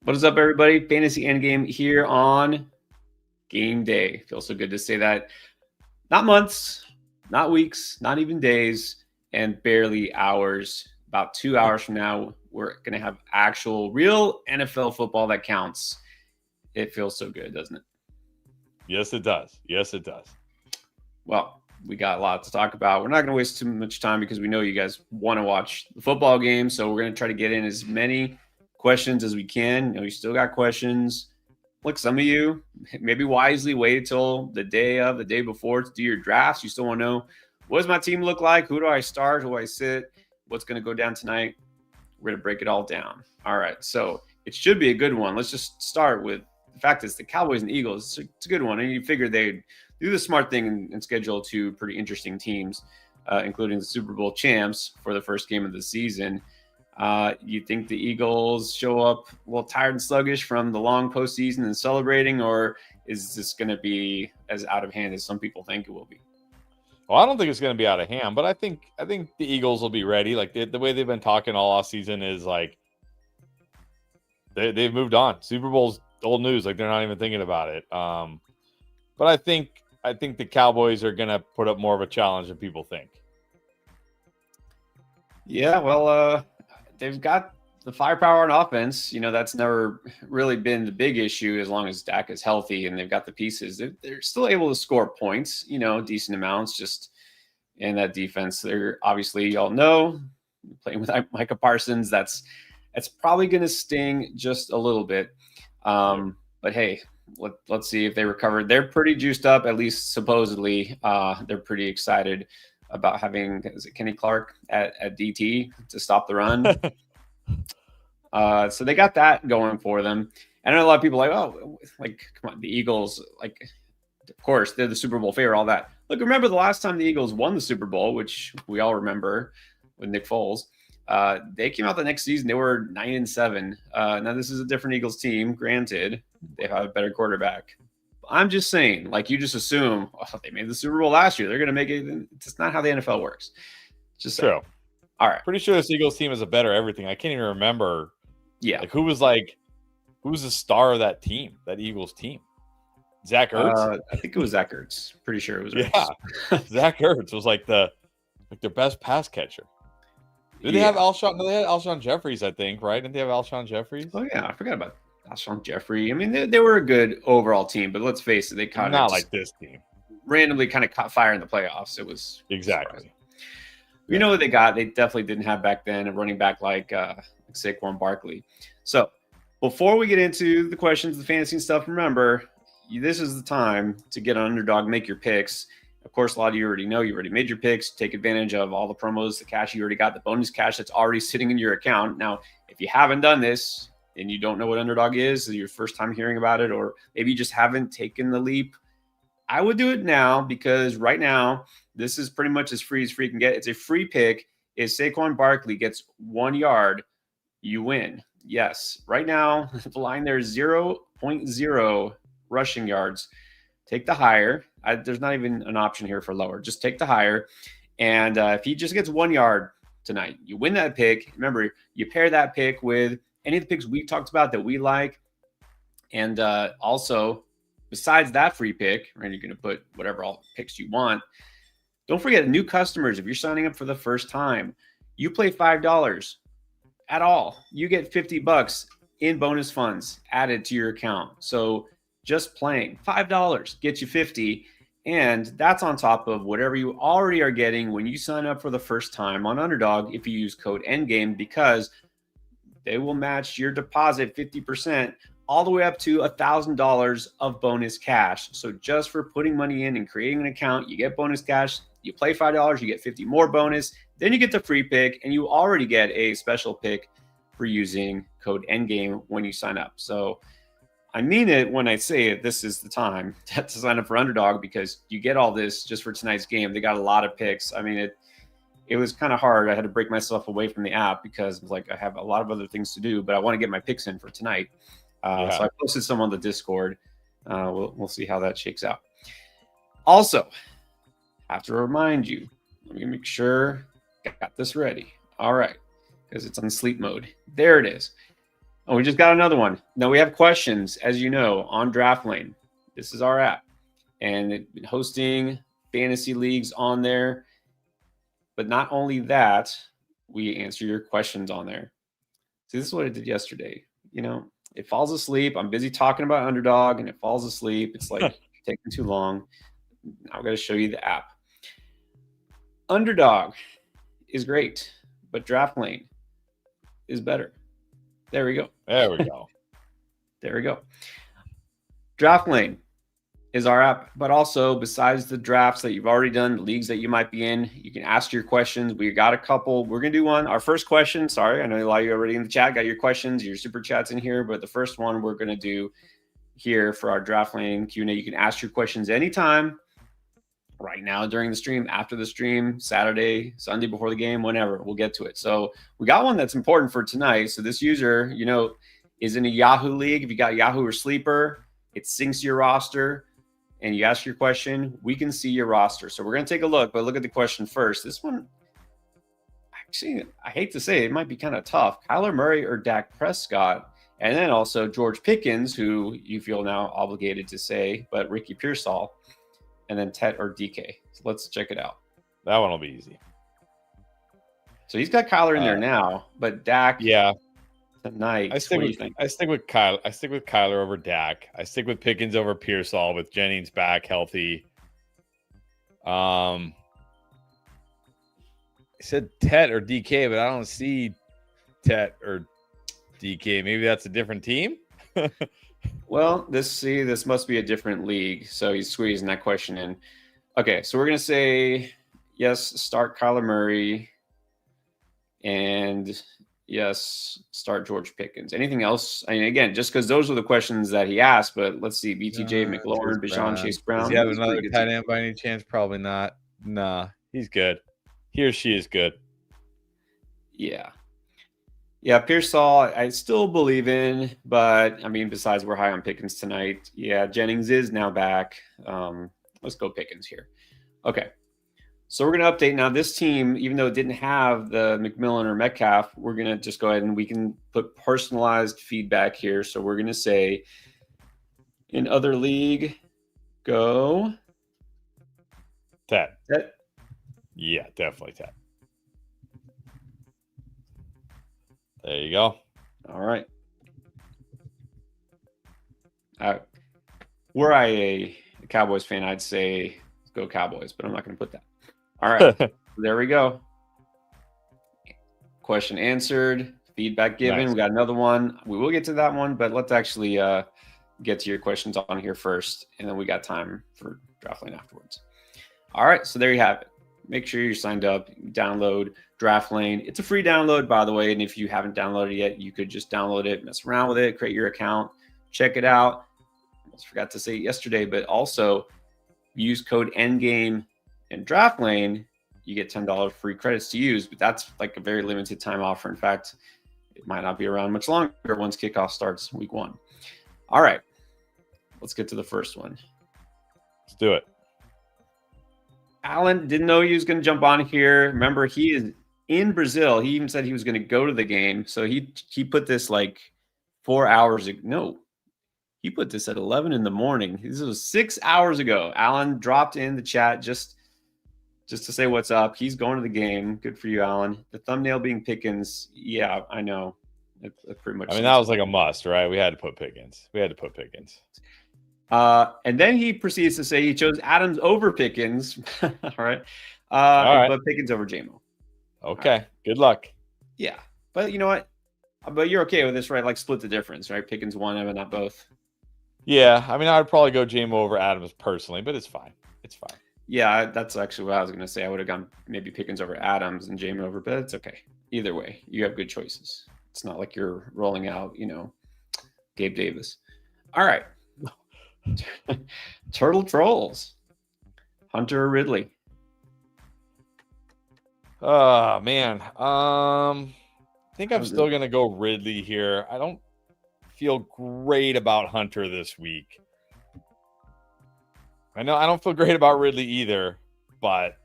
What is up, everybody? Fantasy Endgame here on game day. Feels so good to say that. Not months, not weeks, not even days, and barely hours. About 2 hours from now, we're going to have actual, real NFL football that counts. It feels so good, doesn't it? Yes, it does. Yes, it does. Well, we got a lot to talk about. We're not going to waste too much time because we know you guys want to watch the football game. So we're going to try to get in as many questions as we can. You know, you still got questions. Look, some of you maybe wisely wait till the day before to do your drafts. You still want to know, what does my team look like? Who do I start? Who do I sit? What's going to go down tonight? We're going to break it all down. All right. So it should be a good one. Let's just start with the fact it's the Cowboys and Eagles. It's a good one. And you figure they'd do the smart thing and schedule two pretty interesting teams, including the Super Bowl champs for the first game of the season. You think the Eagles show up a little tired and sluggish from the long postseason and celebrating, or is this going to be as out of hand as some people think it will be? Well, I don't think it's going to be out of hand, but I think the Eagles will be ready. Like the way they've been talking all off season is like they've moved on. Super Bowl's old news. Like they're not even thinking about it. But I think the Cowboys are going to put up more of a challenge than people think. Yeah, well, they've got the firepower on offense. You know, that's never really been the big issue as long as Dak is healthy and they've got the pieces. They're still able to score points, you know, decent amounts just in that defense. They're obviously, y'all know, playing with Micah Parsons. That's probably going to sting just a little bit. But hey, let's see if they recover. They're pretty juiced up, at least supposedly. They're pretty excited about having, is it Kenny Clark at DT to stop the run. So they got that going for them. And I know a lot of people are like, oh, like, come on, the Eagles, like, of course, they're the Super Bowl favorite, all that. Look, remember the last time the Eagles won the Super Bowl, which we all remember with Nick Foles. They came out the next season. They were 9-7. Now, this is a different Eagles team. Granted, they have a better quarterback. I'm just saying, like, you just assume, oh, they made the Super Bowl last year. They're going to make it. It's not how the NFL works. Just true. Saying. All right. Pretty sure this Eagles team is a better everything. I can't even remember. Yeah. Like who was the star of that team, that Eagles team? Zach Ertz? I think it was Zach Ertz. Pretty sure it was Ertz. Yeah. Zach Ertz was like their best pass catcher. Did they have Alshon? They had Alshon Jeffries, I think, right? Didn't they have Alshon Jeffries? Oh yeah, I forgot about Alshon Jeffrey. I mean, they were a good overall team, but let's face it, they kind of not like this team. Randomly kind of caught fire in the playoffs. It was exactly. You know what they got? They definitely didn't have back then a running back like Saquon Barkley. So before we get into the questions, the fantasy and stuff, remember, this is the time to get an underdog, make your picks. Of course, a lot of you already know you already made your picks. Take advantage of all the promos, the cash you already got, the bonus cash that's already sitting in your account. Now, if you haven't done this and you don't know what underdog is, your first time hearing about it, or maybe you just haven't taken the leap, I would do it now because right now, this is pretty much as free can get. It's a free pick. If Saquon Barkley gets 1 yard, you win. Yes. Right now, the line there is 0.0 rushing yards. Take the higher. There's not even an option here for lower. Just take the higher. And if he just gets 1 yard tonight, you win that pick. Remember, you pair that pick with any of the picks we talked about that we like. And also, besides that free pick, right, you're going to put whatever all picks you want. Don't forget, new customers, if you're signing up for the first time, you play $5 at all. You get $50 in bonus funds added to your account. So just playing $5 gets you 50, and that's on top of whatever you already are getting when you sign up for the first time on Underdog if you use code ENDGAME, because they will match your deposit 50% all the way up to $1,000 of bonus cash. So just for putting money in and creating an account, you get bonus cash. You play $5, you get 50 more bonus. Then you get the free pick, and you already get a special pick for using code ENDGAME when you sign up. So I mean it when I say it. This is the time to sign up for Underdog because you get all this just for tonight's game. They got a lot of picks. I mean, it was kind of hard. I had to break myself away from the app because it was like I have a lot of other things to do, but I want to get my picks in for tonight. So I posted some on the Discord. We'll see how that shakes out. Also, have to remind you, let me make sure I got this ready. All right, because it's on sleep mode. There it is. Oh, we just got another one. Now we have questions, as you know, on Draft Lane. This is our app, and hosting fantasy leagues on there. But not only that, we answer your questions on there. See, this is what I did yesterday. It falls asleep. I'm busy talking about Underdog, and it falls asleep. It's like taking too long. Now I've got to show you the app. Underdog is great, but Draft Lane is better. There we go. There we go. There we go. Draft Lane is our app, but also besides the drafts that you've already done, the leagues that you might be in, you can ask your questions. We got a couple. We're going to do one. Our first question, sorry, I know a lot of you already in the chat got your questions, your super chats in here, but the first one we're going to do here for our Draft Lane Q&A. You can ask your questions anytime, right now during the stream, after the stream, Saturday, Sunday before the game, whenever. We'll get to it. So we got one that's important for tonight. So this user, is in a Yahoo league. If you got Yahoo or Sleeper, it syncs your roster and you ask your question, we can see your roster. So we're going to take a look, but look at the question first. This one, actually, I hate to say it might be kind of tough. Kyler Murray or Dak Prescott? And then also George Pickens, who you feel now obligated to say, but Ricky Pearsall. And then Tet or DK. So let's check it out. That one will be easy. So he's got Kyler in there now, but Dak. Yeah. Tonight. I stick with Kyler. I stick with Kyler over Dak. I stick with Pickens over Pearsall with Jennings back healthy. I said Tet or DK, but I don't see Tet or DK. Maybe that's a different team. Well, this must be a different league. So he's squeezing that question in. Okay, so we're gonna say yes, start Kyler Murray, and yes, start George Pickens. Anything else? I mean, again, just because those are the questions that he asked, but let's see: BTJ, McLaurin, Bijan, Chase Brown. Does he have another tight end by any chance? Probably not. Nah, he's good. He or she is good. Yeah, Pearsall, I still believe in, but I mean, besides we're high on Pickens tonight. Yeah, Jennings is now back. Let's go Pickens here. Okay, so we're going to update now. This team, even though it didn't have the McMillan or Metcalf, we're going to just go ahead and we can put personalized feedback here. So we're going to say, in other league, go Tet. Tet. Yeah, definitely Tet. There you go. All right. Were I a Cowboys fan, I'd say go Cowboys, but I'm not going to put that. All right. There we go. Question answered. Feedback given. Nice. We got another one. We will get to that one, but let's actually get to your questions on here first, and then we got time for Draft Lane afterwards. All right. So there you have it. Make sure you're signed up. Download Draft Lane. It's a free download, by the way. And if you haven't downloaded it yet, you could just download it, mess around with it, create your account, check it out. Almost forgot to say it yesterday, but also use code Endgame in Draft Lane. You get $10 free credits to use, but that's like a very limited time offer. In fact, it might not be around much longer once kickoff starts week 1. All right, let's get to the first one. Let's do it. Alan didn't know he was going to jump on here. Remember, he is in Brazil. He even said he was going to go to the game. So he put this like 4 hours ago. No, he put this at 11 in the morning. This was 6 hours ago. Alan dropped in the chat just to say what's up. He's going to the game. Good for you, Alan. The thumbnail being Pickens. Yeah, I know. It pretty much. I mean, that was like a must, right? We had to put Pickens. And then he proceeds to say he chose Adams over Pickens. All right. But Pickens over JMO. Okay. Right. Good luck. Yeah. But you know what? But you're okay with this, right? Like split the difference, right? Pickens one, but not both. Yeah. I mean, I would probably go JMO over Adams personally, but it's fine. It's fine. Yeah. That's actually what I was going to say. I would have gone maybe Pickens over Adams and JMO over, but it's okay. Either way, you have good choices. It's not like you're rolling out, Gabe Davis. All right. Turtle Trolls. Hunter or Ridley? Oh man. I think I'm still gonna go Ridley here. I don't feel great about Hunter this week. I know I don't feel great about Ridley either, but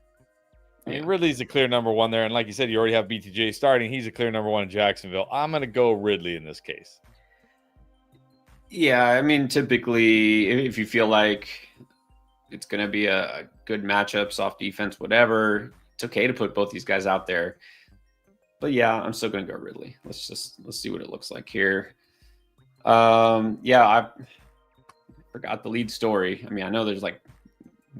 I mean, Ridley's a clear number one there. And like you said, you already have BTJ starting. He's a clear number one in Jacksonville. I'm going to go Ridley in this case. Yeah, I mean, typically, if you feel like it's going to be a good matchup, soft defense, whatever, it's okay to put both these guys out there. But yeah, I'm still going to go Ridley. Let's see what it looks like here. Yeah, I forgot the lead story. I mean, I know there's like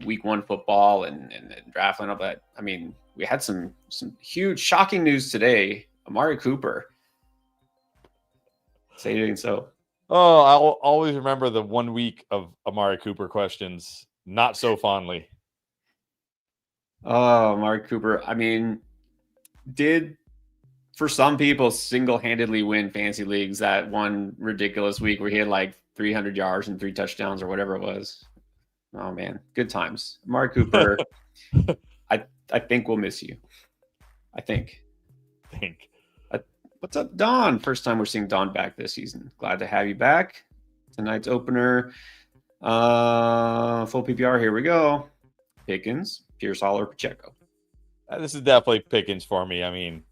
week 1 football and draft lineup, but I mean, we had some huge shocking news today. Amari Cooper. Say anything so. Oh, I'll always remember the 1 week of Amari Cooper questions not so fondly. Oh, Amari Cooper. I mean, did for some people single-handedly win fantasy leagues that one ridiculous week where he had like 300 yards and 3 touchdowns or whatever it was. Oh man, good times. Amari Cooper, I think we'll miss you. I think. What's up, Don? First time we're seeing Don back this season. Glad to have you back. Tonight's opener. Full PPR. Here we go. Pickens, Pearsall, or Pacheco. This is definitely Pickens for me. I mean,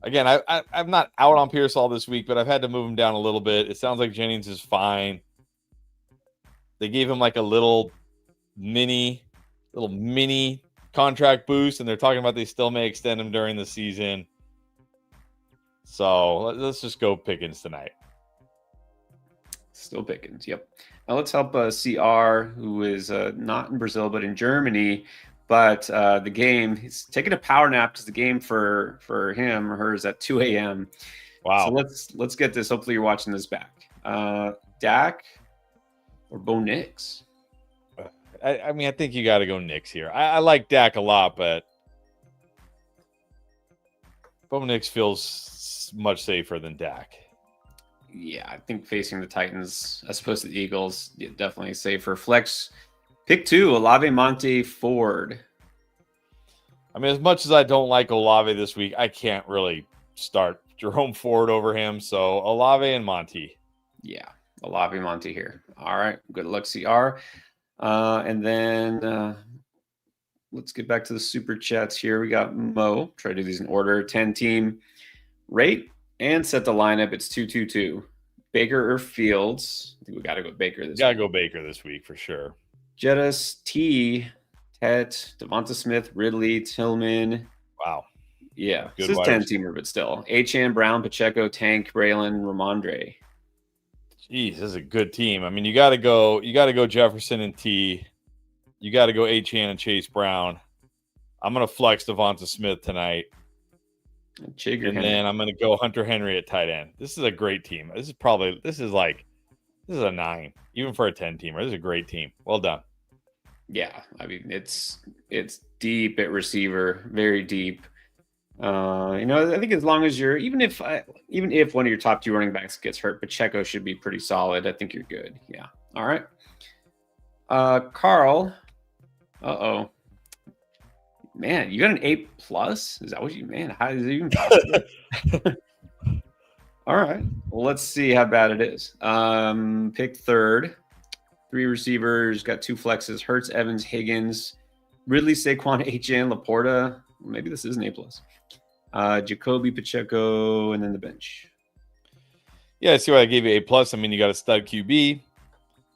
again, I'm not out on Pearsall this week, but I've had to move him down a little bit. It sounds like Jennings is fine. They gave him like a little mini contract boost, and they're talking about they still may extend him during the season. So let's just go Pickens tonight. Still Pickens, yep. Now let's help CR, who is not in Brazil but in Germany. But the game, he's taking a power nap because the game for him or her is at 2 a.m. Wow. So let's get this. Hopefully you're watching this back. Dak or Bo Nix? I mean, I think you got to go Nix here. I like Dak a lot, but Bo Nix feels much safer than Dak. Yeah, I think facing the Titans as opposed to the Eagles, definitely safer. Flex pick 2, Olave, Monte, Ford. I mean, as much as I don't like Olave this week, I can't really start Jerome Ford over him. So Olave and Monte. Yeah, Olave, Monte here. All right, good luck, CR. And then let's get back to the super chats here. We got Mo. Try to do these in order. 10-team rate and set the lineup. It's 2-2-2. Baker or Fields? I think we got to go Baker this week. Got to go Baker this week for sure. Jettis, T, Tet, Devonta Smith, Ridley, Tillman. Wow. Yeah, good. This is 10-teamer, but still. Achane, Brown, Pacheco, Tank, Braylon, Ramondre. Jeez, this is a good team. I mean, you got to go Jefferson and T. You got to go Achane and Chase Brown. I'm going to flex Devonta Smith tonight. Then I'm going to go Hunter Henry at tight end. This is a great team. This is a 9, even for a 10-teamer. This is a great team. Well done. Yeah, I mean it's deep at receiver, very deep. I think as long as you're even if one of your top 2 running backs gets hurt, Pacheco should be pretty solid. I think you're good. Yeah. All right. Carl. Uh-oh. Man, you got an A+? Is that what you, man? How is it even possible? All right. Well, let's see how bad it is. Pick 3rd. 3 receivers, got 2 flexes. Hurts, Evans, Higgins, Ridley, Saquon, Achane, Laporta. Maybe this is an A+. Jacoby, Pacheco, and then the bench. Yeah, I see why I gave you A+. I mean, you got a stud QB.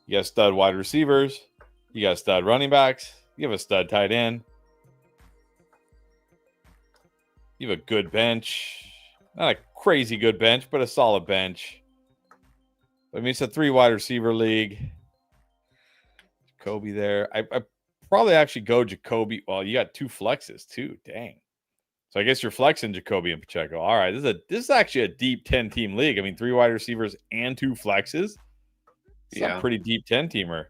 You got stud wide receivers. You got stud running backs. You have a stud tight end. You have a good bench. Not a crazy good bench, but a solid bench. I mean, it's a 3 wide receiver league. Jacoby there. I probably actually go Jacoby. Well, you got 2 flexes too. Dang. So I guess you're flexing Jacoby and Pacheco. All right. This is actually a deep 10-team league. I mean, 3 wide receivers and 2 flexes. It's a pretty deep 10-teamer.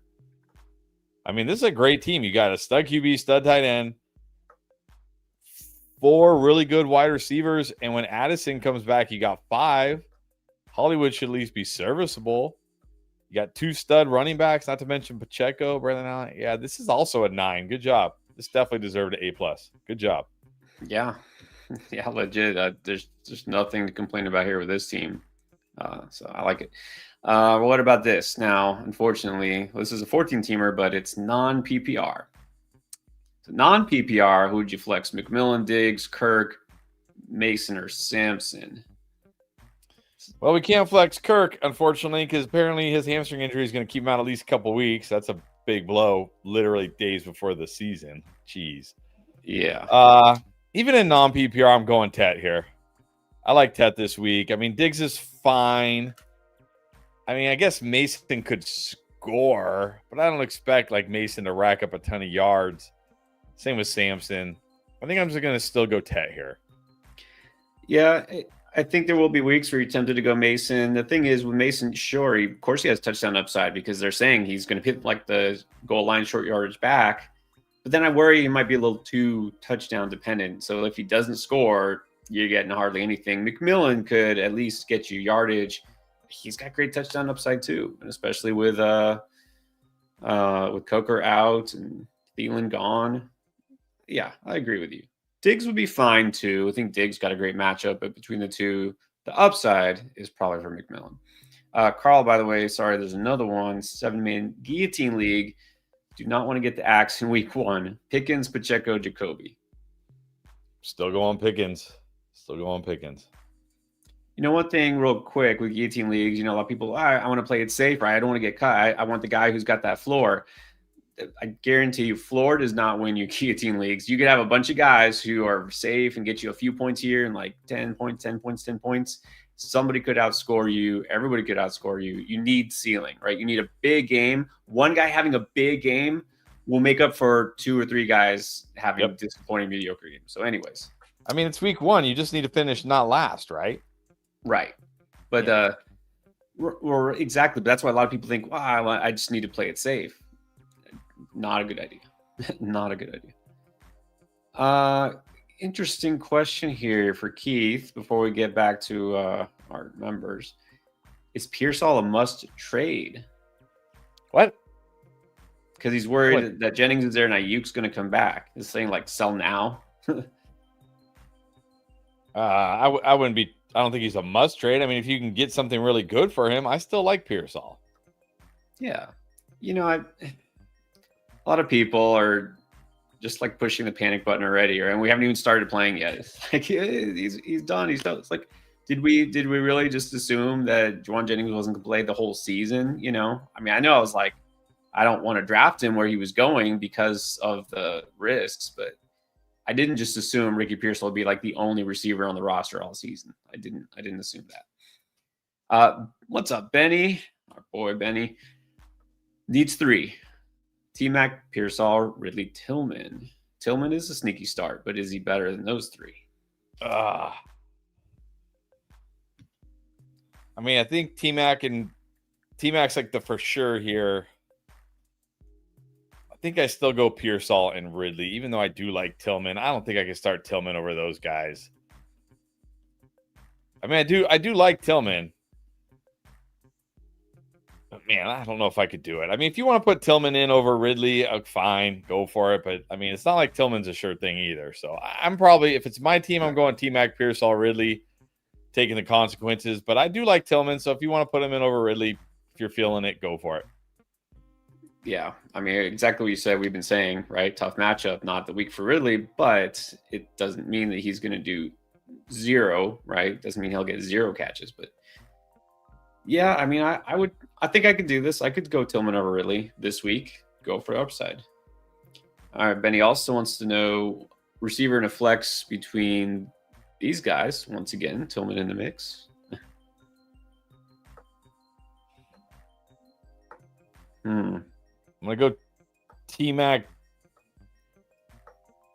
I mean, this is a great team. You got a stud QB, stud tight end, 4 really good wide receivers, and when Addison comes back, you got 5. Hollywood should at least be serviceable. You got 2 stud running backs, not to mention Pacheco, Braylon Allen. Yeah, this is also a 9. Good job. This definitely deserved an A+. Good job. Yeah. Yeah, legit. There's nothing to complain about here with this team. So I like it. What about this? Now, unfortunately, this is a 14-teamer, but it's non-PPR. So non-PPR, who would you flex? McMillan, Diggs, Kirk, Mason, or Sampson? Well, we can't flex Kirk, unfortunately, because apparently his hamstring injury is going to keep him out at least a couple weeks. That's a big blow, literally days before the season. Jeez. Yeah. Even in non-PPR, I'm going Tet here. I like Tet this week. I mean, Diggs is fine. I mean, I guess Mason could score, but I don't expect like Mason to rack up a ton of yards. Same with Sampson. I think I'm just going to still go Tet here. Yeah, I think there will be weeks where you're tempted to go Mason. The thing is, with Mason, sure, of course he has touchdown upside because they're saying he's going to hit like the goal line short yardage back. But then I worry he might be a little too touchdown dependent. So if he doesn't score, you're getting hardly anything. McMillan could at least get you yardage. He's got great touchdown upside too, and especially with Coker out and Thielen gone. Yeah, I agree with you. Diggs would be fine too. I think Diggs got a great matchup, but between the two, the upside is probably for McMillan. Carl, by the way, sorry, there's another one, 7-man guillotine league. Do not want to get the axe in week 1. Pickens, Pacheco, Jacoby. Still going Pickens. You know, one thing real quick with guillotine leagues, a lot of people, I want to play it safe, right? I don't want to get cut. I want the guy who's got that floor. I guarantee you, floor does not win you guillotine leagues. You could have a bunch of guys who are safe and get you a few points here and like 10 points. Somebody could outscore you. Everybody could outscore you. You need ceiling, right? You need a big game. One guy having a big game will make up for 2 or 3 guys having disappointing, mediocre games. So anyways. I mean, it's week 1. You just need to finish not last, right? Right. But exactly. But that's why a lot of people think, wow, I just need to play it safe. Not a good idea. Not a good idea. Interesting question here for Keith before we get back to our members. Is Pearsall a must trade? What? Because he's worried that Jennings is there and Ayuk's going to come back. He's saying like sell now. I wouldn't be. I don't think he's a must trade. I mean, if you can get something really good for him, I still like Pearsall. Yeah, a lot of people are just like pushing the panic button already, and we haven't even started playing yet. It's like he's done. He's done. It's like, did we really just assume that Juwan Jennings wasn't going to play the whole season? I mean, I know I was like, I don't want to draft him where he was going because of the risks, but I didn't just assume Ricky Pearsall would be like the only receiver on the roster all season. I didn't assume that. What's up, Benny? Our boy Benny needs 3. T-Mac, Pearsall, Ridley, Tillman. Tillman is a sneaky start, but is he better than those 3? I mean, I think T-Mac's like the for sure here. I think I still go Pearsall and Ridley, even though I do like Tillman. I don't think I can start Tillman over those guys. I mean, I do like Tillman. But man, I don't know if I could do it. I mean, if you want to put Tillman in over Ridley, fine, go for it. But I mean, it's not like Tillman's a sure thing either. So I'm probably, if it's my team, I'm going T-Mac, Pearsall, Ridley, taking the consequences. But I do like Tillman. So if you want to put him in over Ridley, if you're feeling it, go for it. Yeah, I mean, exactly what you said. We've been saying, right? Tough matchup, not the week for Ridley, but it doesn't mean that he's going to do 0, right? Doesn't mean he'll get 0 catches, but yeah, I mean, I think I could do this. I could go Tillman over Ridley this week. Go for upside. All right, Benny also wants to know receiver and a flex between these guys. Once again, Tillman in the mix. I'm going to go T-Mac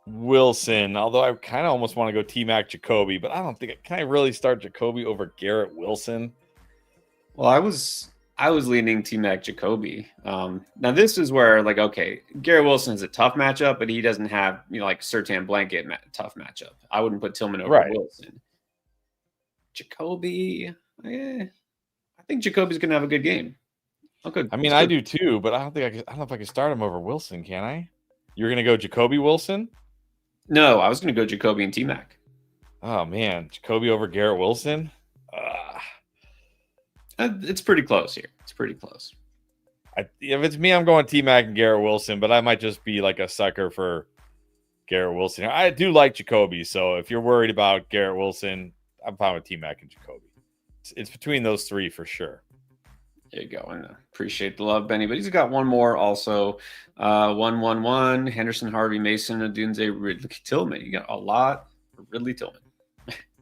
Wilson, although I kind of almost want to go T-Mac Jacoby, but I don't think can I really start Jacoby over Garrett Wilson? Well, I was leaning T-Mac Jacoby. Now this is where like, okay, Garrett Wilson is a tough matchup, but he doesn't have like Surtain blanket tough matchup. I wouldn't put Tillman over Wilson. Jacoby, I think Jacoby's gonna have a good game. Okay. I mean, I do too, but I don't know if I can start him over Wilson, can I? You're gonna go Jacoby Wilson? No, I was gonna go Jacoby and T-Mac. Oh man, Jacoby over Garrett Wilson? It's pretty close here. It's pretty close. If it's me, I'm going T-Mac and Garrett Wilson, but I might just be like a sucker for Garrett Wilson. I do like Jacoby, so if you're worried about Garrett Wilson, I'm fine with T-Mac and Jacoby. It's between those three for sure. There you go. And appreciate the love, Benny. But he's got one more also. 111, Henderson, Harvey, Mason, Adunze, Ridley Tillman. You got a lot for Ridley Tillman.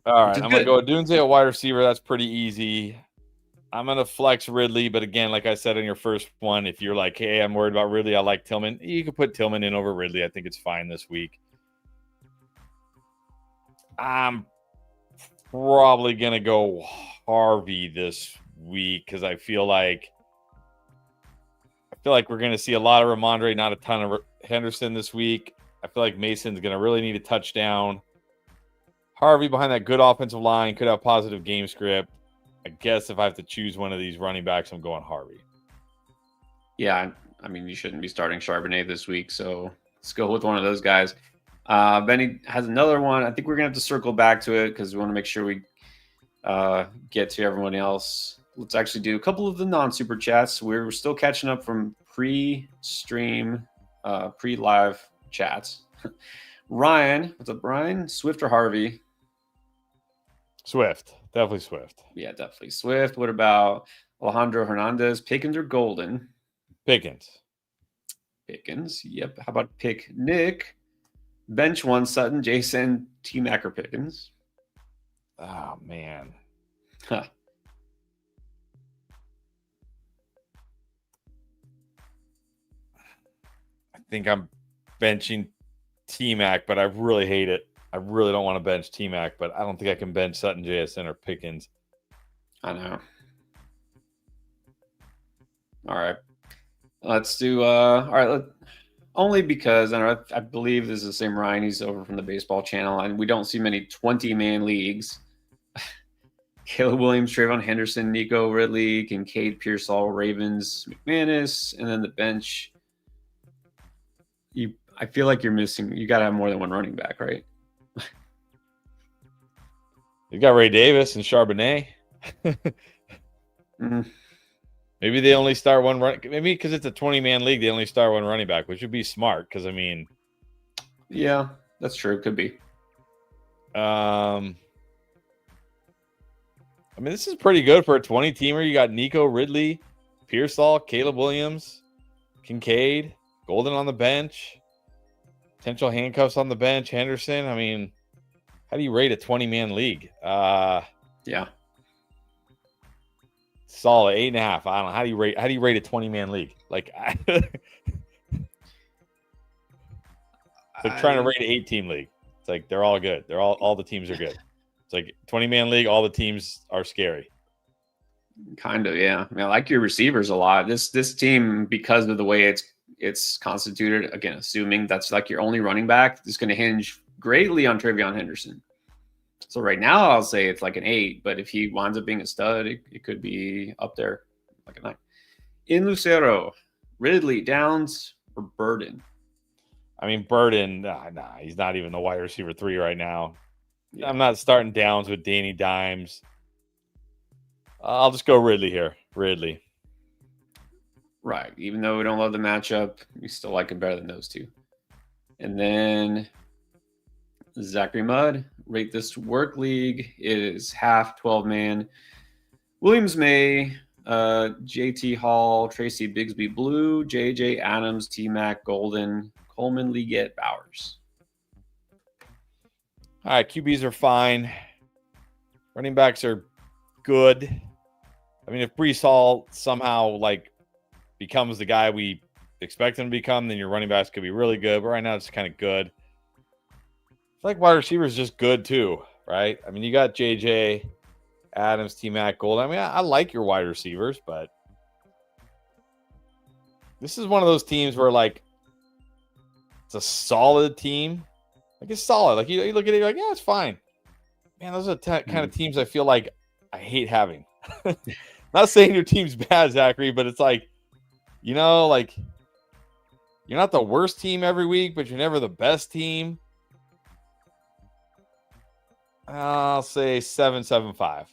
All right, I'm going to go Adunze at wide receiver. That's pretty easy. I'm going to flex Ridley, but again, like I said in your first one, if you're like, hey, I'm worried about Ridley, I like Tillman, you can put Tillman in over Ridley. I think it's fine this week. I'm probably going to go Harvey this week because I feel like we're going to see a lot of Ramondre, not a ton of Henderson this week. I feel like Mason's going to really need a touchdown. Harvey behind that good offensive line could have positive game script. I guess if I have to choose one of these running backs, I'm going Harvey. Yeah, I mean, you shouldn't be starting Charbonnet this week, so let's go with one of those guys. Benny has another one. I think we're going to have to circle back to it because we want to make sure we get to everyone else. Let's actually do a couple of the non-super chats. We're still catching up from pre-stream, pre-live chats. Ryan, what's up, Ryan? Swift or Harvey? Swift. Definitely Swift. Yeah, definitely Swift. What about Alejandro Hernandez? Pickens or Golden? Pickens. Yep. How about pick Nick? Bench one, Sutton, Jason, T-Mac or Pickens? Oh, man. Huh. I think I'm benching T-Mac, but I really hate it. I really don't want to bench T-Mac, but I don't think I can bench Sutton, JSN, or Pickens. I know. All right. Let's do all right. Only because I believe this is the same Ryan. He's over from the baseball channel, and we don't see many 20-man leagues. Caleb Williams, Trayvon Henderson, Nico Ridley, Kincaid, Pearsall, Ravens, McManus, and then the bench. I feel like you're missing. You got to have more than one running back, right? You got Ray Davis and Charbonnet. Maybe they only start one run. Maybe because it's a 20-man league, they only start one running back, which would be smart. Because I mean, yeah, that's true. Could be. I mean, this is pretty good for a 20-teamer. You got Nico Ridley, Pearsall, Caleb Williams, Kincaid, Golden on the bench, potential handcuffs on the bench, Henderson. I mean, how do you rate a 20-man league? Yeah. Solid 8.5. I don't know. How do you rate a 20-man league? Like, it's like trying to rate an 8-team league. It's like they're all good. They're all the teams are good. It's like 20-man league, all the teams are scary. Kind of, yeah. I mean, I like your receivers a lot. This team, because of the way it's constituted, again, assuming that's like your only running back, is going to hinge greatly on Trayvon Henderson. So right now, I'll say it's like an 8, but if he winds up being a stud, it could be up there like a 9. In Lucero, Ridley, Downs, or Burden? I mean, Burden, nah, he's not even the wide receiver 3 right now. Yeah. I'm not starting Downs with Danny Dimes. I'll just go Ridley here. Ridley. Right. Even though we don't love the matchup, we still like him better than those two. And then Zachary Mudd, rate this work league. It is half 12-man. Williams May, JT Hall, Tracy Bigsby Blue, JJ Adams, T-Mac Golden, Coleman, Leggett, Bowers. All right, QBs are fine. Running backs are good. I mean, if Breece Hall somehow becomes the guy we expect him to become, then your running backs could be really good. But right now, it's kind of good. I feel like wide receiver is just good too, right? I mean, you got JJ Adams, T-Mac, Gold. I mean, I like your wide receivers, but this is one of those teams where it's a solid team. It's solid. Like you look at it, you're like, yeah, it's fine. Man, those are the kind of teams I feel like I hate having. Not saying your team's bad, Zachary, but it's you're not the worst team every week, but you're never the best team. I'll say 7.75.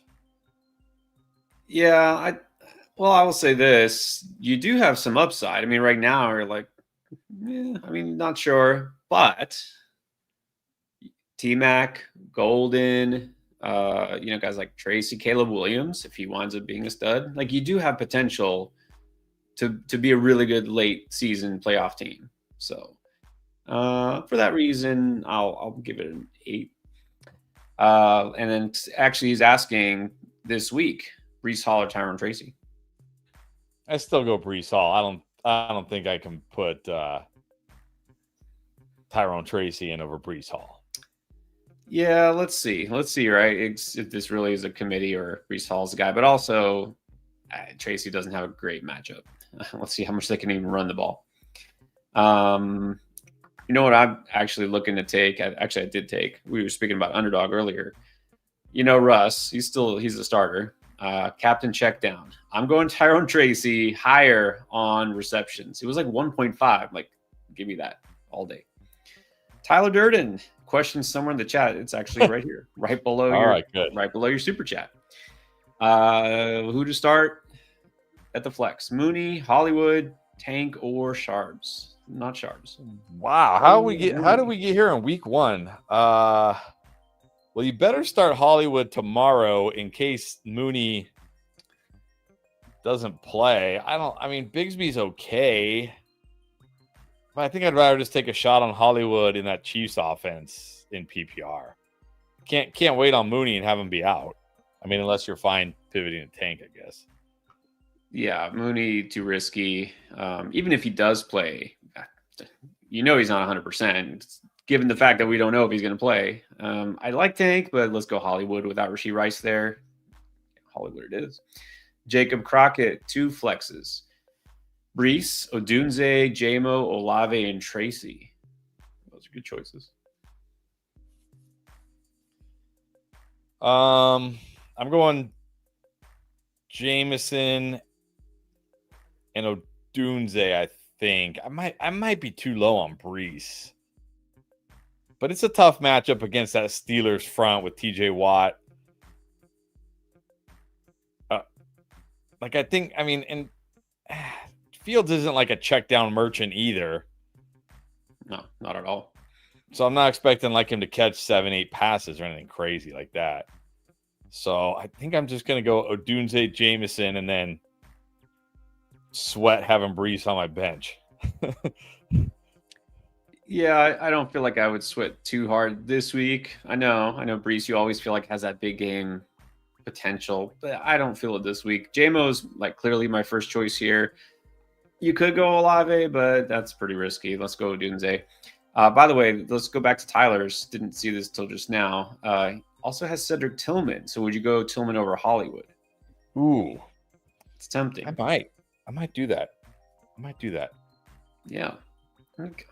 Yeah, I will say this. You do have some upside. I mean, right now you're like, I mean, not sure, but T-Mac, Golden, guys like Tracy, Caleb Williams, if he winds up being a stud. Like, you do have potential to be a really good late season playoff team. So for that reason, I'll give it an 8. And then actually he's asking this week, Breece Hall or Tyrone Tracy. I still go Breece Hall. I don't think I can put Tyrone Tracy in over Breece Hall. Yeah, let's see, right? If this really is a committee or Breece Hall's the guy, but also Tracy doesn't have a great matchup. Let's see how much they can even run the ball. You know what I'm actually looking to take? I did take. We were speaking about underdog earlier. Russ, he's a starter. Captain check down. I'm going Tyrone Tracy higher on receptions. It was like 1.5. Like, give me that all day. Tyler Durden, question somewhere in the chat. It's actually right here, right below your super chat. Who to start at the flex? Mooney, Hollywood, Tank, or Sharps? Not Sharps. Wow, how did we get here in week 1? Well, you better start Hollywood tomorrow in case Mooney doesn't play. Bigsby's okay, but I think I'd rather just take a shot on Hollywood in that Chiefs offense in PPR. Can't wait on Mooney and have him be out. Unless you're fine pivoting to Tank, I guess. Yeah, Mooney too risky. Even if he does play, he's not 100%. Given the fact that we don't know if he's going to play, I like Tank, but let's go Hollywood without Rashee Rice there. Hollywood it is. Jacob Crockett, 2 flexes. Breece, Odunze, Jamo, Olave, and Tracy. Those are good choices. I'm going Jameson and Odunze, I think. I might be too low on Breece. But it's a tough matchup against that Steelers front with TJ Watt. Fields isn't like a check down merchant either. No, not at all. So I'm not expecting him to catch 7-8 passes or anything crazy like that. So I think I'm just going to go Odunze, Jameson, and then sweat having Breece on my bench. Yeah, I don't feel like I would sweat too hard this week. I know Breece, you always feel like has that big game potential, but I don't feel it this week. Jamo's clearly my first choice here. You could go Olave, but that's pretty risky. Let's go Odunze. By the way, let's go back to Tyler's. Didn't see this till just now. Also has Cedric Tillman. So would you go Tillman over Hollywood? Ooh, it's tempting. I might do that. Yeah.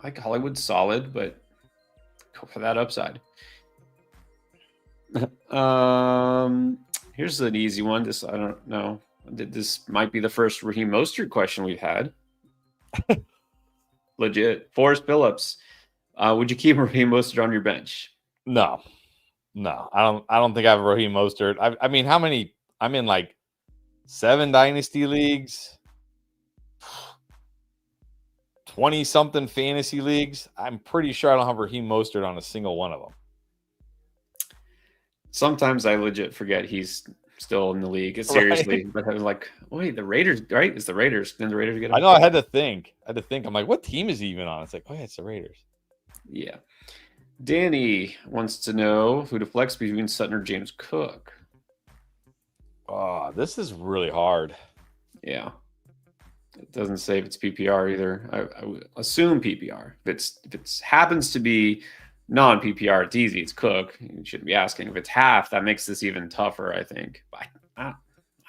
Like Hollywood's solid, but go for that upside. Here's an easy one. This, I don't know. This might be the first Raheem Mostert question we've had. Legit. Forrest Phillips. Would you keep Raheem Mostert on your bench? No. I don't think I have Raheem Mostert. How many? I'm in 7 dynasty leagues, 20-something fantasy leagues. I'm pretty sure I don't have Raheem Mostert on a single one of them. Sometimes I legit forget he's still in the league. Seriously. Right. But I was like, wait, the Raiders, right? It's the Raiders. Then the Raiders get him. I know. I had to think. I'm like, what team is he even on? It's like, oh, yeah, it's the Raiders. Yeah. Danny wants to know who to flex between Sutton or James Cook. Oh, this is really hard. Yeah. It doesn't say if it's PPR either. I would assume PPR. If it happens to be non-PPR, it's easy. It's Cook. You shouldn't be asking. If it's half, that makes this even tougher, I think. But I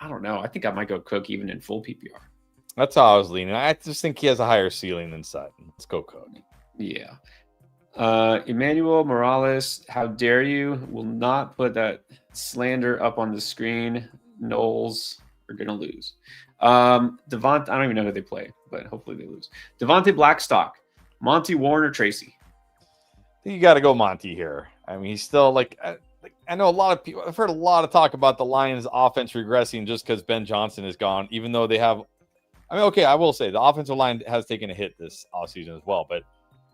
don't know. I think I might go Cook even in full PPR. That's how I was leaning. I just think he has a higher ceiling than Sutton. Let's go Cook. Yeah. Emmanuel Morales, how dare you? Will not put that slander up on the screen. Knowles are going to lose. Devontae, I don't even know who they play, but hopefully they lose. Devontae Blackstock, Monty Warren or Tracy? I think you got to go Monty here. He's still I know a lot of people. I've heard a lot of talk about the Lions' offense regressing just because Ben Johnson is gone, even though they have. Okay, I will say the offensive line has taken a hit this offseason as well, but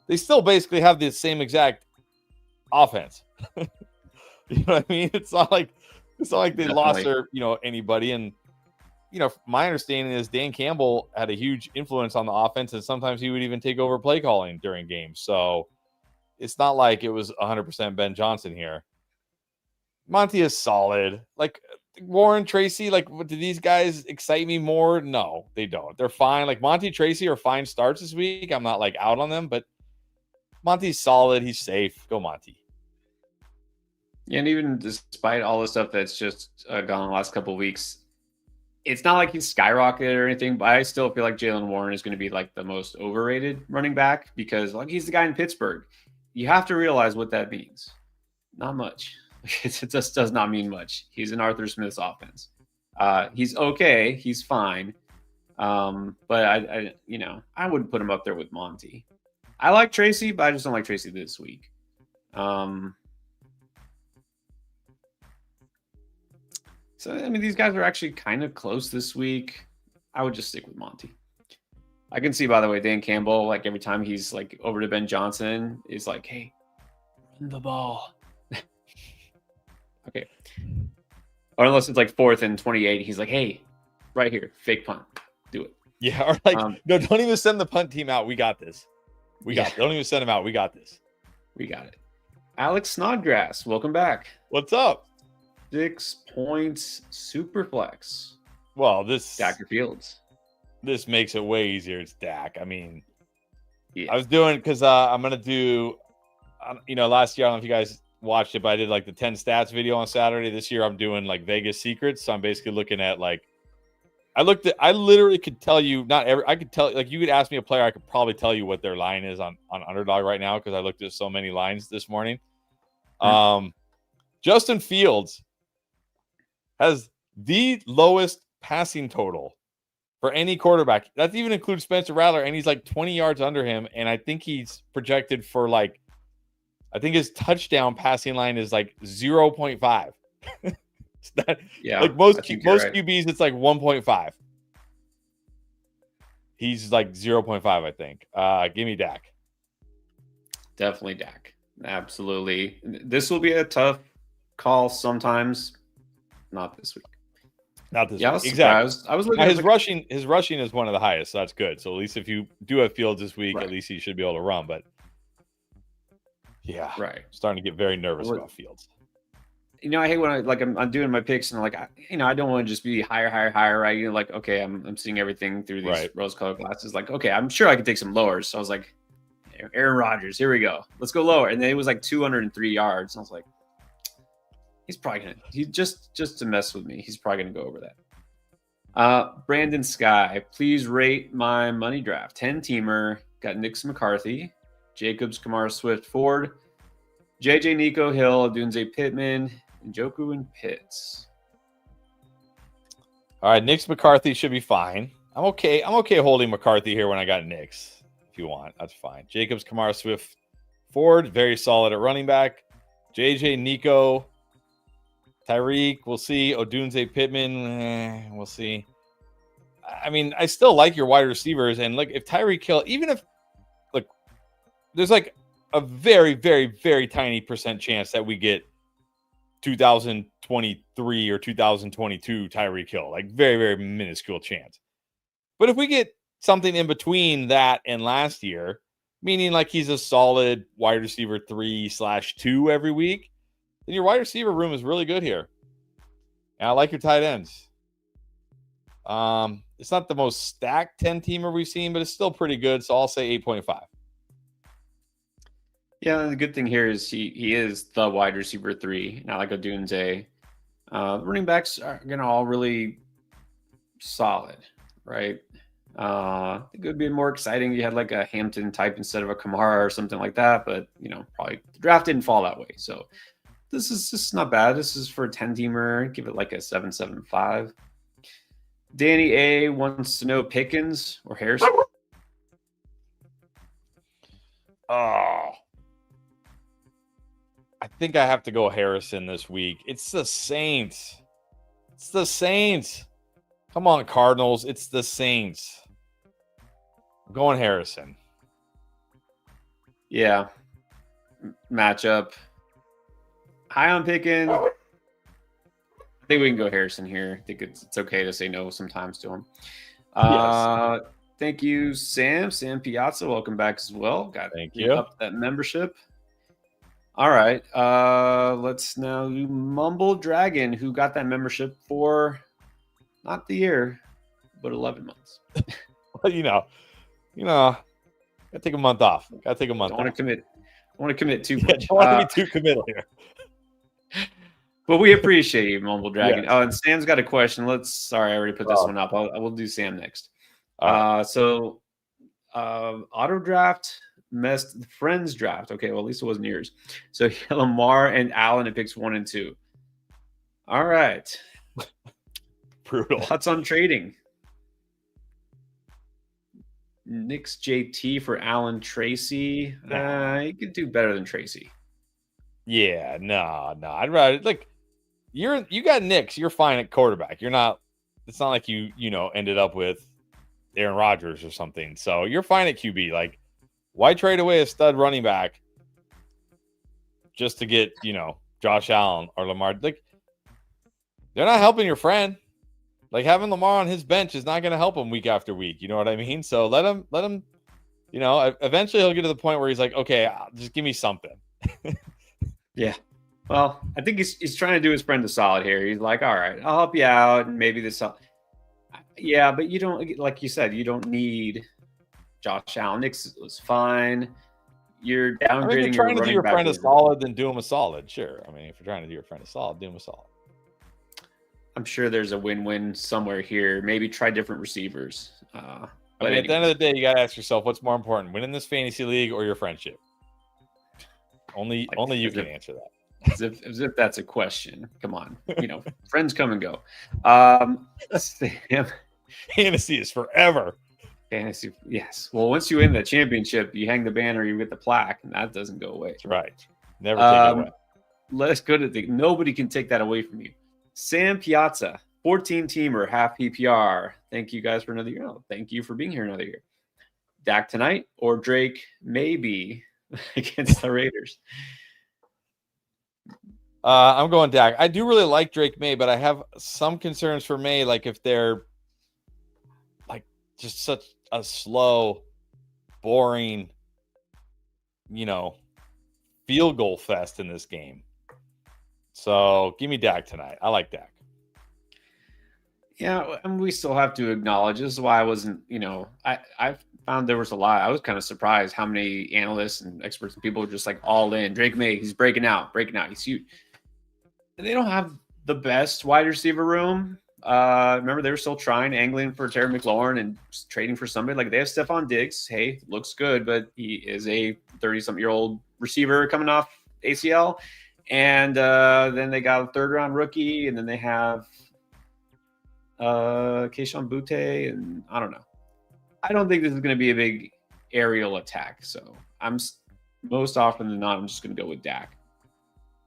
they still basically have the same exact offense. You know what I mean? It's not like they lost Definitely. their, anybody. And, my understanding is Dan Campbell had a huge influence on the offense, and sometimes he would even take over play calling during games. So it's not like it was 100% Ben Johnson here. Monty is solid. Like Warren, Tracy, like, do these guys excite me more? No, they don't. They're fine. Like Monty, Tracy are fine starts this week. I'm not like out on them, but Monty's solid. He's safe. Go Monty. Yeah, and even despite all the stuff that's just gone the last couple of weeks, it's not like he's skyrocketed or anything, but I still feel like Jaylen Warren is going to be like the most overrated running back because like he's the guy in Pittsburgh. You have to realize what that means. Not much. It just does not mean much. He's in Arthur Smith's offense. He's okay. He's fine. But I wouldn't put him up there with Monty. I like Tracy, but I just don't like Tracy this week. So, I mean, these guys are actually kind of close this week. I would just stick with Monty. I can see, by the way, Dan Campbell, like every time he's like over to Ben Johnson, is like, hey, run the ball. Okay. Or unless it's like 4th and 28, he's like, hey, right here, fake punt. Do it. Yeah. Or like, no, don't even send the punt team out. We got this. Don't even send them out. We got this. We got it. Alex Snodgrass, welcome back. What's up? 6 points, super flex. Well, this Dr. Fields. This makes it way easier. It's Dak. I mean, yeah. I was doing because I'm gonna do, last year I don't know if you guys watched it, but I did like the 10 stats video on Saturday. This year I'm doing like Vegas secrets. So I'm basically looking at like, I literally could tell you I could tell, like you could ask me a player, I could probably tell you what their line is on Underdog right now because I looked at so many lines this morning. Justin Fields has the lowest passing total for any quarterback. That even includes Spencer Rattler, and he's like 20 yards under him. And I think he's projected for like, I think his touchdown passing line is like 0.5. Yeah, like most right. QBs, it's like 1.5. He's like 0.5, I think. Give me Dak. Definitely Dak. Absolutely. This will be a tough call sometimes. Not this week. Not this week. Exactly. I was looking at his rushing is one of the highest, so that's good. So at least if you do have Fields this week, at least he should be able to run. But yeah, right. Starting to get very nervous about Fields. I hate when I'm doing my picks and I don't want to just be higher, right? Like, okay, I'm seeing everything through these rose-colored glasses. Like, okay, I'm sure I could take some lowers. So I was like, Aaron Rodgers, here we go. Let's go lower. And then it was like 203 yards. And I was like, he's just to mess with me. He's probably going to go over that. Brandon Sky, please rate my money draft. 10-teamer. Got Nix McCarthy, Jacobs, Kamara, Swift, Ford, JJ, Nico, Hill, Dunze, Pittman, Njoku, and Pitts. All right, Nix McCarthy should be fine. I'm okay holding McCarthy here when I got Nix. If you want, that's fine. Jacobs, Kamara, Swift, Ford, very solid at running back. JJ, Nico, Tyreek, we'll see. Odunze, Pittman, we'll see. I mean, I still like your wide receivers. And like, if Tyreek Hill, even if, look, there's like a very, very, very tiny % chance that we get 2023 or 2022 Tyreek Hill, like very, very minuscule chance. But if we get something in between that and last year, meaning like he's a solid wide receiver 3/2 every week, then your wide receiver room is really good here. And I like your tight ends. It's not the most stacked 10-teamer we've seen, but it's still pretty good. So I'll say 8.5. Yeah, the good thing here is he is the wide receiver 3, not like Odunze. The running backs are going to all really solid, right? It could be more exciting. You had like a Hampton type instead of a Kamara or something like that, but probably the draft didn't fall that way. So this is just not bad. This is for a 10-teamer. Give it like a 7.75. Danny A wants to know Pickens or Harrison. Oh, I think I have to go Harrison this week. It's the Saints. Come on, Cardinals. It's the Saints. I'm going Harrison. Yeah. Matchup. high on picking. I think we can go Harrison here. I think it's okay to say no sometimes to him. Yes. Thank you, Sam. Sam Piazza, welcome back as well. Got Thank you. up that membership. All right. Let's now do Mumble Dragon, who got that membership for not the year, but 11 months. Well, gotta take a month off. Gotta take a month. Don't want to commit. Don't want to commit too Yeah, much. don't want to be too committal here. But we appreciate you, Mumble Dragon. Yes. Oh, and Sam's got a question. Sorry, I already put this one up. I will do Sam next. So auto draft messed the friends draft. Okay, well, at least it wasn't yours. So Lamar and Allen at picks 1 and 2. All right. Brutal. Thoughts on trading? Knicks JT for Allen Tracy. You could do better than Tracy. Yeah, no. I'd rather you got Knicks. You're fine at quarterback. You're not. It's not like you ended up with Aaron Rodgers or something. So you're fine at QB. Like, why trade away a stud running back just to get Josh Allen or Lamar? Like, they're not helping your friend. Like, having Lamar on his bench is not going to help him week after week. You know what I mean? So let him. Eventually he'll get to the point where he's like, okay, just give me something. Yeah. Well, I think he's trying to do his friend a solid here. He's like, all right, I'll help you out, and maybe this. Yeah, but you don't, like you said, you don't need Josh Allen. Knicks was fine. You're downgrading. If you're trying to do your friend a solid, then do him a solid. Sure. I mean, if you're trying to do your friend a solid, do him a solid. I'm sure there's a win-win somewhere here. Maybe try different receivers. But at the end of the day, you got to ask yourself, what's more important, winning this fantasy league or your friendship? Only you can answer that. As if that's a question. Come on, friends come and go. Sam, fantasy is forever. Fantasy, yes. Well, once you win the championship, you hang the banner, you get the plaque, and that doesn't go away. That's right. Never take it away. Let's go to nobody can take that away from you. Sam Piazza, 14-teamer, half PPR. Thank you guys for another year. Thank you for being here another year. Dak tonight or Drake maybe against the Raiders? I'm going Dak. I do really like Drake May, but I have some concerns for May, like if they're like just such a slow, boring, field goal fest in this game. So give me Dak tonight. I like Dak. Yeah, and we still have to acknowledge this is why I wasn't, I found there was a lot. I was kind of surprised how many analysts and experts and people were just like all in. Drake May, he's breaking out. He's huge. They don't have the best wide receiver room. Remember, they were still angling for Terry McLaurin and trading for somebody. Like, they have Stephon Diggs. Hey, looks good, but he is a 30-something-year-old receiver coming off ACL. And then they got a third-round rookie, and then they have Keyshawn Butte, and I don't know. I don't think this is going to be a big aerial attack. So most often than not, I'm just going to go with Dak.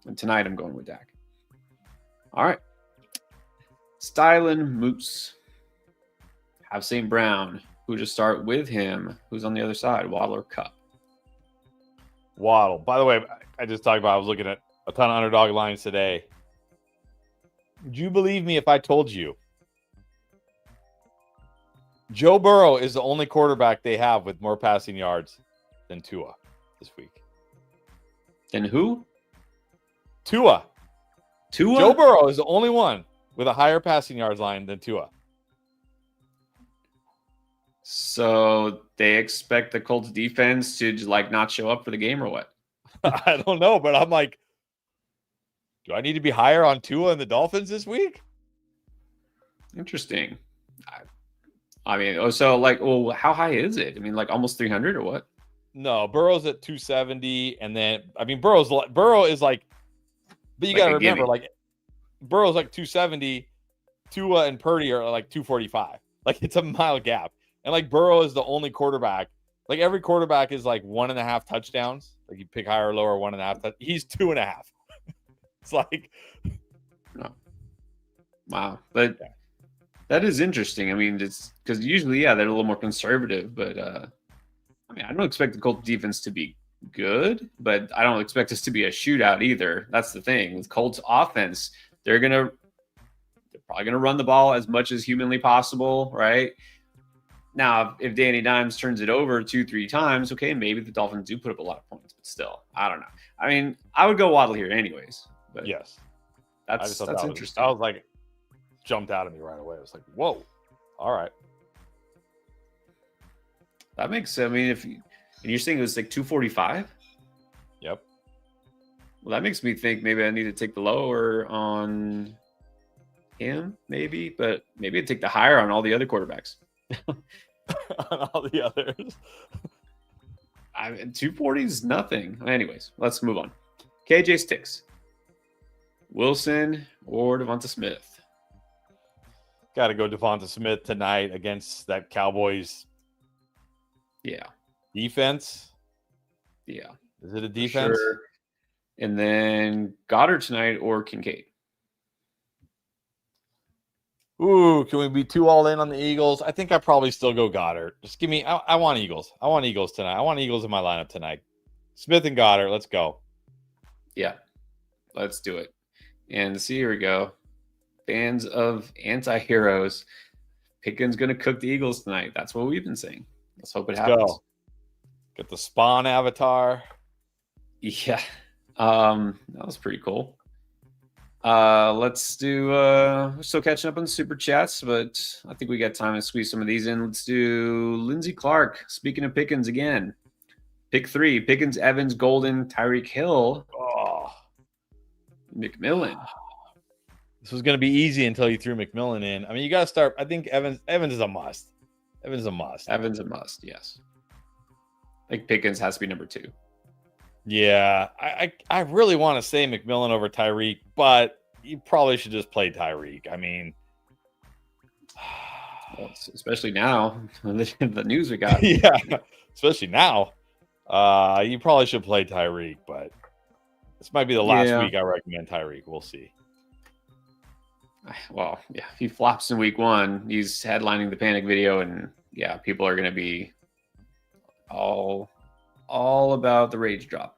And tonight I'm going with Dak. All right. Stylin Moose. Have St. Brown. Who to start with him? Who's on the other side? Waddle or Cup? Waddle. By the way, I just talked about, I was looking at a ton of underdog lines today. Would you believe me if I told you Joe Burrow is the only quarterback they have with more passing yards than Tua this week? And who? Tua. Joe Burrow is the only one with a higher passing yards line than Tua. So they expect the Colts defense to not show up for the game or what? I don't know, but I'm like, do I need to be higher on Tua and the Dolphins this week? Interesting. I mean, so how high is it? I mean, almost 300 or what? No, Burrow's at 270, and then Burrow is like, but you got to remember, Burrow's like 270, Tua and Purdy are like 245. Like, it's a mile gap, and Burrow is the only quarterback. Like, every quarterback is 1.5 touchdowns. Like, you pick higher or lower, 1.5. He's 2.5. It's like, no. Wow, but. Yeah. That is interesting. I mean, it's because usually, they're a little more conservative, but I don't expect the Colts defense to be good, but I don't expect this to be a shootout either. That's the thing. With Colts offense, they're probably gonna run the ball as much as humanly possible, right? Now, if Danny Dimes turns it over 2-3 times, okay, maybe the Dolphins do put up a lot of points, but still, I don't know. I mean, I would go Waddle here anyways, but Yes. that's interesting. I was like, jumped out at me right away. I was like, whoa. All right. That makes, I mean, and you're saying it was like 245? Yep. Well, that makes me think maybe I need to take the lower on him, maybe, but maybe I'd take the higher on all the other quarterbacks. On all the others. I mean, 240 is nothing. Anyways, let's move on. KJ Sticks. Wilson or Devonta Smith? Got to go Devonta Smith tonight against that Cowboys defense. Yeah. Is it a defense? Sure. And then Goddard tonight or Kincaid? Ooh, can we be too all in on the Eagles? I think I probably still go Goddard. Just give me, I want Eagles. I want Eagles tonight. I want Eagles in my lineup tonight. Smith and Goddard, let's go. Yeah, let's do it. And see, here we go. Fans of anti-heroes. Pickens going to cook the Eagles tonight. That's what we've been saying. Let's hope it happens. Go. Get the Spawn avatar. Yeah, that was pretty cool. Let's do we're still catching up on the super chats, but I think we got time to squeeze some of these in. Let's do Lindsey Clark. Speaking of Pickens again. Pick 3. Pickens, Evans, Golden, Tyreek Hill. Oh, McMillan. This was going to be easy until you threw McMillan in. I mean, you got to start. I think Evans is a must. Evans a must, yes. I think Pickens has to be number 2. Yeah, I really want to say McMillan over Tyreek, but you probably should just play Tyreek. I mean, well, especially now, the news we got. Yeah, especially now. You probably should play Tyreek, but this might be the last week I recommend Tyreek. We'll see. Well, yeah, if he flops in week 1, he's headlining the panic video, and yeah, people are going to be all about the rage drop.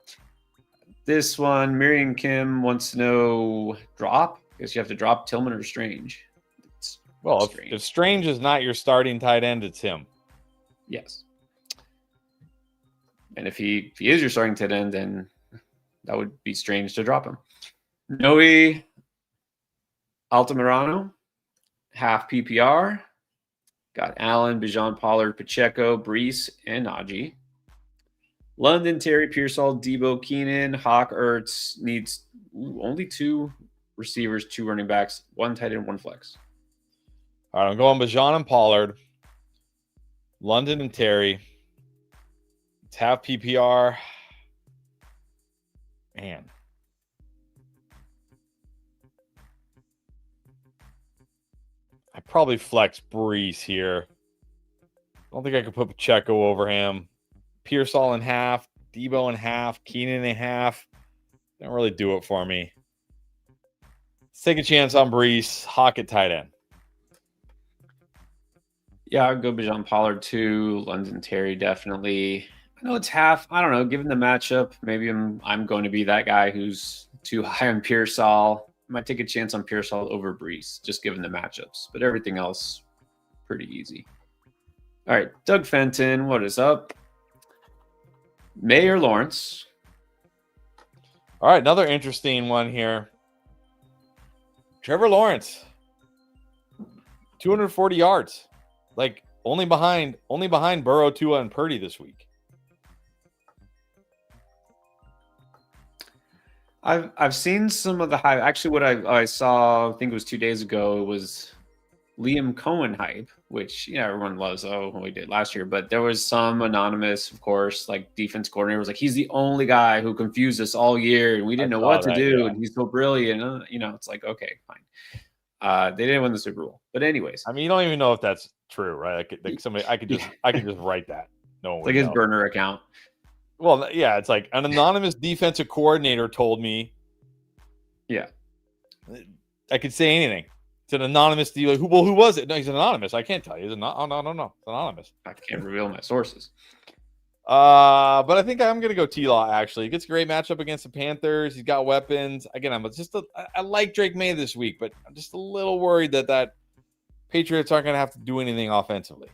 This one, Miriam Kim wants to know drop. I guess you have to drop Tillman or Strange. Well, if Strange is not your starting tight end, it's him. Yes. And if he is your starting tight end, then that would be strange to drop him. Noe Altamirano, half PPR. Got Allen, Bijan, Pollard, Pacheco, Brees, and Najee. London, Terry, Pearsall, Debo, Keenan, Hawk, Ertz needs only 2 receivers, 2 running backs, 1 tight end, 1 flex. All right, I'm going Bijan and Pollard, London and Terry. It's half PPR. Man. I probably flex Brees here. I don't think I could put Pacheco over him. Pearsall in half, Debo in half, Keenan in half. Don't really do it for me. Let's take a chance on Brees. Hawk at tight end. Yeah, I'd go Bijan Pollard too. London Terry definitely. I know it's half. I don't know. Given the matchup, maybe I'm going to be that guy who's too high on Pearsall. I might take a chance on Pearsall over Brees, just given the matchups. But everything else, pretty easy. All right, Doug Fenton, what is up? May or Lawrence? All right, another interesting one here. Trevor Lawrence, 240 yards, like only behind Burrow, Tua, and Purdy this week. I've seen some of the hype. Actually, what I saw, I think it was 2 days ago, it was Liam Cohen hype, which everyone loves. Oh, we did last year, but there was some anonymous, of course, like defense coordinator was like, he's the only guy who confused us all year, and we didn't know what to do, and he's so brilliant. It's like, okay, fine. They didn't win the Super Bowl, but anyways, I mean, you don't even know if that's true, right? I could just write that. No, it's like his burner account. Well, yeah, it's like an anonymous defensive coordinator told me. Yeah, I could say anything. It's an anonymous dealer. Who was it? No, he's anonymous. I can't tell you. No. It's anonymous. I can't reveal my sources. But I think I'm going to go T-Law, actually. He gets a great matchup against the Panthers. He's got weapons. Again, I like Drake May this week, but I'm just a little worried that Patriots aren't going to have to do anything offensively.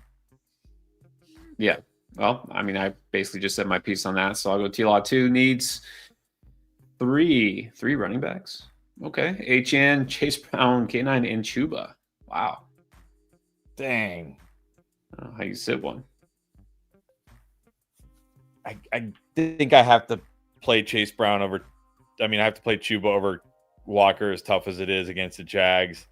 Yeah. Well, I mean, I basically just said my piece on that. So I'll go T-Law 2 needs three running backs. Okay. HN, Chase Brown, K9, and Chuba. Wow. Dang. How you sit one? I think I have to play Chase Brown over. I mean, I have to play Chuba over Walker, as tough as it is against the Jags.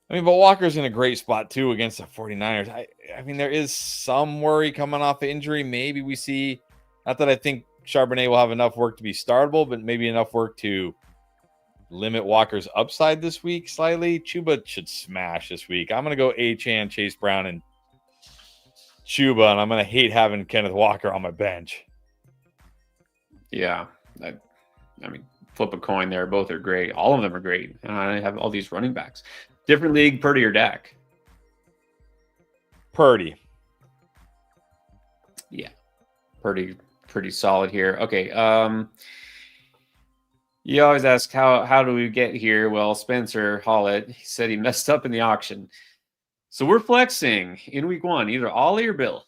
I mean, but Walker's in a great spot too against the 49ers. I mean, there is some worry coming off of injury. Maybe we see, not that I think Charbonnet will have enough work to be startable, but maybe enough work to limit Walker's upside this week slightly. Chuba should smash this week. I'm going to go Achane, Chase Brown, and Chuba, and I'm going to hate having Kenneth Walker on my bench. Yeah. I mean, flip a coin there. Both are great. All of them are great. And I have all these running backs. Different league, Purdy or Dak? Purdy. Yeah. Purdy, pretty solid here. Okay. You always ask how do we get here? Well, Spencer Hollett, he said he messed up in the auction. So we're flexing in week 1, either Ollie or Bill.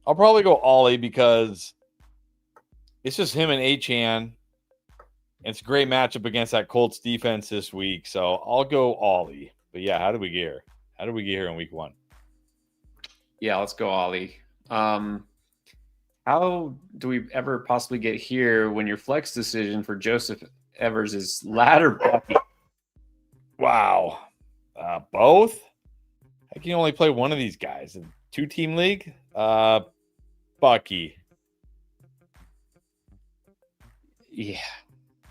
I'll probably go Ollie because it's just him and Achane. It's a great matchup against that Colts defense this week. So I'll go Ollie. But yeah, how do we get here? How do we get here in week 1? Yeah, let's go Ollie. How do we ever possibly get here when your flex decision for Joseph Evers is ladder Bucky? Wow. Both? I can only play one of these guys. A 2-team league? Bucky. Yeah.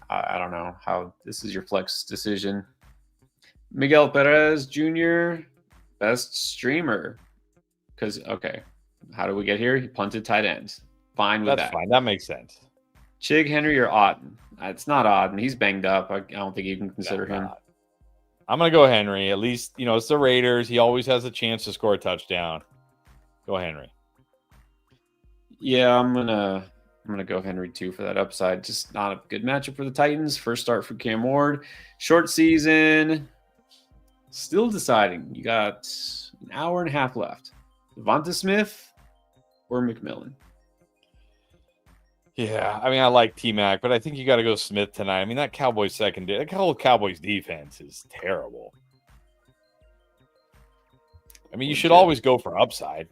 I don't know how this is your flex decision. Miguel Perez Jr., best streamer. Because, okay, how do we get here? He punted tight ends. Fine with that. That's fine. That makes sense. Chig, Henry, or Otten? It's not Otten. He's banged up. I don't think you can consider him. I'm going to go Henry. At least, it's the Raiders. He always has a chance to score a touchdown. Go Henry. Yeah, I'm gonna go Henry too for that upside. Just not a good matchup for the Titans. First start for Cam Ward. Short season. Still deciding. You got an hour and a half left. Devonta Smith or McMillan? Yeah, I mean, I like T-Mac, but I think you got to go Smith tonight. I mean, that Cowboys secondary, that whole Cowboys defense is terrible. I mean, you should always go for upside.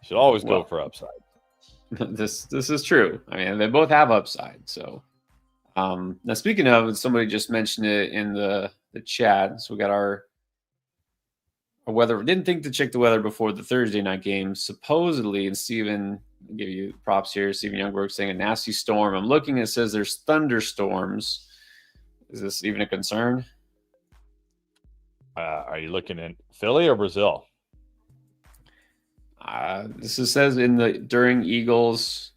Should always go for upside. This is true. I mean, they both have upside. So, now speaking of, somebody just mentioned it in the chat. So we got our weather. Didn't think to check the weather before the Thursday night game. Supposedly, and Steven, I'll give you props here. Steven Youngberg saying a nasty storm. I'm looking. It says there's thunderstorms. Is this even a concern? Are you looking in Philly or Brazil? This says during Eagles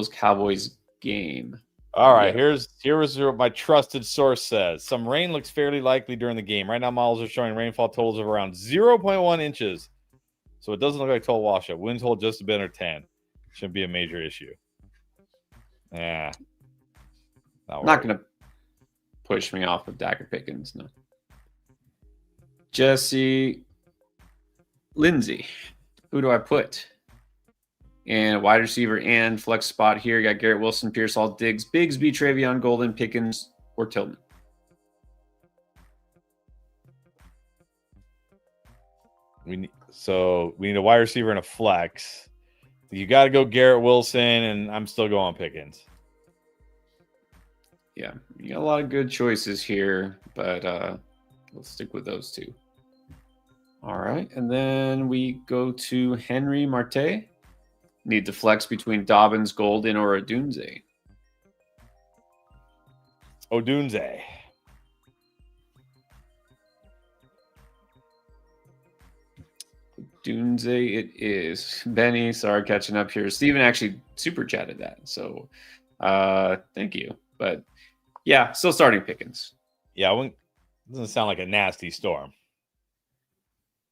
Cowboys game. All right, here's what my trusted source says. Some rain looks fairly likely during the game. Right now, models are showing rainfall totals of around 0.1 inches. So it doesn't look like total washout. Winds hold just a bit or 10. Shouldn't be a major issue. Yeah. Not going to push me off of Dak or Pickens, no. Jesse Lindsay. Who do I put? And wide receiver and flex spot here. Got Garrett Wilson, Pearsall, Diggs, Bigsby, Travion, Golden, Pickens, or Tillman. We need a wide receiver and a flex. You got to go Garrett Wilson, and I'm still going Pickens. Yeah, you got a lot of good choices here, but let's stick with those two. All right, and then we go to Henry Marte. Need to flex between Dobbins, Golden, or Odunze. Odunze. Odunze it is. Benny, sorry, catching up here. Steven actually super chatted that, so thank you. But yeah, still starting Pickens. Yeah, it doesn't sound like a nasty storm.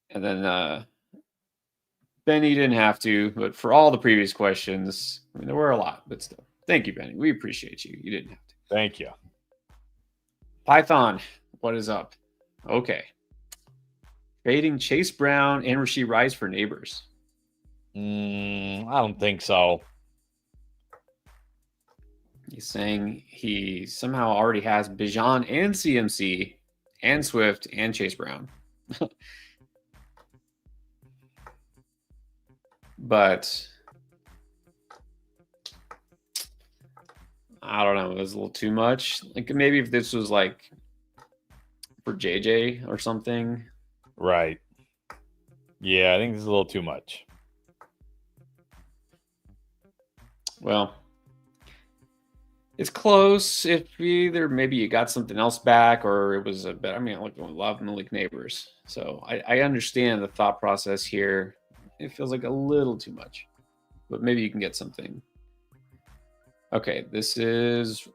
And then Benny didn't have to, but for all the previous questions, I mean, there were a lot, but still. Thank you, Benny. We appreciate you. You didn't have to. Thank you. Python, what is up? Okay. Trading Chase Brown and Rashee Rice for Neighbors. I don't think so. He's saying he somehow already has Bijan and CMC and Swift and Chase Brown. But I don't know. It was a little too much. Like maybe if this was like for JJ or something. Right. Yeah, I think this is a little too much. Well, it's close. If either maybe you got something else back or it was a better. I mean, I love Malik Neighbors. So I understand the thought process here. It feels like a little too much, but maybe you can get something. Okay, this is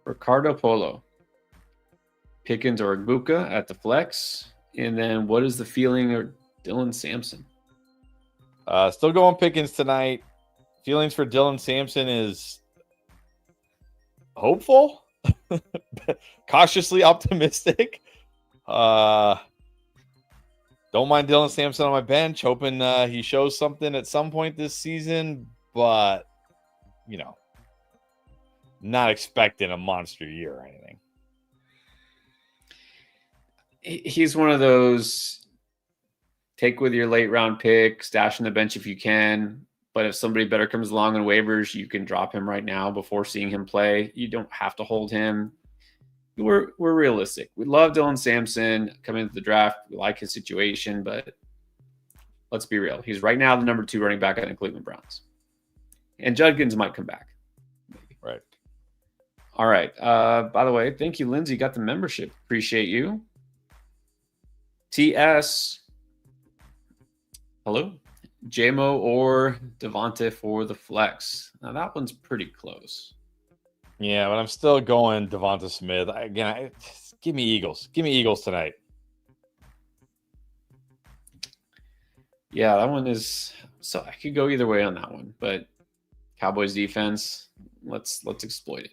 Ricardo Polo. Pickens or Igbuka at the flex. And then what is the feeling of Dylan Sampson? Still going Pickens tonight. Feelings for Dylan Sampson is hopeful, cautiously optimistic. Don't mind Dylan Sampson on my bench, hoping he shows something at some point this season, but, not expecting a monster year or anything. He's one of those take with your late round pick, stash on the bench if you can. But if somebody better comes along on waivers, you can drop him right now before seeing him play. You don't have to hold him. We're realistic. We love Dylan Sampson coming into the draft. We like his situation, but let's be real. He's right now the number 2 running back on the Cleveland Browns. And Judkins might come back. Maybe. Right. All right. By the way, thank you, Lindsay. Got the membership. Appreciate you. TS. Hello. JMO or Devonta for the flex. Now that one's pretty close. Yeah, but I'm still going Devonta Smith. Give me Eagles. Give me Eagles tonight. Yeah, that one is. So I could go either way on that one, but Cowboys defense. Let's exploit it.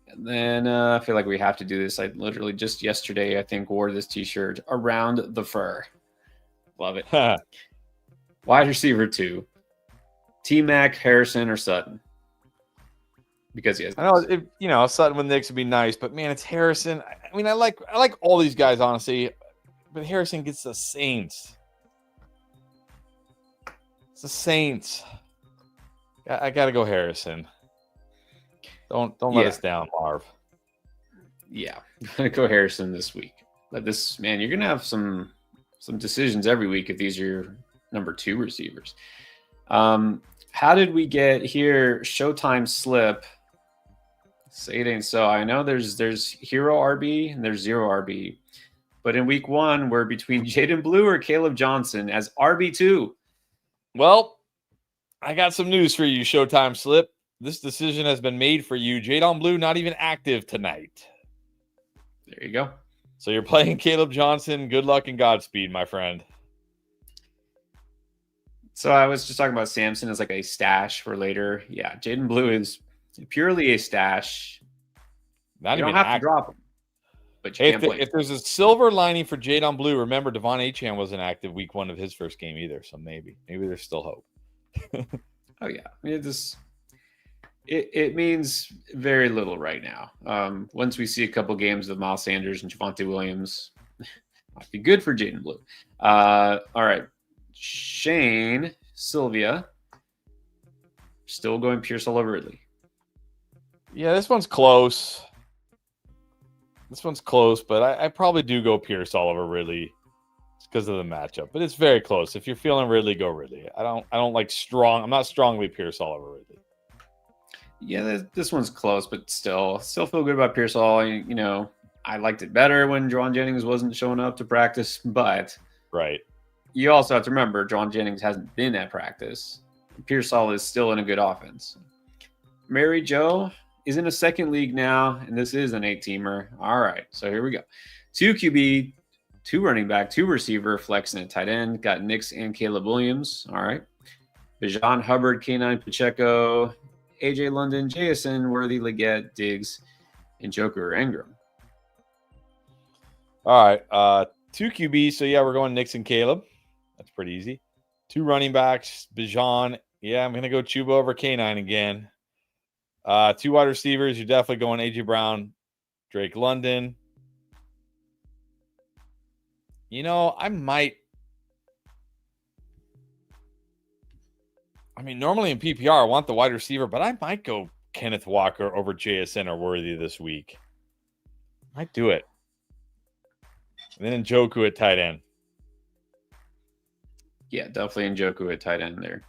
And then I feel like we have to do this. I literally just yesterday, I think, wore this T-shirt around the fur. Love it. Wide receiver 2. T-Mac, Harrison, or Sutton? Because he has. I know, Sutton with Knicks would be nice, but man, it's Harrison. I mean, I like all these guys, honestly, but Harrison gets the Saints. It's the Saints. I gotta go Harrison. Don't let us down, Marv. Yeah, I'm gonna go Harrison this week. But you're gonna have some decisions every week if these are your number 2 receivers. How did we get here? Showtime slip. Say it ain't so. I know there's hero RB and there's zero RB, but in week 1 we're between Jaden Blue or Caleb Johnson as RB2. Well, I got some news for you, Showtime slip. This decision has been made for you. Jaden Blue not even active tonight. There you go. So you're playing Caleb Johnson. Good luck and Godspeed, my friend. So I was just talking about Samson as like a stash for later. Yeah, Jaden Blue is purely a stash. You don't have to drop him, but you can't play. If there's a silver lining for Jaden Blue, remember Devon Achane wasn't active week 1 of his first game either. So maybe there's still hope. Oh yeah, it means very little right now. Once we see a couple games of Miles Sanders and Javonte Williams, might be good for Jaden Blue. All right. Shane Sylvia still going Pierce all over Ridley. Yeah, this one's close. But I probably do go Pierce all over Ridley because of the matchup. But it's very close. If you're feeling Ridley, go Ridley. I don't like strong. I'm not strongly Pierce all over Ridley. Yeah, this one's close, but still feel good about Pierce all. I liked it better when Juwan Jennings wasn't showing up to practice, but right. You also have to remember Juwan Jennings hasn't been at practice. Pearsall is still in a good offense. Mary Jo is in a second league now, and this is an 8-teamer. All right, so here we go. 2 QB, 2 running back, 2 receiver, flex and a tight end. Got Nix and Caleb Williams. All right. Bijan Hubbard, K9 Pacheco, AJ London, JSN, Worthy, Leggett, Diggs, and Joker Ingram. All right. 2 QB. So, yeah, we're going Nix and Caleb. That's pretty easy. 2 running backs, Bijan. Yeah, I'm going to go Chuba over K9 again. 2 wide receivers. You're definitely going AJ Brown, Drake London. I might. Normally in PPR, I want the wide receiver, but I might go Kenneth Walker over JSN or Worthy this week. Might do it. And then Njoku at tight end. Yeah, definitely Njoku at tight end there.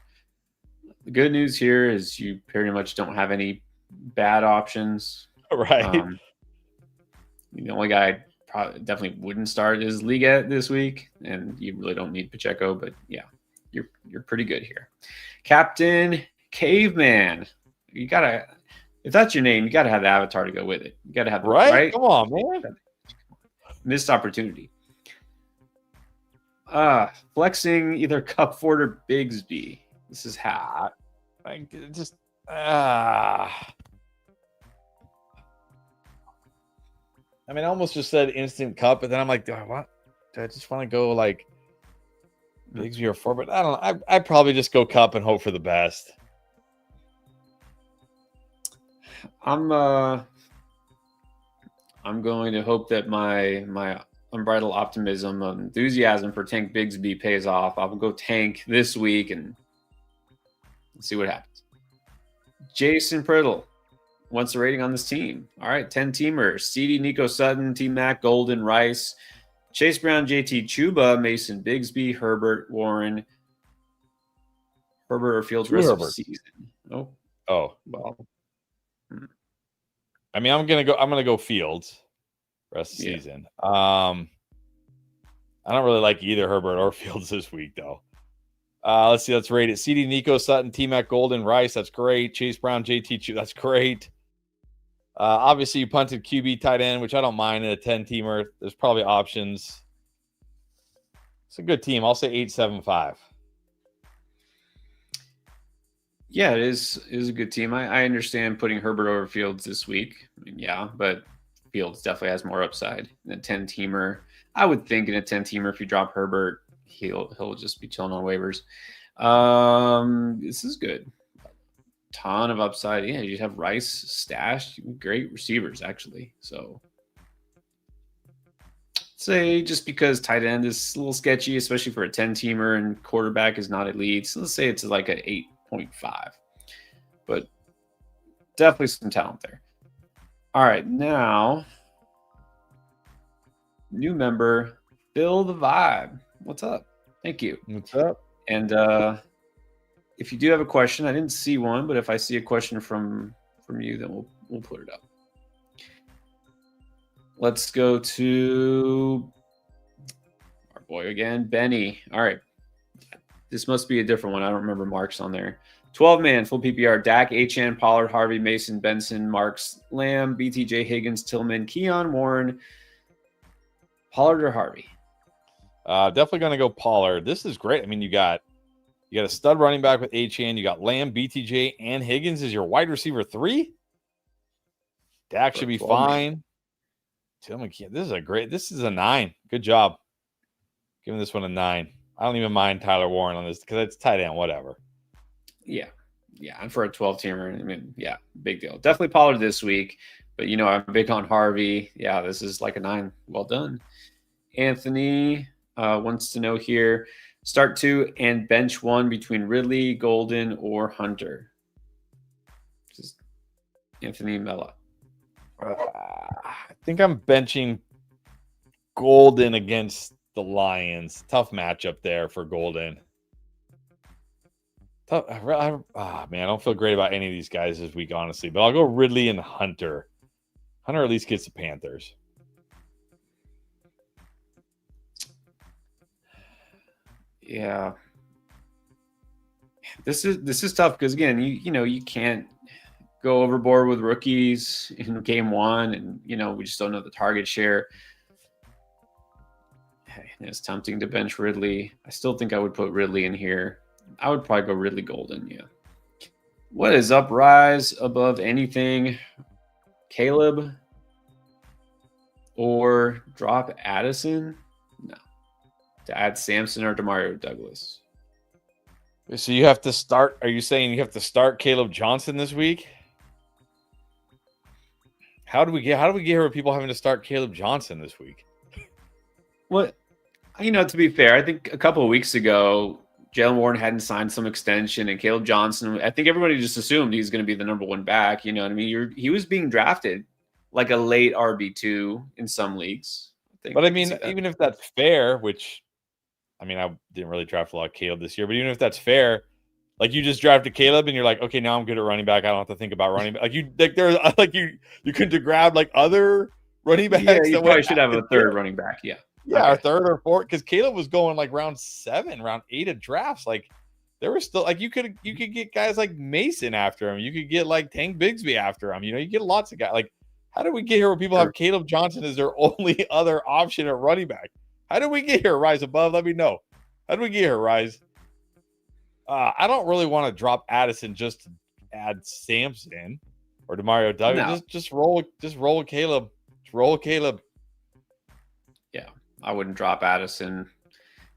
The good news here is you pretty much don't have any bad options. Right. The only guy probably definitely wouldn't start is Liga this week, and you really don't need Pacheco, but yeah, you're pretty good here. Captain Caveman. You gotta, if that's your name, you gotta have the avatar to go with it. You gotta have the right. Come on, man. Missed opportunity. Flexing either Cupford or Bigsby. This is how. I almost just said instant cup, but then I'm like, do I just want to go like Bigsby or 4? But I don't know. I probably just go cup and hope for the best. I'm going to hope that my unbridled optimism and enthusiasm for Tank Bigsby pays off. I'll go Tank this week and see what happens. Jason Priddle wants a rating on this team. All right, 10-teamers. CD, Nico Sutton, T-Mac, Golden, Rice, Chase Brown, JT Chuba, Mason Bigsby, Herbert, Warren, Herbert or Fields rest of the season. Oh, well. I'm gonna go Fields rest of the season. I don't really like either Herbert or Fields this week though. Let's see. Let's rate it. CD, Nico Sutton, T-Mac, Golden, Rice. That's great. Chase Brown, JT Chuba. That's great. Obviously, you punted QB tight end, which I don't mind in a 10-teamer. There's probably options. It's a good team. I'll say 8.75. Yeah, it is a good team. I understand putting Herbert over Fields this week. But Fields definitely has more upside in a 10-teamer. I would think in a 10-teamer, if you drop Herbert, he'll just be chilling on waivers. This is good. Ton of upside. Yeah, you have Rice stashed. Great receivers, actually. So say just because tight end is a little sketchy, especially for a 10-teamer, and quarterback is not elite. So let's say it's like an 8.5. But definitely some talent there. All right, now new member, Bill the Vibe. What's up? Thank you. What's up? And if you do have a question, I didn't see one, but if I see a question from you, then we'll put it up. Let's go to our boy again, Benny. All right. This must be a different one. I don't remember Mark's on there. 12-man, full PPR. Dak, Achane, Pollard, Harvey, Mason, Benson, Marks, Lamb, BTJ, Higgins, Tillman, Keon, Warren, Pollard or Harvey? Definitely going to go Pollard. This is great. You got a stud running back with Achane. You got Lamb, BTJ, and Higgins as your wide receiver 3. Dak should be fine. Tillman, this is a 9. Good job. Giving this one a 9. I don't even mind Tyler Warren on this because it's tight end, whatever. Yeah. And for a 12-teamer, big deal. Definitely Pollard this week, but I'm big on Harvey. Yeah, this is like a 9. Well done. Anthony wants to know here, start 2 and bench 1 between Ridley, Golden, or Hunter. This is Anthony Mella. I think I'm benching Golden against the Lions. Tough matchup there for Golden. I don't feel great about any of these guys this week, honestly. But I'll go Ridley and Hunter. Hunter at least gets the Panthers. Yeah. This is tough because again, you can't go overboard with rookies in game 1, and we just don't know the target share. It's tempting to bench Ridley. I still think I would put Ridley in here. I would probably go Ridley Golden, yeah. What is up, rise above anything? Caleb or drop Addison? No. To add Samson or Demario Douglas. So you have to start. Are you saying you have to start Caleb Johnson this week? How do we get here with people having to start Caleb Johnson this week? Well, to be fair, I think a couple of weeks ago, Jalen Warren hadn't signed some extension, and Caleb Johnson, I think everybody just assumed he's going to be the number one back. You know what I mean? He was being drafted like a late RB2 in some leagues. But I mean, even if that's fair, which, I mean, I didn't really draft a lot of Caleb this year, but even if that's fair, like you just drafted Caleb and you're like, okay, now I'm good at running back. I don't have to think about running back. You couldn't grab like other running backs. Yeah, you probably should have a third running back. Yeah. Yeah, okay. Or third or fourth, because Caleb was going like round 7, round 8 of drafts. Like there was still like you could get guys like Mason after him. You could get like Tank Bigsby after him. You get lots of guys. Like, how did we get here where people have Caleb Johnson as their only other option at running back? How did we get here? Rise above. Let me know. How did we get here? Rise. I don't really want to drop Addison just to add Samson or Demario Douglas. No. Just roll Caleb. Just roll Caleb. Yeah. I wouldn't drop Addison.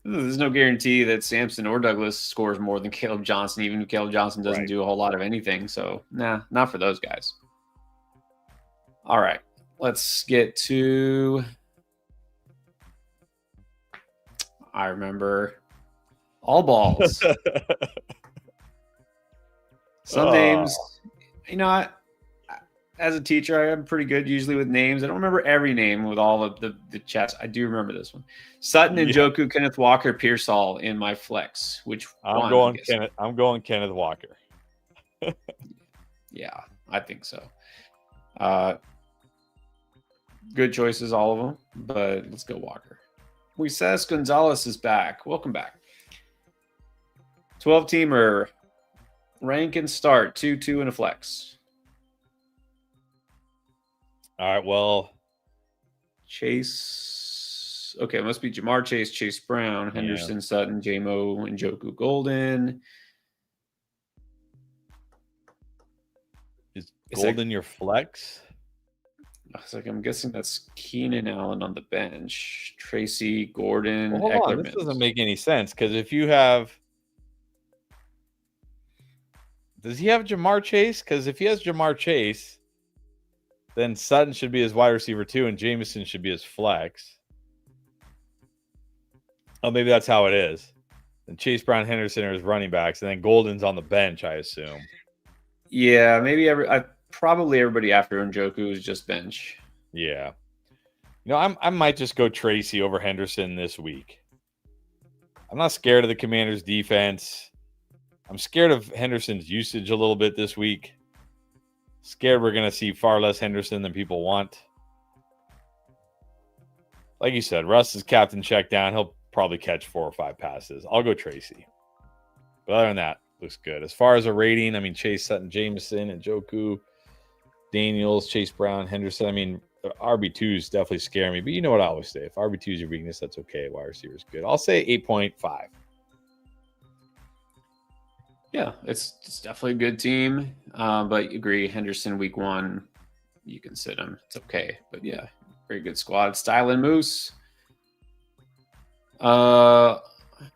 There's no guarantee that Samson or Douglas scores more than Caleb Johnson, even if Caleb Johnson doesn't do a whole lot of anything. So, not for those guys. All right. Let's get to... I remember all balls. Some names, as a teacher, I'm pretty good usually with names. I don't remember every name with all of the chats. I do remember this one. Sutton and Njoku, Kenneth Walker, Pearsall in my flex. Which I'm going Kenneth Walker. Yeah, I think so. Good choices, all of them, but let's go Walker. Moises Gonzalez is back. Welcome back. 12-teamer. Rank and start. 2-2 and a flex. All right, well. Chase. Okay, it must be Jamar Chase, Chase Brown, Henderson, Sutton, J-Mo, and Njoku Golden. Is Golden your flex? I'm guessing that's Keenan Allen on the bench. Tracy, Gordon, well, hold on. This doesn't make any sense because if you have... Does he have Jamar Chase? Because if he has Jamar Chase... Then Sutton should be his wide receiver 2, and Jameson should be his flex. Oh, maybe that's how it is. And Chase Brown, Henderson are his running backs, and then Golden's on the bench, I assume. Yeah, maybe probably everybody after Njoku is just bench. Yeah. I might just go Tracy over Henderson this week. I'm not scared of the Commanders' defense. I'm scared of Henderson's usage a little bit this week. Scared we're going to see far less Henderson than people want. Like you said, Russ is captain check down. He'll probably catch 4 or 5 passes. I'll go Tracy. But other than that, looks good. As far as a rating, I mean, Chase, Sutton, Jameson, and Njoku, Daniels, Chase Brown, Henderson. I mean, RB2s definitely scare me. But you know what I always say. If RB2 is your weakness, that's okay. Wide receiver is good. I'll say 8.5. Yeah, it's definitely a good team. But agree, Henderson week 1, you can sit him. It's okay. But yeah, very good squad. Style and Moose. I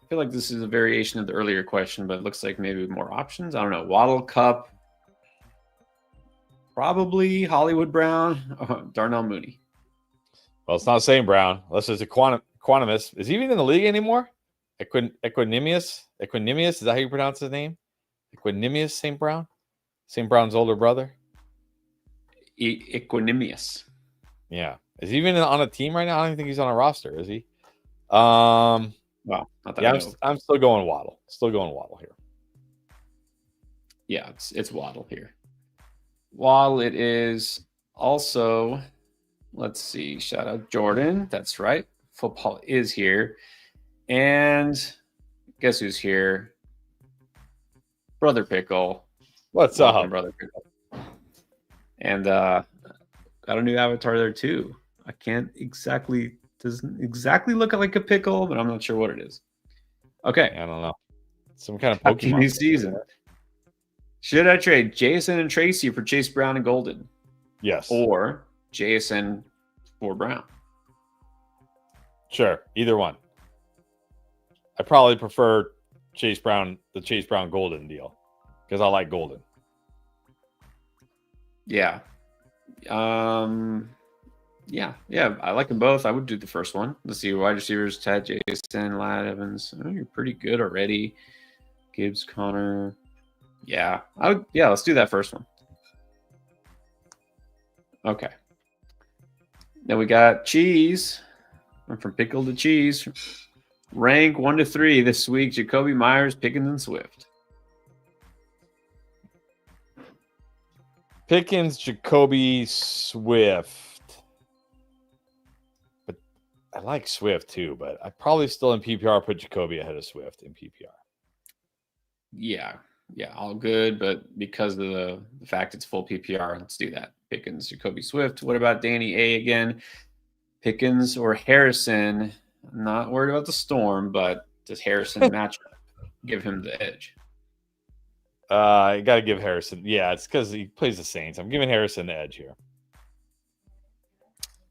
feel like this is a variation of the earlier question, but it looks like maybe more options. I don't know. Waddle, Cup, probably Hollywood Brown, Darnell Mooney. Well, it's not the same Brown. Unless it's a Quantimus. Is he even in the league anymore? Equinemius? Is that how you pronounce his name? Equinemius St. Brown? St. Brown's older brother? Equinemius. Yeah. Is he even on a team right now? I don't think he's on a roster, is he? Well, I'm still going Waddle. Here. Yeah, it's Waddle here. While it is also, let's see, shout out Jordan. That's right. Football is here. And guess who's here? Brother Pickle. What's up? Brother Pickle. And got a new avatar there too. I can't exactly Doesn't exactly look like a pickle, but I'm not sure what it is. Okay. I don't know. Some kind of Talking Pokemon. new season. Should I trade Jason and Tracy for Chase Brown and Golden? Yes. Or Jason for Brown? Sure. Either one. I probably prefer the Chase Brown Golden deal because I like Golden. Yeah. Yeah, I like them both. I would do the first one. Let's see, wide receivers: Ted, Jason, Ladd, Evans. Oh, you're pretty good already. Gibbs, Connor. Yeah, let's do that first one. Okay. Then we got cheese. Went from pickle to cheese. Rank 1 to 3 this week: Jacoby Myers, Pickens, and Swift. Pickens, Jacoby, Swift. But I like Swift too, but I probably still in PPR put Jacoby ahead of Swift in PPR. Yeah, all good, but because of the fact it's full PPR, let's do that. Pickens, Jacoby, Swift. What about Danny A again? Pickens or Harrison? I'm not worried about the storm, but does Harrison match up? Give him the edge. I got to give Harrison. Yeah, it's because he plays the Saints. I'm giving Harrison the edge here.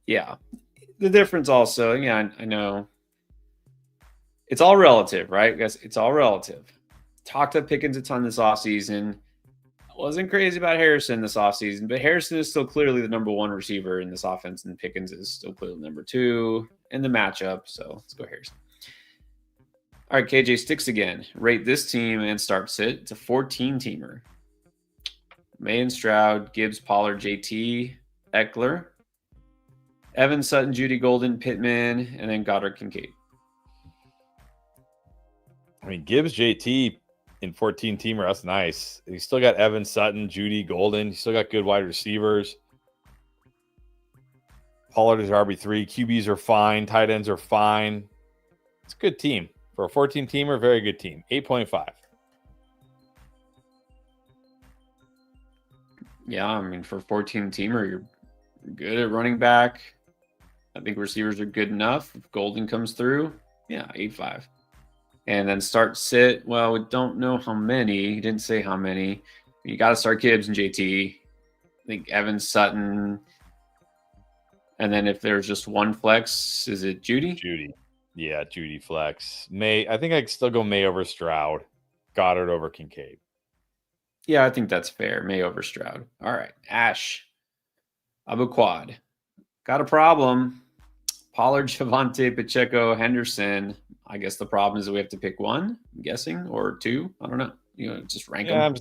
Yeah. The difference also, I know it's all relative, right? Guys, it's all relative. Talked to Pickens a ton this offseason. Wasn't crazy about Harrison this offseason, but Harrison is still clearly the number 1 receiver in this offense, and Pickens is still clearly number 2 in the matchup. So let's go Harrison. All right, KJ Sticks again. Rate this team and start sit. It's a 14-teamer. May and Stroud, Gibbs, Pollard, JT, Eckler, Evan, Sutton, Judy, Golden, Pittman, and then Goddard, Kincaid. I mean, Gibbs, JT in 14-teamer, that's nice. You still got Evan, Sutton, Judy, Golden. You still got good wide receivers. Pollard is RB3. QBs are fine. Tight ends are fine. It's a good team. For a 14-teamer, very good team. 8.5. Yeah, I mean, for a 14-teamer, you're good at running back. I think receivers are good enough. If Golden comes through, 8.5. And then start sit. Well, we don't know how many. He didn't say how many. You got to start Gibbs and JT. I think Evan, Sutton. And then if there's just one flex, is it Judy? Judy. Yeah, Judy flex. May. I think I could still go May over Stroud. Goddard over Kincaid. Yeah, I think that's fair. May over Stroud. All right. Ash. Abu Quad. Got a problem. Pollard, Javonte, Pacheco, Henderson. I guess the problem is that we have to pick one, I'm guessing, or 2. I don't know. Just rank them.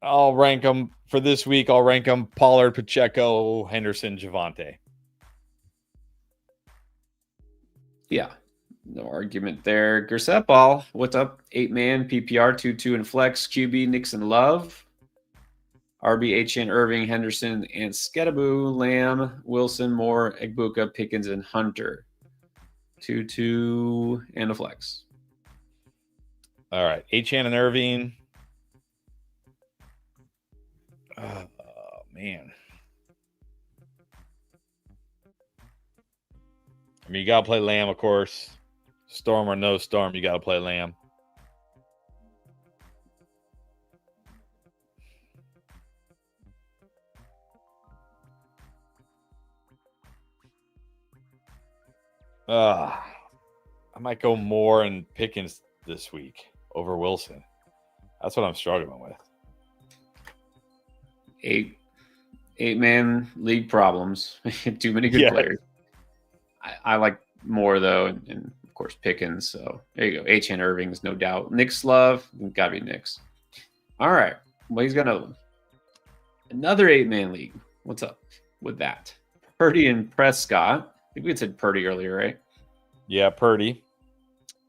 I'll rank them for this week. I'll rank them Pollard, Pacheco, Henderson, Javonte. Yeah. No argument there. Gersepal, what's up? 8-man, PPR, 2-2 and flex, QB, Nixon, Love, RB, HN, Irving, Henderson, and Skedaboo, Lamb, Wilson, Moore, Egbuka, Pickens, and Hunter. 2-2 and a flex. All right. HN and Irving. Oh, man. I mean, you got to play Lamb, of course. Storm or no storm, you got to play Lamb. I might go Moore and Pickens this week over Wilson. That's what I'm struggling with. 8-man league problems. Too many good players. I like Moore, though, and of course Pickens. So there you go. HN Irving's no doubt. Nick's love. Got to be Nick's. All right. Well, he's got another 8-man league. What's up with that? Purdy and Prescott. I think we had said Purdy earlier, right? Yeah, Purdy.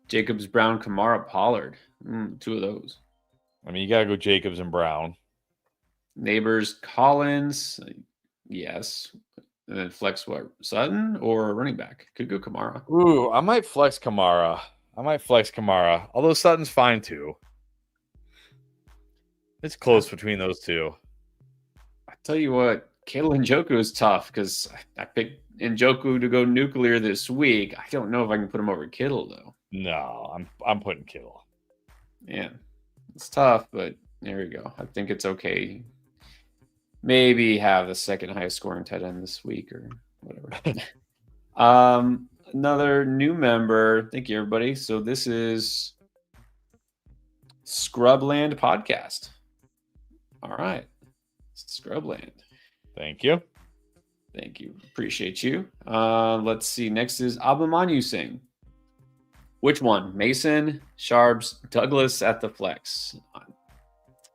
Jacobs, Brown, Kamara, Pollard. 2 of those. I mean, you got to go Jacobs and Brown. Neighbors, Collins. Yes. And then flex what? Sutton or running back? Could go Kamara. Ooh, I might flex Kamara. Although Sutton's fine too. It's close between those two. I tell you what, Kittle and Njoku is tough because I picked Njoku to go nuclear this week. I don't know if I can put him over Kittle though. No, I'm putting Kittle. Yeah, it's tough, but there we go. I think it's okay. Maybe have the second highest scoring tight end this week or whatever. Another new member. Thank you, everybody. So this is Scrubland Podcast. All right. Scrubland. Thank you. Thank you. Appreciate you. Let's see. Next is Abumanu Singh. Which one? Mason, Sharps, Douglas at the flex.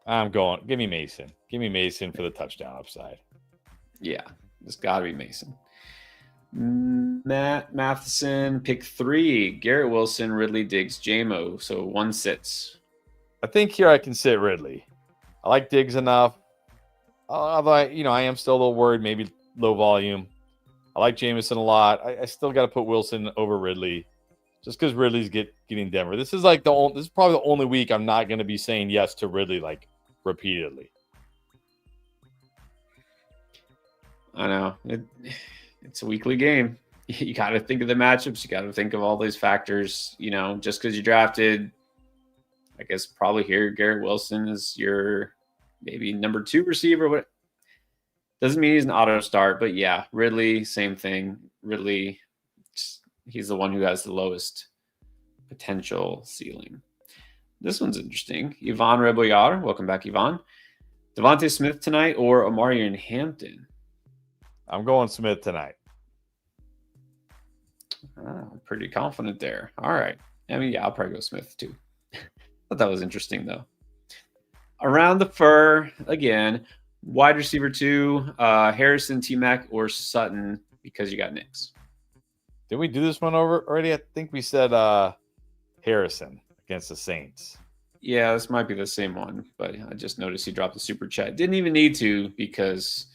I'm going. Give me Mason. Give me Mason for the touchdown upside. Yeah, it's got to be Mason. Matt Matheson, pick 3. Garrett Wilson, Ridley, Diggs, JMO. So 1 sits. I think here I can sit Ridley. I like Diggs enough. Although I am still a little worried, maybe low volume. I like Jameson a lot. I still got to put Wilson over Ridley, just because Ridley's getting Denver. This is like this is probably the only week I'm not going to be saying yes to Ridley like repeatedly. I know it's a weekly game. You got to think of the matchups. You got to think of all these factors. Just because you drafted, I guess probably here Garrett Wilson is your maybe number 2 receiver. What doesn't mean he's an auto start, but yeah, Ridley, same thing. Ridley, he's the one who has the lowest potential ceiling. This one's interesting. Yvonne Reboyar, welcome back, Yvonne. Devontae Smith tonight or Amari in Hampton? I'm going Smith tonight. I'm pretty confident there. All right. I mean, yeah, I'll probably go Smith too. Thought that was interesting though. Around the fur again. Wide receiver 2, Harrison, T-Mac, or Sutton because you got Knicks. Did we do this one over already? I think we said Harrison against the Saints. Yeah, this might be the same one, but I just noticed he dropped the super chat. Didn't even need to because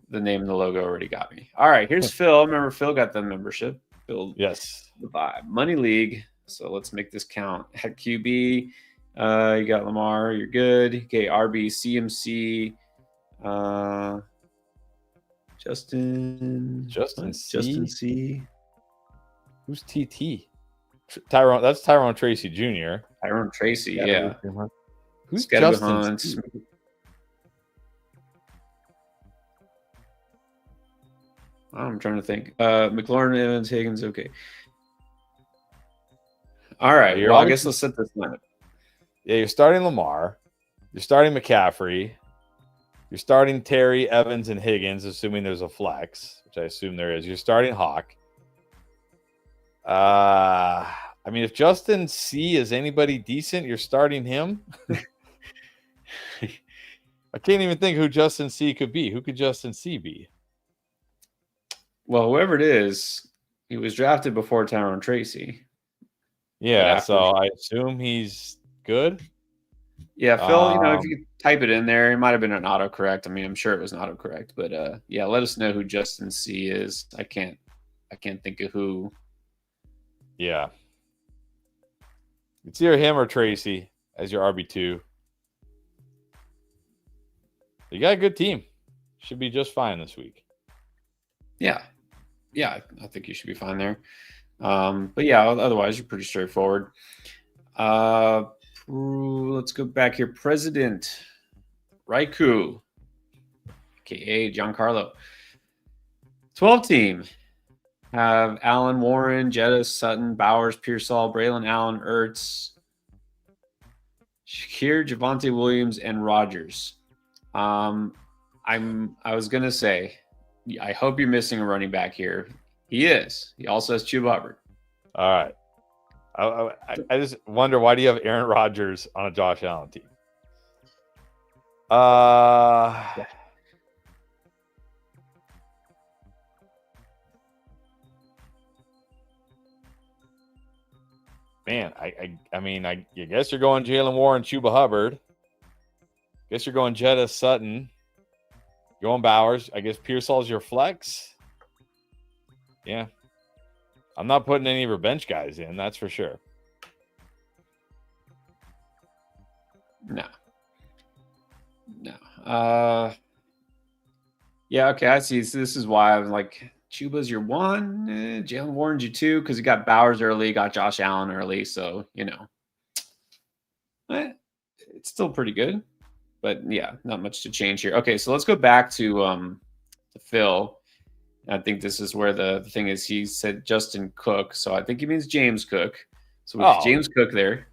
the name and the logo already got me. All right, here's Phil. Remember, Phil got the membership. Phil, yes. The vibe. Money League. So let's make this count. At QB, you got Lamar. You're good. Okay, RB, CMC. Justin C. Who's TT? Tyrone. That's Tyrone Tracy Jr. Tyrone Tracy, yeah. Who's Justin Hunt? C? I'm trying to think. McLaurin, Evans, Higgins. Okay. All right. Well, I guess let's set this lineup. Yeah, you're starting Lamar. You're starting McCaffrey. You're starting Terry, Evans, and Higgins, assuming there's a flex, which I assume there is. You're starting Hawk. I mean, if Justin C is anybody decent, you're starting him. I can't even think who Justin C could be. Who could Justin C be? Well, whoever it is, he was drafted before Tyrone Tracy. Yeah, so I assume he's good. Yeah, Phil, if you could type it in there, it might have been an autocorrect. I mean, I'm sure it was an autocorrect, but yeah, let us know who Justin C is. I can't think of who. Yeah. It's either him or Tracy as your RB2. You got a good team. Should be just fine this week. Yeah. Yeah, I think you should be fine there. But yeah, otherwise you're pretty straightforward. Let's go back here. President Raiku, aka Giancarlo. 12 team. Have Allen, Warren, Jettis, Sutton, Bowers, Pearsall, Braylon Allen, Ertz, Shakir, Javonte Williams, and Rodgers. I was gonna say, I hope you're missing a running back here. He is. He also has Chuba Hubbard. All right. I just wonder, why do you have Aaron Rodgers on a Josh Allen team? Man, I guess you're going Jalen Warren, Chuba Hubbard. Guess you're going Jetta, Sutton. Going Bowers. I guess Pearsall's your flex. Yeah. I'm not putting any of your bench guys in, that's for sure. No. Yeah, okay, I see. So this is why I'm like, Chuba's your 1. Jalen Warren's your 2 because he got Bowers early, got Josh Allen early. So, it's still pretty good. But, yeah, not much to change here. Okay, so let's go back to Phil. I think this is where the thing is. He said Justin Cook. So I think he means James Cook. So we have James Cook there.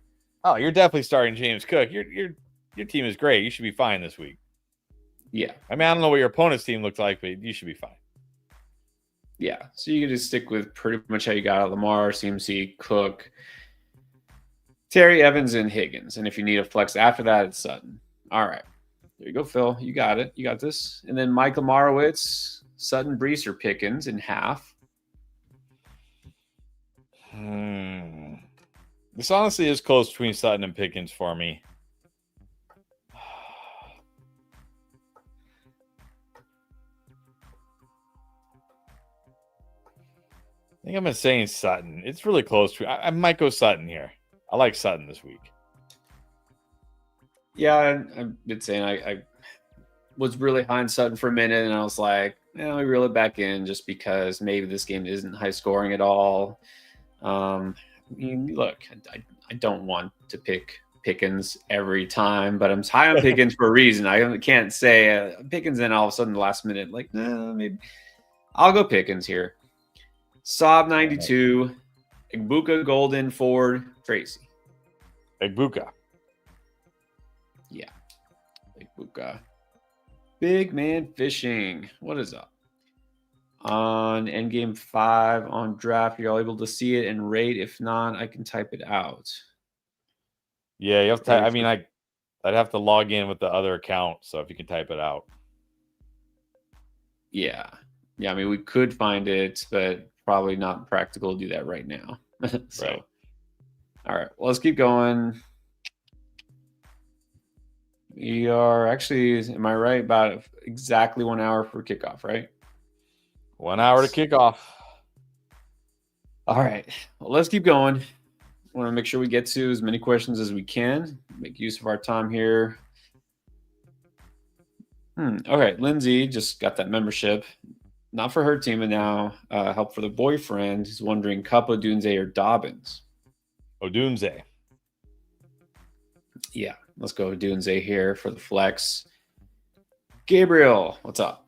Oh, you're definitely starting James Cook. Your team is great. You should be fine this week. Yeah. I mean, I don't know what your opponent's team looks like, but you should be fine. Yeah. So you can just stick with pretty much how you got it. Lamar, CMC, Cook, Terry, Evans, and Higgins. And if you need a flex after that, it's Sutton. All right. There you go, Phil. You got it. You got this. And then Michael Marowitz, Sutton, Brees, or Pickens in half. This honestly is close between Sutton and Pickens for me. I think I'm saying Sutton. It's really close to. I might go Sutton here. I like Sutton this week. Yeah, I've been saying I was really high on Sutton for a minute, and I was like, we reel it back in just because maybe this game isn't high scoring at all. I mean, look, I don't want to pick Pickens every time, but I'm high on Pickens for a reason. I can't say Pickens and all of a sudden the last minute, like, no, maybe I'll go Pickens here. Saab 92, Igbuka, Golden, Ford, Tracy. Igbuka. Yeah. Igbuka. Big man fishing. What is up? On Endgame 5 on draft, you're all able to see it and rate. If not, I can type it out. Yeah, you have to. I mean, I'd have to log in with the other account. So if you can type it out. Yeah. I mean, we could find it, but probably not practical to do that right now. So, right. All right. Well, let's keep going. We are actually, am I right, about exactly 1 hour for kickoff, right? 1 hour to kickoff. All right. Well, let's keep going. I want to make sure we get to as many questions as we can. Make use of our time here. Okay. Lindsay just got that membership. Not for her team, and now help for the boyfriend. He's wondering Cup, Odunze, or Dobbins. Odunze. Yeah. Let's go Odunze here for the flex. Gabriel, what's up?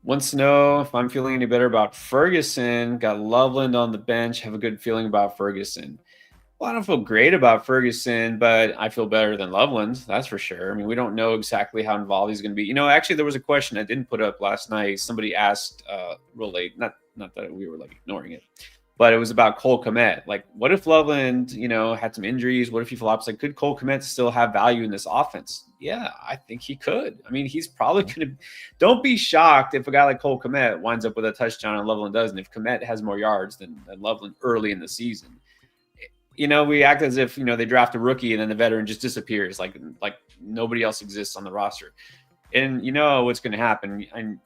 Wants to know if I'm feeling any better about Ferguson. Got Loveland on the bench. Have a good feeling about Ferguson. Well, I don't feel great about Ferguson, but I feel better than Loveland. That's for sure. I mean, we don't know exactly how involved he's going to be. Actually, there was a question I didn't put up last night. Somebody asked real late, not that we were like ignoring it, but it was about Cole Kmet. Like, what if Loveland, had some injuries? What if he flops? Like, could Cole Kmet still have value in this offense? Yeah, I think he could. I mean, he's probably going to – don't be shocked if a guy like Cole Kmet winds up with a touchdown and Loveland doesn't. If Kmet has more yards than Loveland early in the season. We act as if, they draft a rookie and then the veteran just disappears. Like nobody else exists on the roster. And what's going to happen. And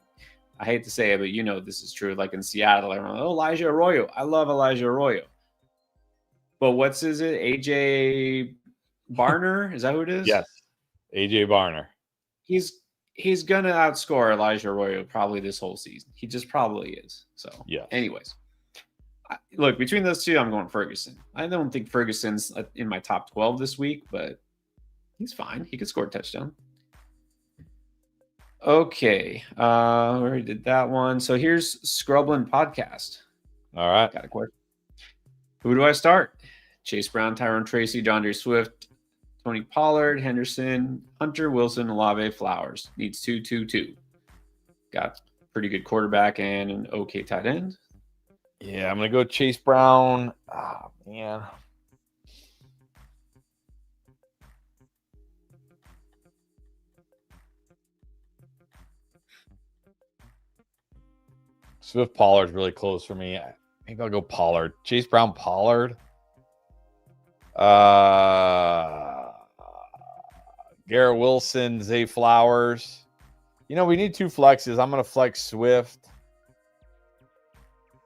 I hate to say it, but this is true. Like in Seattle, Elijah Arroyo. I love Elijah Arroyo. But what's his it? AJ Barner? Is that who it is? Yes. AJ Barner. He's gonna outscore Elijah Arroyo probably this whole season. He just probably is. So yeah. Anyways. Look, between those two, I'm going Ferguson. I don't think Ferguson's in my top 12 this week, but he's fine. He could score a touchdown. Okay. We already did that one. So here's Scrublin Podcast. All right. Got a question. Who do I start? Chase Brown, Tyrone Tracy, DeAndre Swift, Tony Pollard, Henderson, Hunter, Wilson, Olave, Flowers. Needs 2-2-2. Got pretty good quarterback and an okay tight end. Yeah, I'm going to go Chase Brown. Oh, man. Swift Pollard's really close for me. Maybe I'll go Pollard. Chase Brown, Pollard. Garrett Wilson, Zay Flowers. We need 2 flexes. I'm going to flex Swift.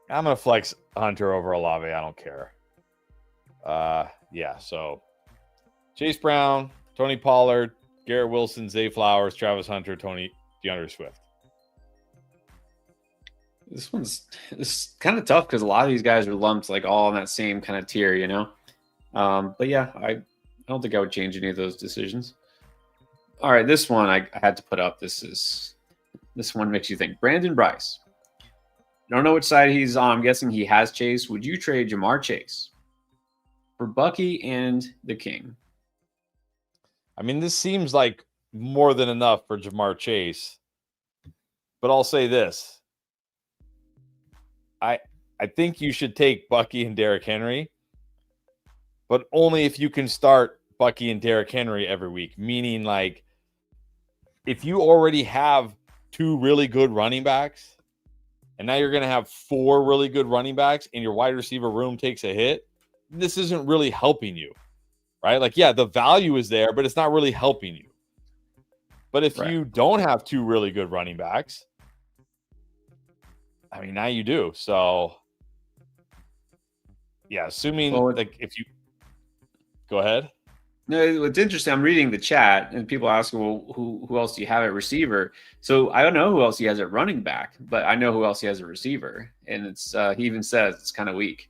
I'm going to flex Hunter over Olave. I don't care. Yeah, so Chase Brown, Tony Pollard, Garrett Wilson, Zay Flowers, Travis Hunter, DeAndre Swift. This kind of tough because a lot of these guys are lumped like all in that same kind of tier, you know. But yeah, I don't think I would change any of those decisions. All right, this one I had to put up. This one makes you think. Brandon Bryce. Don't know which side he's on. I'm guessing he has Chase. Would you trade Jamar Chase for Bucky and the King? I mean, this seems like more than enough for Jamar Chase. But I'll say this. I think you should take Bucky and Derrick Henry, but only if you can start Bucky and Derrick Henry every week. Meaning, like, if you already have 2 really good running backs, and now you're going to have 4 really good running backs, and your wide receiver room takes a hit, this isn't really helping you, right? Like, yeah, the value is there, but it's not really helping you. But if you don't have 2 really good running backs, I mean, now you do. So, yeah, assuming like if you go ahead. No, it's interesting. I'm reading the chat and people ask, well, who else do you have at receiver? So I don't know who else he has at running back, but I know who else he has at receiver. And it's he even says it's kind of weak.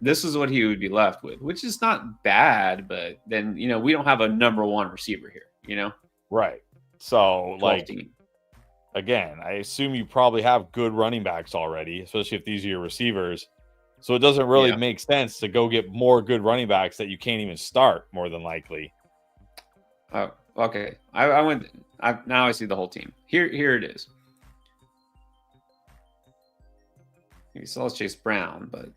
This is what he would be left with, which is not bad, but then, you know, we don't have a number 1 receiver here, you know? Right. So, like, team. Again, I assume you probably have good running backs already, especially if these are your receivers. So it doesn't really make sense to go get more good running backs that you can't even start, more than likely. Oh, okay. Now I see the whole team. Here it is. You still has Chase Brown, but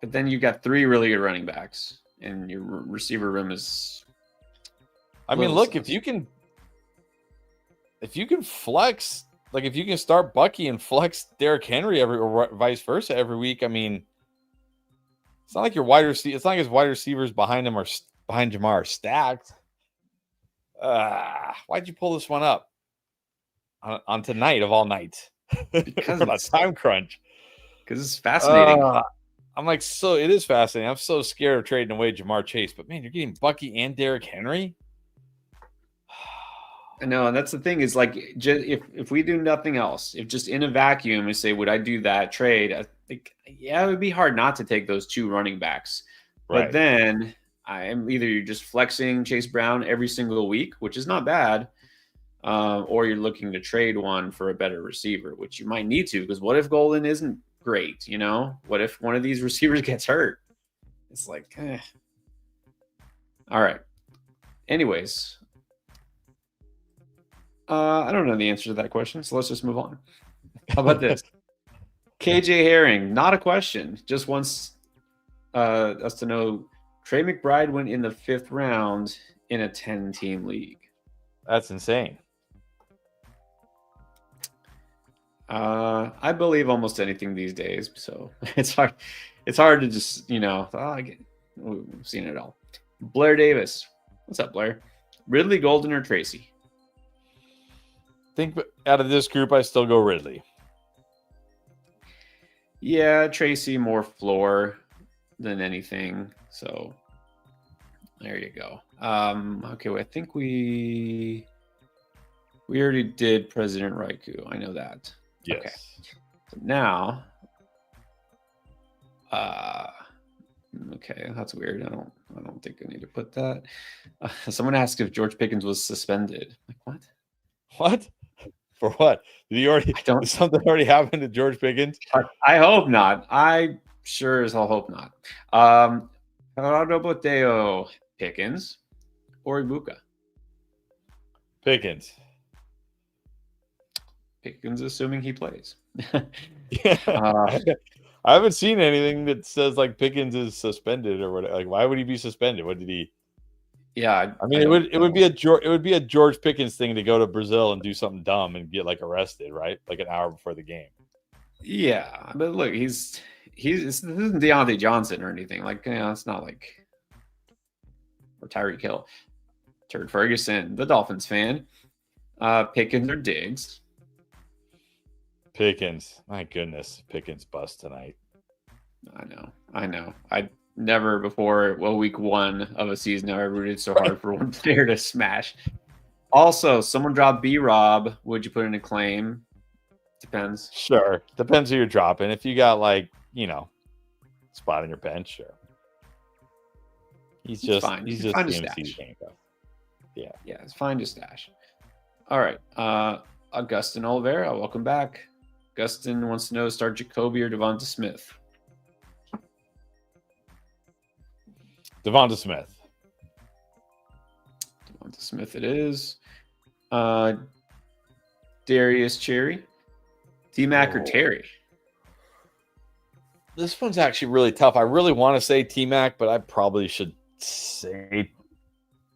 then you got 3 really good running backs, and your receiver room is. I mean, look, if you can flex, like if you can start Bucky and flex Derrick Henry or vice versa every week, I mean, it's not like your wide receiver. It's not like his wide receivers behind him or behind Jamar are stacked. Why'd you pull this one up on tonight of all nights? Because of a time crunch. Because it's fascinating. I'm like, so it is fascinating. I'm so scared of trading away Jamar Chase, but man, you're getting Bucky and Derrick Henry. I know, and that's the thing is, like, if we do nothing else, if just in a vacuum we say, would I do that trade? I think, yeah, it would be hard not to take those 2 running backs. Right. But then either you're just flexing Chase Brown every single week, which is not bad, or you're looking to trade one for a better receiver, which you might need to, because what if Golden isn't great? You know, what if one of these receivers gets hurt? It's like, all right. Anyways. I don't know the answer to that question, so let's just move on. How about this? KJ Herring, not a question, just wants us to know Trey McBride went in the 5th round in a 10-team league. That's insane. I believe almost anything these days, so it's hard to just, you know, we've seen it all. Blair Davis, what's up, Blair? Ridley, Golden, or Tracy? I think out of this group, I still go Ridley. Yeah, Tracy more floor than anything. So there you go. Okay, well, I think we already did President Raikou. I know that. Yes. Okay. So now, okay, that's weird. I don't think I need to put that. Someone asked if George Pickens was suspended. Like, what? What? For what? Did something already happen to George Pickens? I hope not. I sure as hell hope not. Gerardo Boteo, Pickens, or Ibuka? Pickens. Pickens, assuming he plays. I haven't seen anything that says like Pickens is suspended or whatever. Like, why would he be suspended? What did he? Yeah, I mean, it would be a George Pickens thing to go to Brazil and do something dumb and get like arrested, right? Like an hour before the game. Yeah, but look, this isn't Deontay Johnson or anything. Like, you know, it's not like or Tyreek Hill. Turd Ferguson, the Dolphins fan. Pickens or Diggs? Pickens. My goodness, Pickens bust tonight. I know. I never before week 1 of a season I rooted so hard for one player to smash. Also, someone dropped B-Rob. Would you put in a claim? Depends. Sure. Depends who you're dropping. If you got like, spot on your bench, sure. He's just fine. he's You can just find a CMC stash. handcuff. Yeah. Yeah, it's fine to stash. All right. Augustin Oliveira, welcome back. Augustin wants to know, start Jacoby or Devonta Smith? Devonta Smith. Devonta Smith it is. Darius Cherry. T-Mac or Terry? This one's actually really tough. I really want to say T-Mac, but I probably should say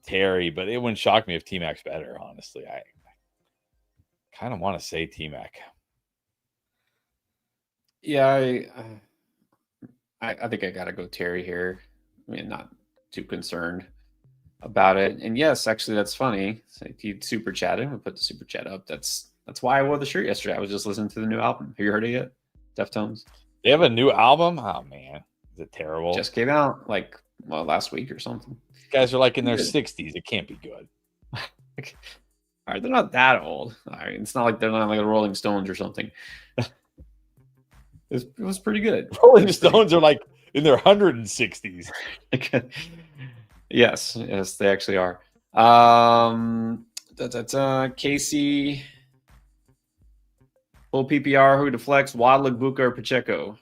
Terry, but it wouldn't shock me if T-Mac's better, honestly. I kind of want to say T-Mac. Yeah, I think I got to go Terry here. I mean, not too concerned about it. And yes, actually, that's funny. So he super chatted. We put the super chat up. That's why I wore the shirt yesterday. I was just listening to the new album. Have you heard it yet? Deftones. They have a new album? Oh, man. Is it terrible? Just came out last week or something. These guys are like in their 60s. It can't be good. All right, they're not that old. All right, it's not like they're not like the Rolling Stones or something. It was pretty good. Rolling Stones are like in their 160s. Yes, they actually are. Casey, full PPR, who to flex, Waddle, Buka, or Pacheco?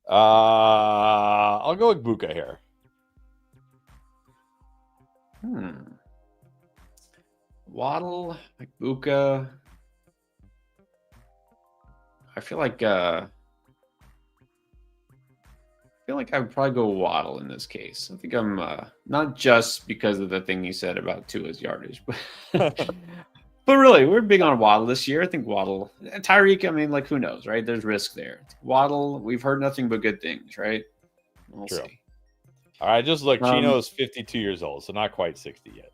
I'll go with Buka here. Waddle, Buka. I feel like I would probably go Waddle in this case. I think I'm not just because of the thing he said about Tua's yardage, but but really, we're big on Waddle this year. I think Waddle, Tyreek. I mean, who knows, right? There's risk there. Waddle, we've heard nothing but good things, right? We'll True. see. All right, just look. Chino is 52 years old, so not quite 60 yet.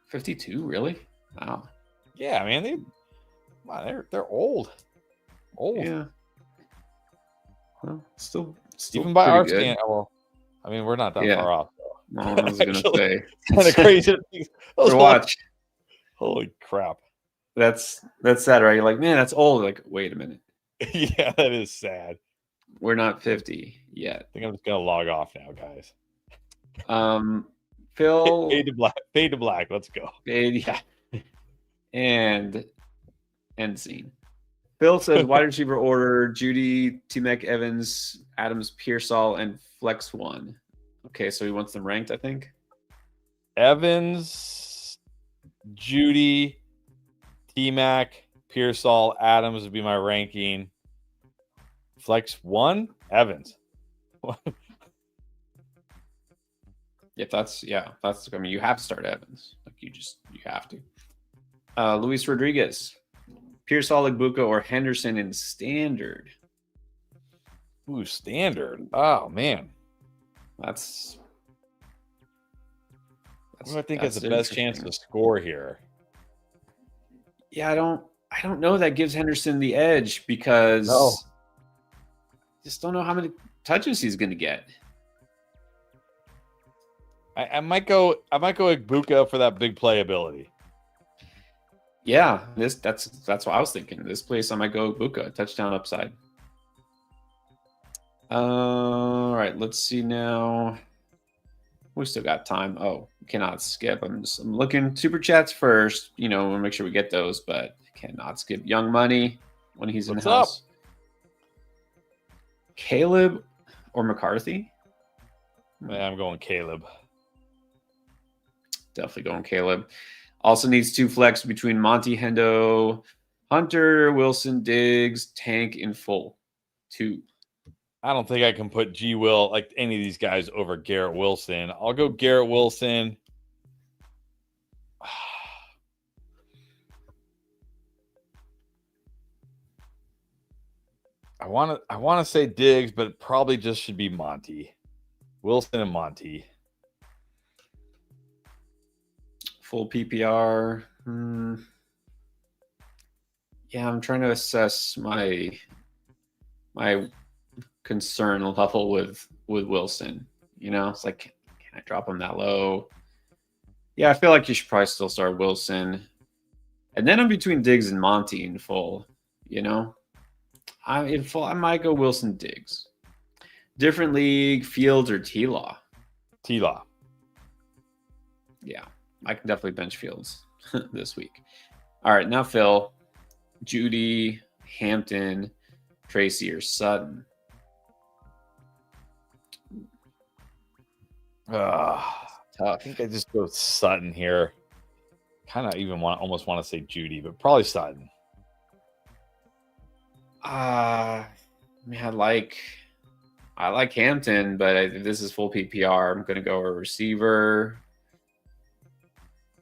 52, really? Wow. Yeah, man, they're old. Yeah. Well, still even by our good. standard. Well, I mean, we're not that far off. Though. No, I was going to say. Kind of crazy. Watch. Holy crap. That's sad, right? You're like, man, that's old. Like, wait a minute. Yeah, that is sad. We're not 50 yet. I think I'm just gonna log off now, guys. Phil, fade to black. Let's go. Yeah, and end scene. Phil says wide receiver order: Judy, T-Mac, Evans, Adams, Pearsall, and flex one. Okay, so he wants them ranked, I think. Evans, Judy, T-Mac, Pearsall, Adams would be my ranking. Flex one, Evans. That's I mean, you have to start Evans. You have to. Luis Rodriguez, Pearsall, Buka, or Henderson in standard. Ooh, standard. Oh man. That's who do I think has the best chance to score here? Yeah, I don't know that gives Henderson the edge because I just don't know how many touches he's going to get. I might go with Buka for that big playability. Yeah, that's what I was thinking. This place I might go Buka, touchdown upside. All right, let's see now. We still got time. Oh, cannot skip. I'm looking super chats first. We'll make sure we get those, but cannot skip Young Money when he's in the house. Caleb or McCarthy? Yeah, I'm going Caleb. Definitely going Caleb. Also needs 2 flex between Monty, Hendo, Hunter, Wilson, Diggs, Tank in full. 2. I don't think I can put G. Will, like any of these guys, over Garrett Wilson. I'll go Garrett Wilson. I want to say Diggs, but it probably just should be Monty. Wilson and Monty. Full PPR. Yeah, I'm trying to assess my concern level with Wilson. It's like, Can I drop him that low? Yeah, I feel like you should probably still start Wilson. And then I'm between Diggs and Monty in full. You know, in full, I might go Wilson Diggs. Different league, Fields or T-Law. T-Law. Yeah, I can definitely bench Fields this week. All right, now Phil, Judy, Hampton, Tracy, or Sutton. Tough. I Tough. think I just go Sutton here. Kind of even almost want to say Judy, but probably Sutton. Man, I like Hampton, but if this is full PPR, I'm going to go a receiver.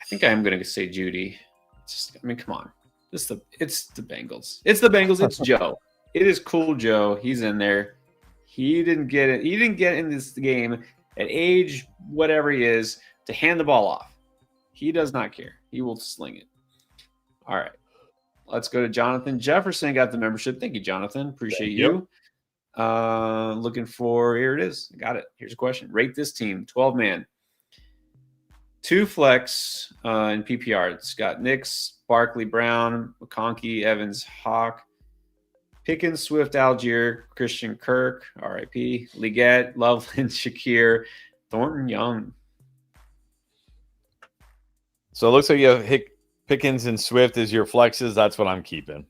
I think I am going to say Judy. Come on. It's the Bengals. It's the Bengals. It's Joe. It is cool Joe. He's in there. He didn't get it. He didn't get in this game at age whatever he is to hand the ball off. He does not care. He will sling it. All right. Let's go to Jonathan Jefferson. Got the membership. Thank you, Jonathan. Appreciate you. Looking for, here it is. Got it. Here's a question. Rate this team. 12-man. 2 flex in PPR. It's got Nix, Barkley, Brown, McConkey, Evans, Hawk, Pickens, Swift, Algier, Christian Kirk, RIP, Leggett, Loveland, Shakir, Thornton, Young. So it looks like you have Pickens and Swift as your flexes. That's what I'm keeping.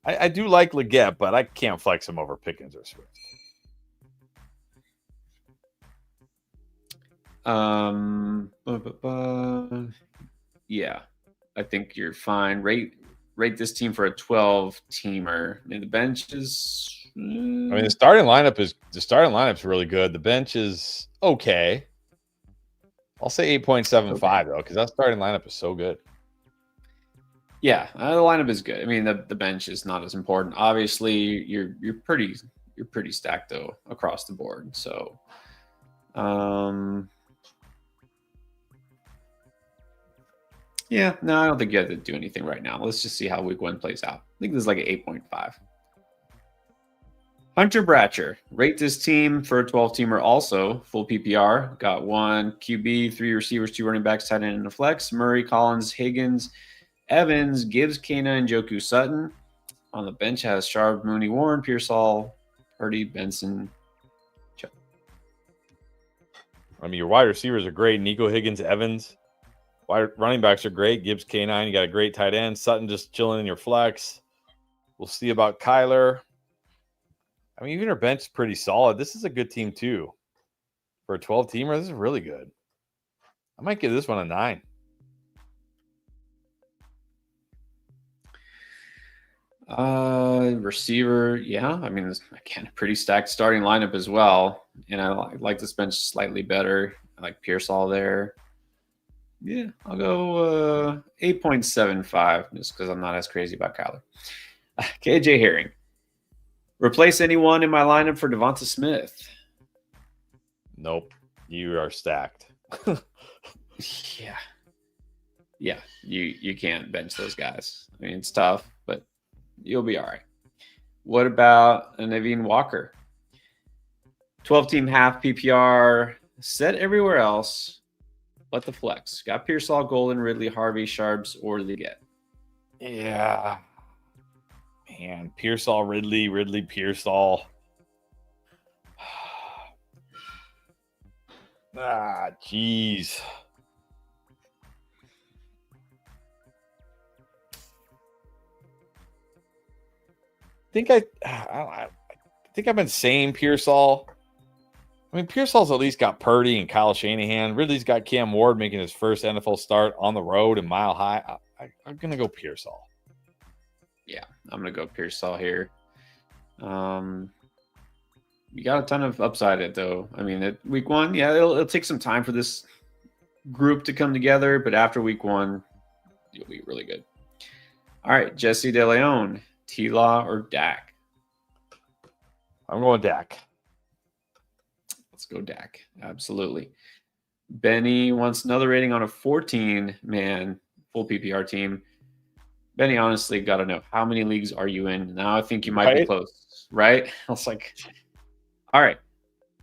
I do like Leggett, but I can't flex him over Pickens or Swift. Yeah, I think you're fine. Rate this team for a 12-teamer. I mean, the bench is. I mean, the starting lineup's really good. The bench is okay. I'll say 8.75 though, because that starting lineup is so good. Yeah, the lineup is good. I mean, the bench is not as important. Obviously, you're pretty stacked though across the board. So, yeah, no, I don't think you have to do anything right now. Let's just see how week 1 plays out. I think this is like an 8.5. Hunter Bratcher, rate this team for a 12-teamer also, full PPR. Got 1 QB, 3 receivers, 2 running backs, tight end, and a flex. Murray, Collins, Higgins, Evans, Gibbs, Kana, and Njoku Sutton. On the bench has Sharp, Mooney, Warren, Pearsall, Purdy, Benson, Chubb. I mean, your wide receivers are great. Nico Higgins, Evans. Wide running backs are great. Gibbs, K9. You got a great tight end. Sutton just chilling in your flex. We'll see about Kyler. I mean, even our bench is pretty solid. This is a good team, too. For a 12-teamer, this is really good. I might give this one a 9. Receiver, yeah. I mean, again, pretty stacked starting lineup as well. And I like this bench slightly better. I like Pearsall there. Yeah, I'll go 8.75 just because I'm not as crazy about Kyler. KJ Herring. Replace anyone in my lineup for Devonta Smith? Nope. You are stacked. Yeah. Yeah, you can't bench those guys. I mean, it's tough, but you'll be all right. What about Naveen Walker? 12-team half PPR, set everywhere else but the flex. Got Pearsall, Golden, Ridley, Harvey, Sharps, or Leggett. Yeah. Man, Pearsall, Ridley, Pearsall. Jeez. I think I've been saying Pearsall. I mean, Pearsall's at least got Purdy and Kyle Shanahan. Ridley's got Cam Ward making his first NFL start on the road in Mile High. I'm going to go Pearsall. Yeah, I'm going to go Pearsall here. You got a ton of upside it though. I mean, at week 1, yeah, it'll take some time for this group to come together, but after week 1, you'll be really good. All right, Jesse De Leon, T-Law or Dak? I'm going Dak. Let's go Dak. Absolutely. Benny wants another rating on a 14-man full PPR team. Benny, honestly, got to know, how many leagues are you in? Now I think you might be close, right? I was like, all right.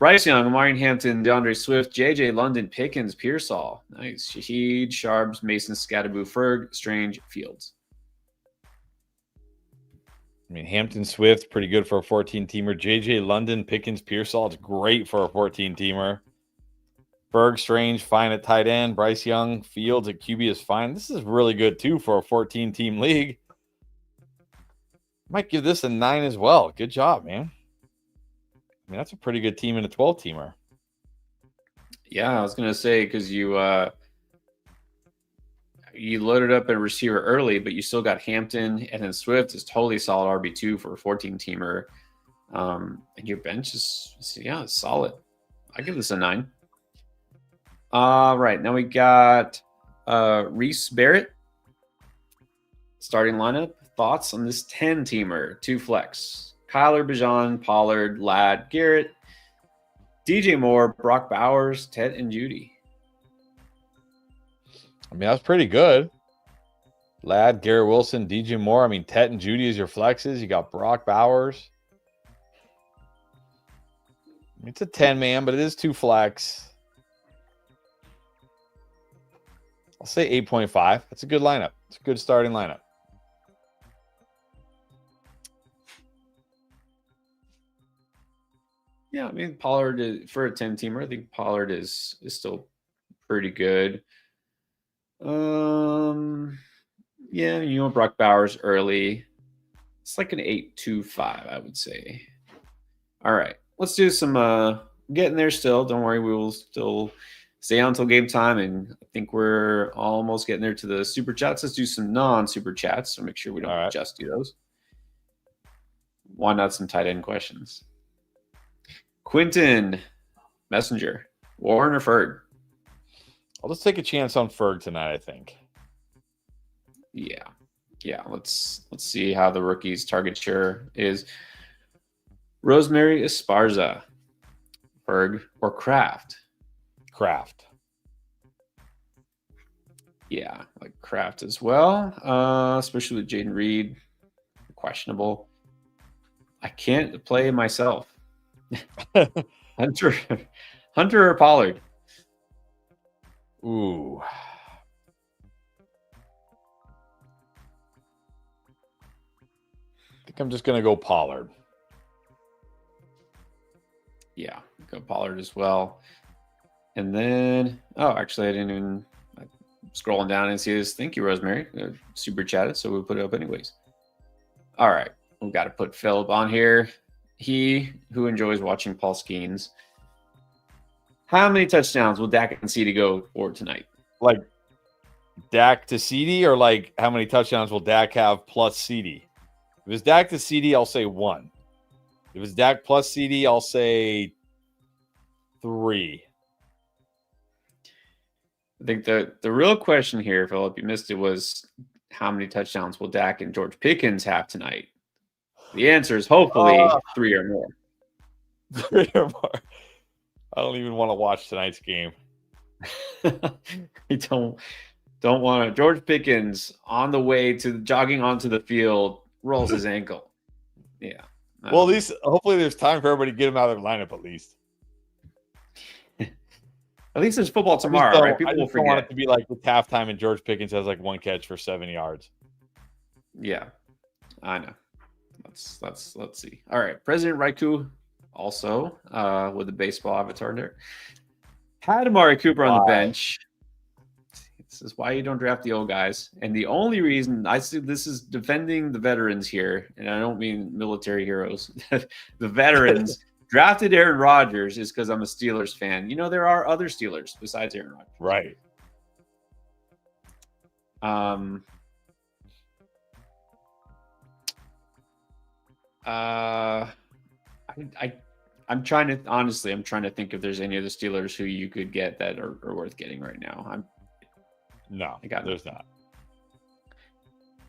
Bryce Young, Amari Hampton, DeAndre Swift, JJ London, Pickens, Pearsall. Nice. Shaheed, Sharbs, Mason, Scatterboo, Ferg, Strange, Fields. I mean, Hampton Swift, pretty good for a 14-teamer. JJ London, Pickens, Pearsall, it's great for a 14-teamer. Berg, Strange, fine at tight end. Bryce Young, Fields at QB is fine. This is really good, too, for a 14-team league. Might give this a 9 as well. Good job, man. I mean, that's a pretty good team in a 12-teamer. Yeah, I was going to say, because you loaded up a receiver early, but you still got Hampton, and then Swift is totally solid RB2 for a 14-teamer. And your bench is solid. I give this a 9. Right, now we got Reese Barrett. Starting lineup. Thoughts on this 10-teamer? 2 flex. Kyler, Bijan, Pollard, Ladd, Garrett, DJ Moore, Brock Bowers, Ted, and Judy. I mean, that's pretty good. Ladd, Garrett Wilson, DJ Moore. I mean, Ted and Judy is your flexes. You got Brock Bowers. It's a 10-man, but it is 2 flex. I'll say 8.5. That's a good lineup. It's a good starting lineup. Yeah, I mean, Pollard is, for a 10-teamer, I think Pollard is still pretty good. Yeah, Brock Bowers early. It's like an 8.25, I would say. All right, let's do some getting there still. Don't worry, we will still stay on until game time, and I think we're almost getting there to the super chats. Let's do some non-super chats, so make sure we don't just do those. Why not some tight end questions? Quinton, Messenger, Warren or Ferg? I'll just take a chance on Ferg tonight, I think. Yeah. Let's see how the rookie's target share is. Rosemary Esparza, Ferg or Kraft? Kraft. Yeah, like Kraft as well. Especially with Jaden Reed, questionable. I can't play myself. Hunter or Pollard? Ooh. I think I'm just going to go Pollard. Yeah, go Pollard as well. And then, actually, I didn't even scrolling down and see this. Thank you, Rosemary. Super chatted, so we'll put it up anyways. All right, we've got to put Philip on here. He who enjoys watching Paul Skeens. How many touchdowns will Dak and CD go for tonight? Like Dak to CD, or like how many touchdowns will Dak have plus CD? If it's Dak to CD, I'll say 1. If it's Dak plus CD, I'll say 3. I think the real question here, Philip, you missed it, was how many touchdowns will Dak and George Pickens have tonight? The answer is hopefully 3 or more. 3 or more. I don't even want to watch tonight's game. You don't want to. George Pickens on the way to jogging onto the field rolls his ankle. Yeah. Well, at least hopefully there's time for everybody to get him out of their lineup. At least there's football tomorrow, right? People will forget. I want it to be like with halftime and George Pickens has like 1 catch for 7 yards. Yeah, I know. Let's see. All right, President Raikou also with the baseball avatar there. Had Amari Cooper on the bench. This is why you don't draft the old guys. And the only reason I see this is defending the veterans here, and I don't mean military heroes. The veterans drafted Aaron Rodgers is because I'm a Steelers fan. There are other Steelers besides Aaron Rodgers. Right. I'm trying to think if there's any other Steelers who you could get that are worth getting right now. There's not.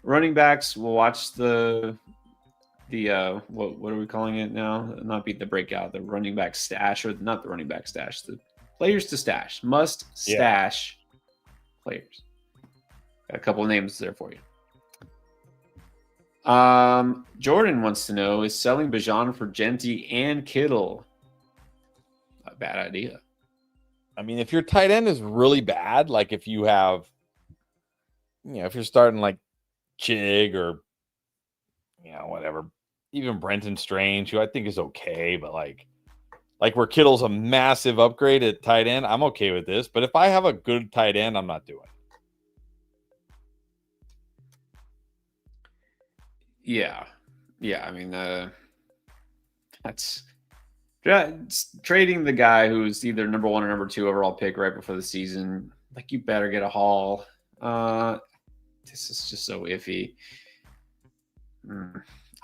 Running backs, we'll watch the what are we calling it now? Not beat the breakout, the running back stash, or not the running back stash, the players to stash. Must stash players. Got a couple of names there for you. Jordan wants to know, is selling Bijan for Genty and Kittle? bad idea. I mean, if your tight end is really bad, like if you have, if you're starting like Chig or, whatever, even Brenton Strange, who I think is okay, but like where Kittle's a massive upgrade at tight end, I'm okay with this. But if I have a good tight end, I'm not doing it. Yeah. I mean, that's trading the guy who's either number 1 or number 2 overall pick right before the season. Like, you better get a haul. This is just so iffy.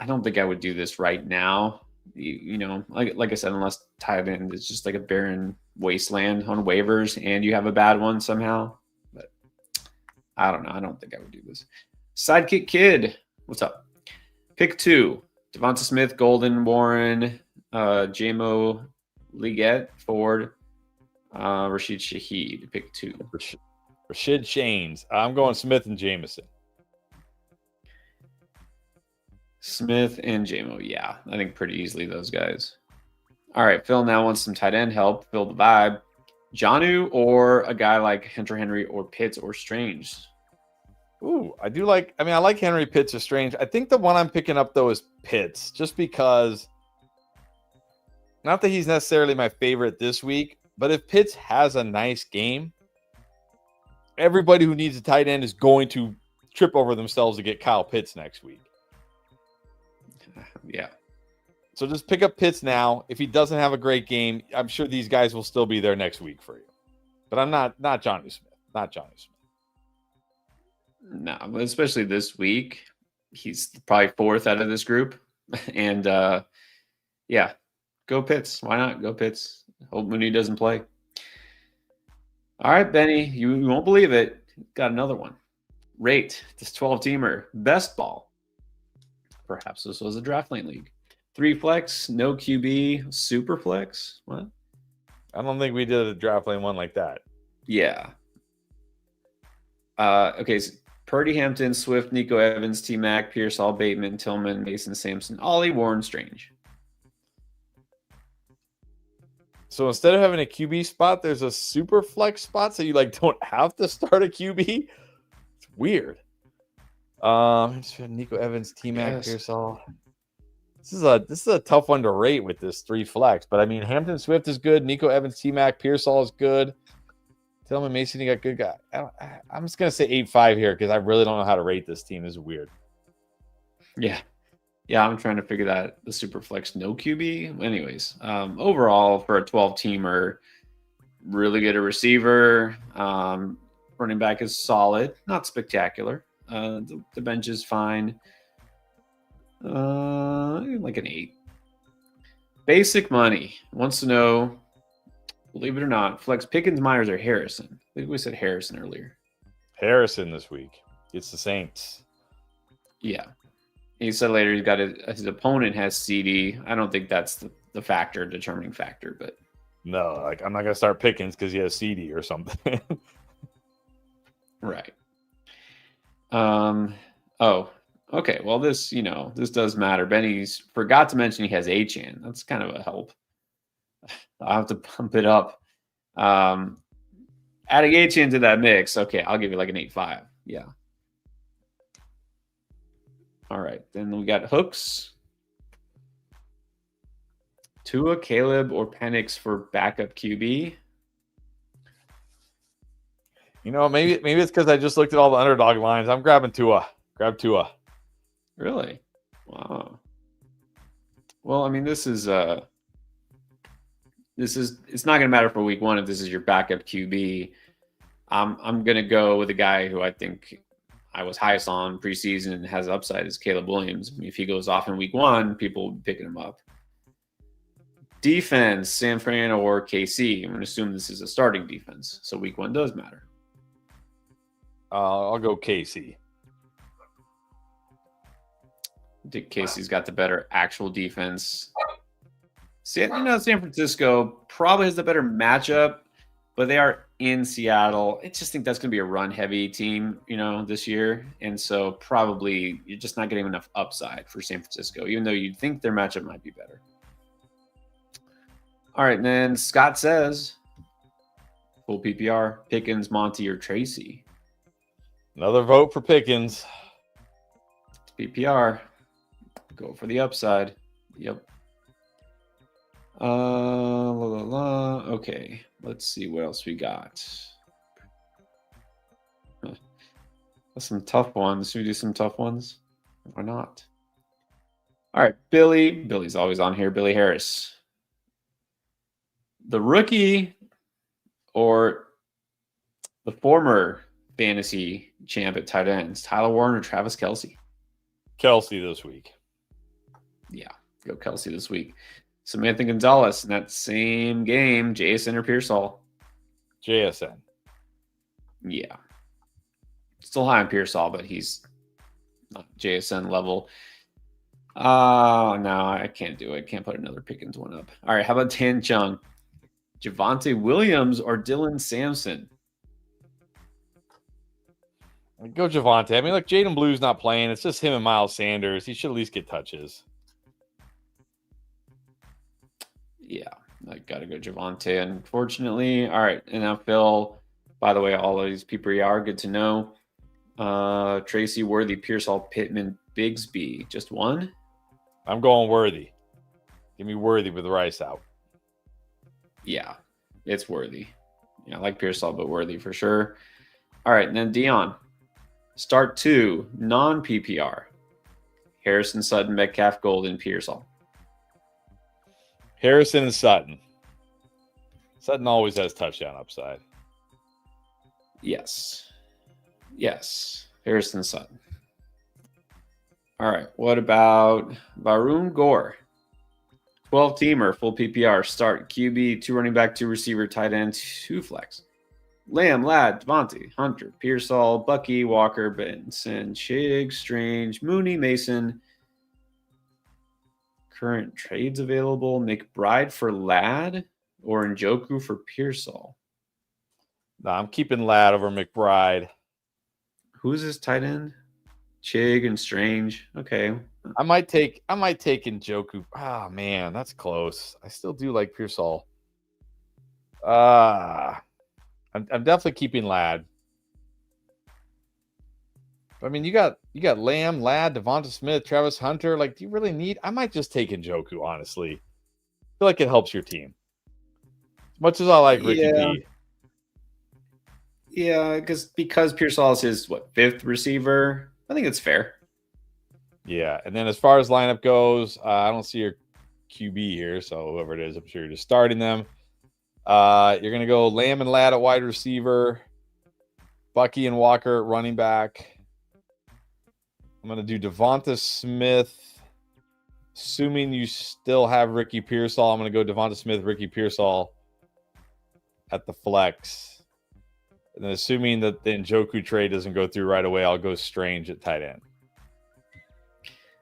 I don't think I would do this right now. Like I said, unless tight end is just like a barren wasteland on waivers and you have a bad one somehow. But I don't know. I don't think I would do this. Sidekick Kid, what's up? Pick 2: Devonta Smith, Golden, Warren, JMO, Leggett, Ford, Rashid Shaheed. Pick 2. Rashid Shanes. I'm going Smith and Jameson. Smith and JMO, yeah. I think pretty easily those guys. All right, Phil now wants some tight end help. Fill the vibe. Jonnu or a guy like Hunter Henry or Pitts or Strange? Ooh, I like Henry, Pitts, or Strange. I think the one I'm picking up, though, is Pitts, just because, not that he's necessarily my favorite this week, but if Pitts has a nice game, everybody who needs a tight end is going to trip over themselves to get Kyle Pitts next week. Yeah. So just pick up Pitts now. If he doesn't have a great game, I'm sure these guys will still be there next week for you. But I'm not Johnny Smith. Not Johnny Smith. No, especially this week. He's probably 4th out of this group. And yeah, go Pitts. Why not? Go Pitts. Hope Mooney doesn't play. All right, Benny, you won't believe it. Got another one. Rate this 12-teamer. Best ball. Perhaps this was a draft lane league. 3 flex, no QB, super flex. What? I don't think we did a draft lane one like that. Yeah. Okay, so Purdy, Hampton, Swift, Nico Evans, T-Mac, Pearsall, Bateman, Tillman, Mason, Sampson, Ollie, Warren, Strange. So instead of having a QB spot, there's a super flex spot, so you don't have to start a QB. It's weird. Nico Evans, T-Mac, Yes. Pearsall. This is a tough one to rate with this 3 flex, but I mean Hampton, Swift is good. Nico Evans, T-Mac, Pearsall is good. Tillman, Mason, you got good guy. I'm just gonna say 8-5 here because I really don't know how to rate this team. This is weird. Yeah, I'm trying to figure that the super flex no QB. Anyways, overall for a 12-teamer, really good at receiver. Running back is solid, not spectacular. The bench is fine. Like an 8. Basic money wants to know, believe it or not, flex Pickens, Myers, or Harrison. I think we said Harrison earlier. Harrison this week. It's the Saints. Yeah. He said later he's got his opponent has CD. I don't think that's the determining factor, but no, I'm not gonna start Pickens because he has CD or something. Right. Oh, okay. Well, this does matter. Benny's forgot to mention he has Achane. That's kind of a help. I'll have to pump it up. Adding Achane to that mix. Okay, I'll give you like an 8-5. Yeah. All right. Then we got hooks. Tua, Caleb, or Penix for backup QB. Maybe it's because I just looked at all the underdog lines. I'm grabbing Tua. Grab Tua. Really? Wow. Well, I mean, it's not going to matter for week 1 if this is your backup QB. I'm going to go with a guy who I think I was highest on preseason and has upside is Caleb Williams. I mean, if he goes off in week 1, people will be picking him up. Defense, San Fran or KC. I'm going to assume this is a starting defense, so week 1 does matter. I'll go KC. I think Casey's got the better actual defense. San Francisco probably has the better matchup, but they are in Seattle. I just think that's going to be a run-heavy team, this year. And so probably you're just not getting enough upside for San Francisco, even though you'd think their matchup might be better. All right, and then Scott says, full PPR, Pickens, Monty, or Tracy. Another vote for Pickens. It's PPR. Go for the upside. Yep. Okay, let's see what else we got. Some tough ones. Should we do some tough ones? Why not? All right, Billy. Billy's always on here. Billy Harris. The rookie or the former fantasy champ at tight ends, Tyler Warren or Travis Kelce? Kelce this week. Yeah, go Kelce this week. Samantha Gonzalez in that same game, JSN or Pearsall? JSN. Yeah. Still high on Pearsall, but he's not JSN level. No, I can't do it. Can't put another Pickens one up. All right, how about Tan Chung? Javonte Williams or Dylan Sampson? Go Javonte. I mean, look, Jaden Blue's not playing. It's just him and Miles Sanders. He should at least get touches. Yeah, I got to go Javonte, unfortunately. All right, and now Phil. By the way, all of these people are good to know. Tracy, Worthy, Pearsall, Pittman, Bigsby. Just one? I'm going Worthy. Give me Worthy with Rice out. Yeah, it's Worthy. Yeah, I like Pearsall, but Worthy for sure. All right, and then Dion. Start 2, non-PPR. Harrison, Sutton, Metcalf, Golden, Pearsall. Harrison and Sutton. Sutton always has touchdown upside. Yes. Harrison, Sutton. All right, what about Varun Gore? 12-teamer, full PPR, start, QB, 2 running back, 2 receiver, tight end, 2 flex. Lamb, Ladd, Devontae, Hunter, Pearsall, Bucky, Walker, Benson, Shig, Strange, Mooney, Mason. Current trades available, McBride for Ladd or Njoku for Pearsall? No, I'm keeping Ladd over McBride. Who's his tight end? Chig and Strange. Okay. I might take Njoku. Ah, man, that's close. I still do like Pearsall. I'm definitely keeping Ladd. I mean, you got Lamb, Ladd, Devonta Smith, Travis Hunter. Like, do you really need? I might just take Njoku, honestly. I feel like it helps your team. As much as I like Ricky P. Yeah, because Pearsall is his 5th receiver. I think it's fair. Yeah, and then as far as lineup goes, I don't see your QB here, so whoever it is, I'm sure you're just starting them. You're going to go Lamb and Ladd at wide receiver, Bucky and Walker at running back. I'm going to do Devonta Smith, assuming you still have Ricky Pearsall. I'm going to go Devonta Smith, Ricky Pearsall at the flex. And then assuming that the Njoku trade doesn't go through right away, I'll go Strange at tight end.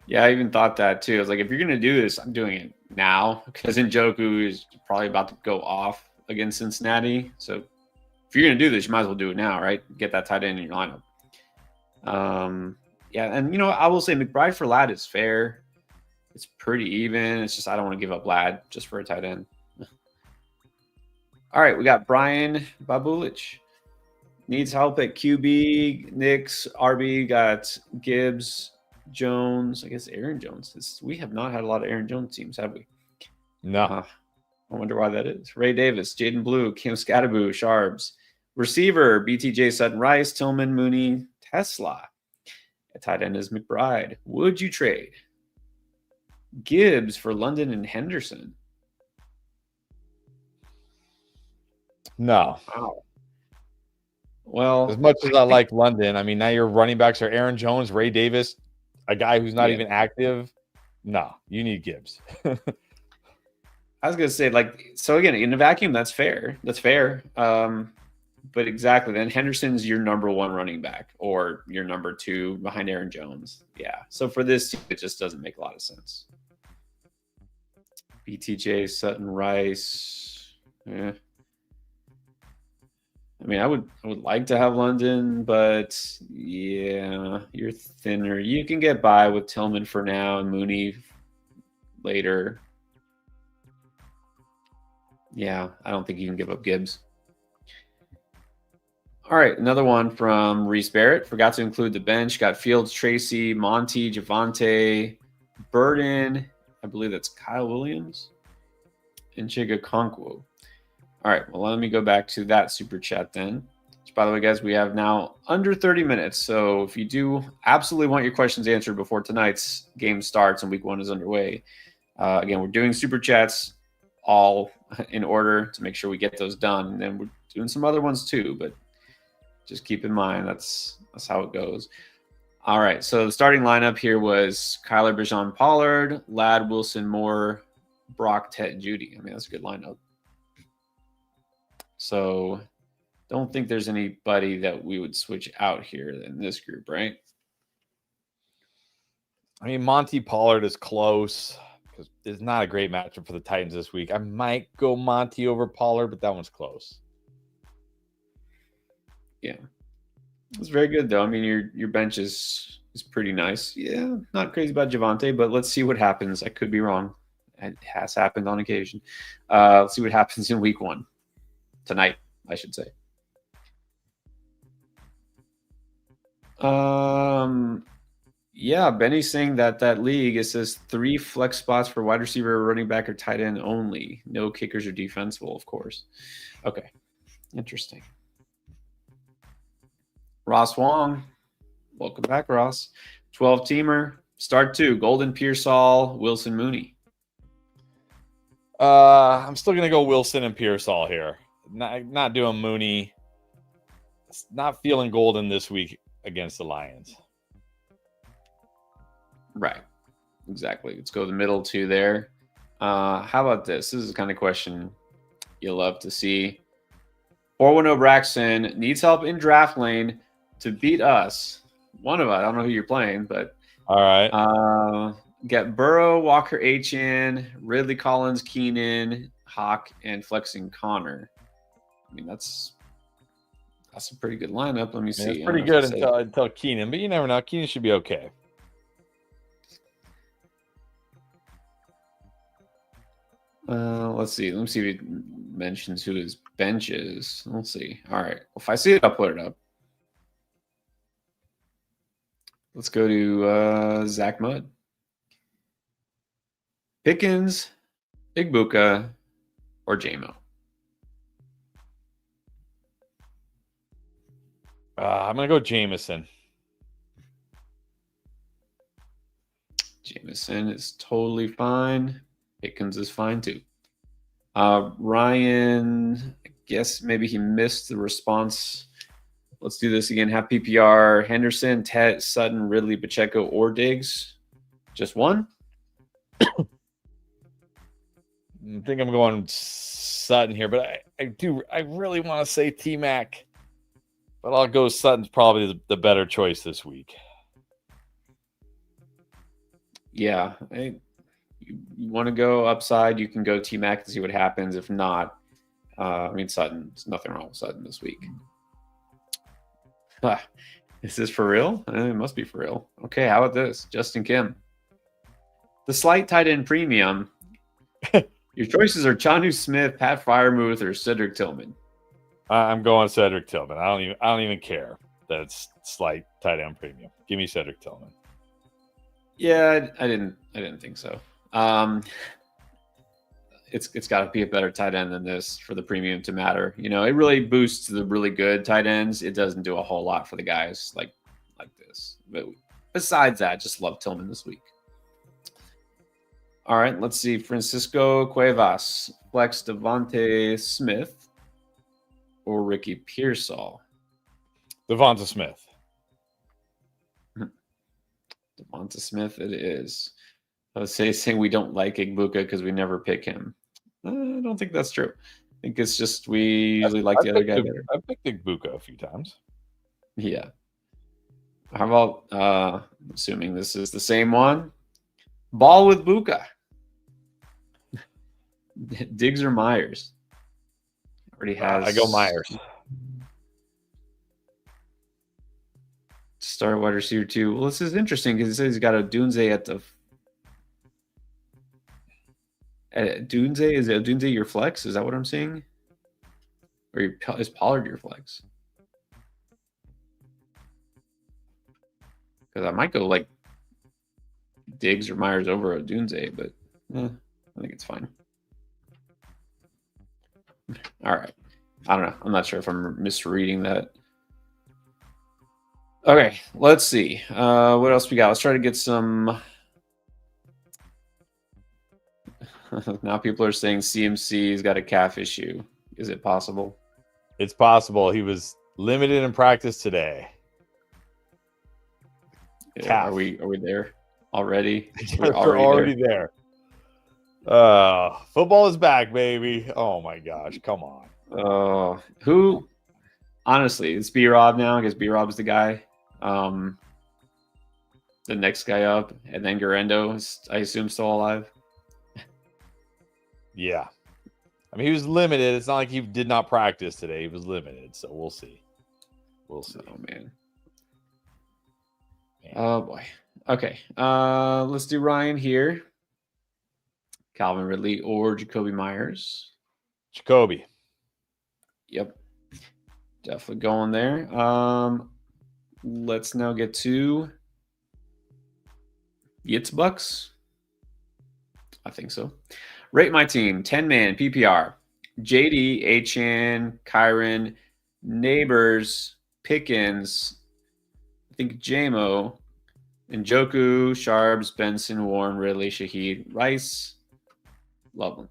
Yeah, I even thought that too. I was like, if you're going to do this, I'm doing it now because Njoku is probably about to go off against Cincinnati. So if you're going to do this, you might as well do it now, right? Get that tight end in your lineup. Yeah, and I will say McBride for Ladd is fair. It's pretty even. It's just I don't want to give up Ladd just for a tight end. All right, we got Brian Babulich. Needs help at QB. Knicks, RB, got Gibbs, Jones. I guess Aaron Jones. We have not had a lot of Aaron Jones teams, have we? No. I wonder why that is. Ray Davis, Jaden Blue, Kim Scattaboo, Sharbs. Receiver, BTJ, Sutton Rice, Tillman, Mooney, Tesla. At tight end is McBride. Would you trade Gibbs for London and Henderson? No. Wow. Well, as much as I like London, I mean, now your running backs are Aaron Jones, Ray Davis, a guy who's not even active. No, you need Gibbs. I was going to say, so again, in a vacuum, that's fair. That's fair. But exactly, then Henderson's your number 1 running back or your number 2 behind Aaron Jones. Yeah. So for this, it just doesn't make a lot of sense. BTJ, Sutton Rice. Yeah. I mean, I would like to have London, but yeah, you're thinner. You can get by with Tillman for now and Mooney later. Yeah, I don't think you can give up Gibbs. All right, another one from Reese Barrett. Forgot to include the bench. Got Fields, Tracy, Monty, Javante, Burden. I believe that's Kyle Williams, and Chiga Konkwo. All right, well, let me go back to that super chat then. Which, by the way, guys, we have now under 30 minutes. So if you do absolutely want your questions answered before tonight's game starts and week 1 is underway, again, we're doing super chats all in order to make sure we get those done. And then we're doing some other ones too, but just keep in mind that's how it goes. All right, so the starting lineup here was Kyler, Bijan, Pollard, Ladd, Wilson, Moore, Brock, Ted, Judy. I mean, that's a good lineup. So don't think there's anybody that we would switch out here in this group, right? I mean, Monty Pollard is close because it's not a great matchup for the Titans this week. I might go Monty over Pollard, but that one's close. Yeah. It's very good, though. I mean, your bench is pretty nice. Yeah, not crazy about Javante, but let's see what happens. I could be wrong. It has happened on occasion. Let's see what happens in week 1. Tonight, I should say. Yeah, Benny's saying that league, it says 3 flex spots for wide receiver, running back, or tight end only. No kickers or defensible, of course. Okay. Interesting. Ross Wong. Welcome back, Ross. 12-teamer. Start 2. Golden, Pearsall, Wilson, Mooney. I'm still going to go Wilson and Pearsall here. Not doing Mooney. Not feeling Golden this week against the Lions. Right. Exactly. Let's go the middle 2 there. How about this? This is the kind of question you love to see. 410 Braxton needs help in draft lane to beat us. One of us. I don't know who you're playing, but all right. Get Burrow, Walker H.N., Ridley Collins, Keenan, Hawk, and flexing Connor. I mean, that's a pretty good lineup. Let me see. It's pretty good until Keenan, but you never know. Keenan should be okay. Let's see. Let me see if he mentions who his bench is. Let's see. All right. Well, if I see it, I'll put it up. Let's go to Zach Mudd. Pickens, Igbuka, or JMO. I'm going to go Jameson. Jameson is totally fine. Pickens is fine too. Ryan, I guess maybe he missed the response. Let's do this again. Have PPR, Henderson, Ted, Sutton, Ridley, Pacheco, or Diggs. Just one? I think I'm going Sutton here, but I really want to say T-Mac. But I'll go Sutton's probably the better choice this week. Yeah. You want to go upside, you can go T-Mac and see what happens. If not, I mean, Sutton, there's nothing wrong with Sutton this week. Is this for real? It must be for real. Okay, how about this? Justin Kim. The slight tight end premium. Your choices are Jonnu Smith, Pat Freiermuth, or Cedric Tillman. I'm going Cedric Tillman. I don't even care that it's slight tight end premium. Give me Cedric Tillman. Yeah, I didn't think so. It's got to be a better tight end than this for the premium to matter. You know, it really boosts the really good tight ends. It doesn't do a whole lot for the guys like this. But besides that, just love Tillman this week. All right, let's see. Francisco Cuevas, flex Devontae Smith, or Ricky Pearsall. Devonta Smith. Devonta Smith it is. I was saying we don't like Igbuka because we never pick him. I don't think that's true. I think it's just we usually like the other guy better. I picked Igbuka a few times. Yeah. How about assuming this is the same one? Ball with Buka. Diggs or Myers? Already has. I go Myers. Start wide receiver 2. Well, this is interesting because it says he's got a Dunze Dunze, is it Dunze your flex? Is that what I'm seeing? Or is Pollard your flex? Because I might go like Diggs or Myers over Dunze, but I think it's fine. All right. I don't know. I'm not sure if I'm misreading that. Okay, let's see. What else we got? Let's try to get some. Now people are saying CMC's got a calf issue. Is it possible? It's possible. He was limited in practice today. Yeah, are we there already? We're already there. Football is back, baby. Oh my gosh, come on. Who? Honestly, it's B-Rob now. I guess B-Rob's the guy. The next guy up, and then Garendo is, I assume, still alive. Yeah. I mean, he was limited. It's not like he did not practice today. He was limited, so we'll see. We'll see. Oh, man. Oh, boy. Okay. Let's do Ryan here. Calvin Ridley or Jacoby Myers. Jacoby. Yep. Definitely going there. Let's now get to Yitz Bucks. I think so. Rate my team. 10-man PPR. JD, Achan, Kyron, Neighbors, Pickens, I think JMO, Njoku, Sharps, Benson, Warren, Ridley, Shaheed, Rice, Loveland.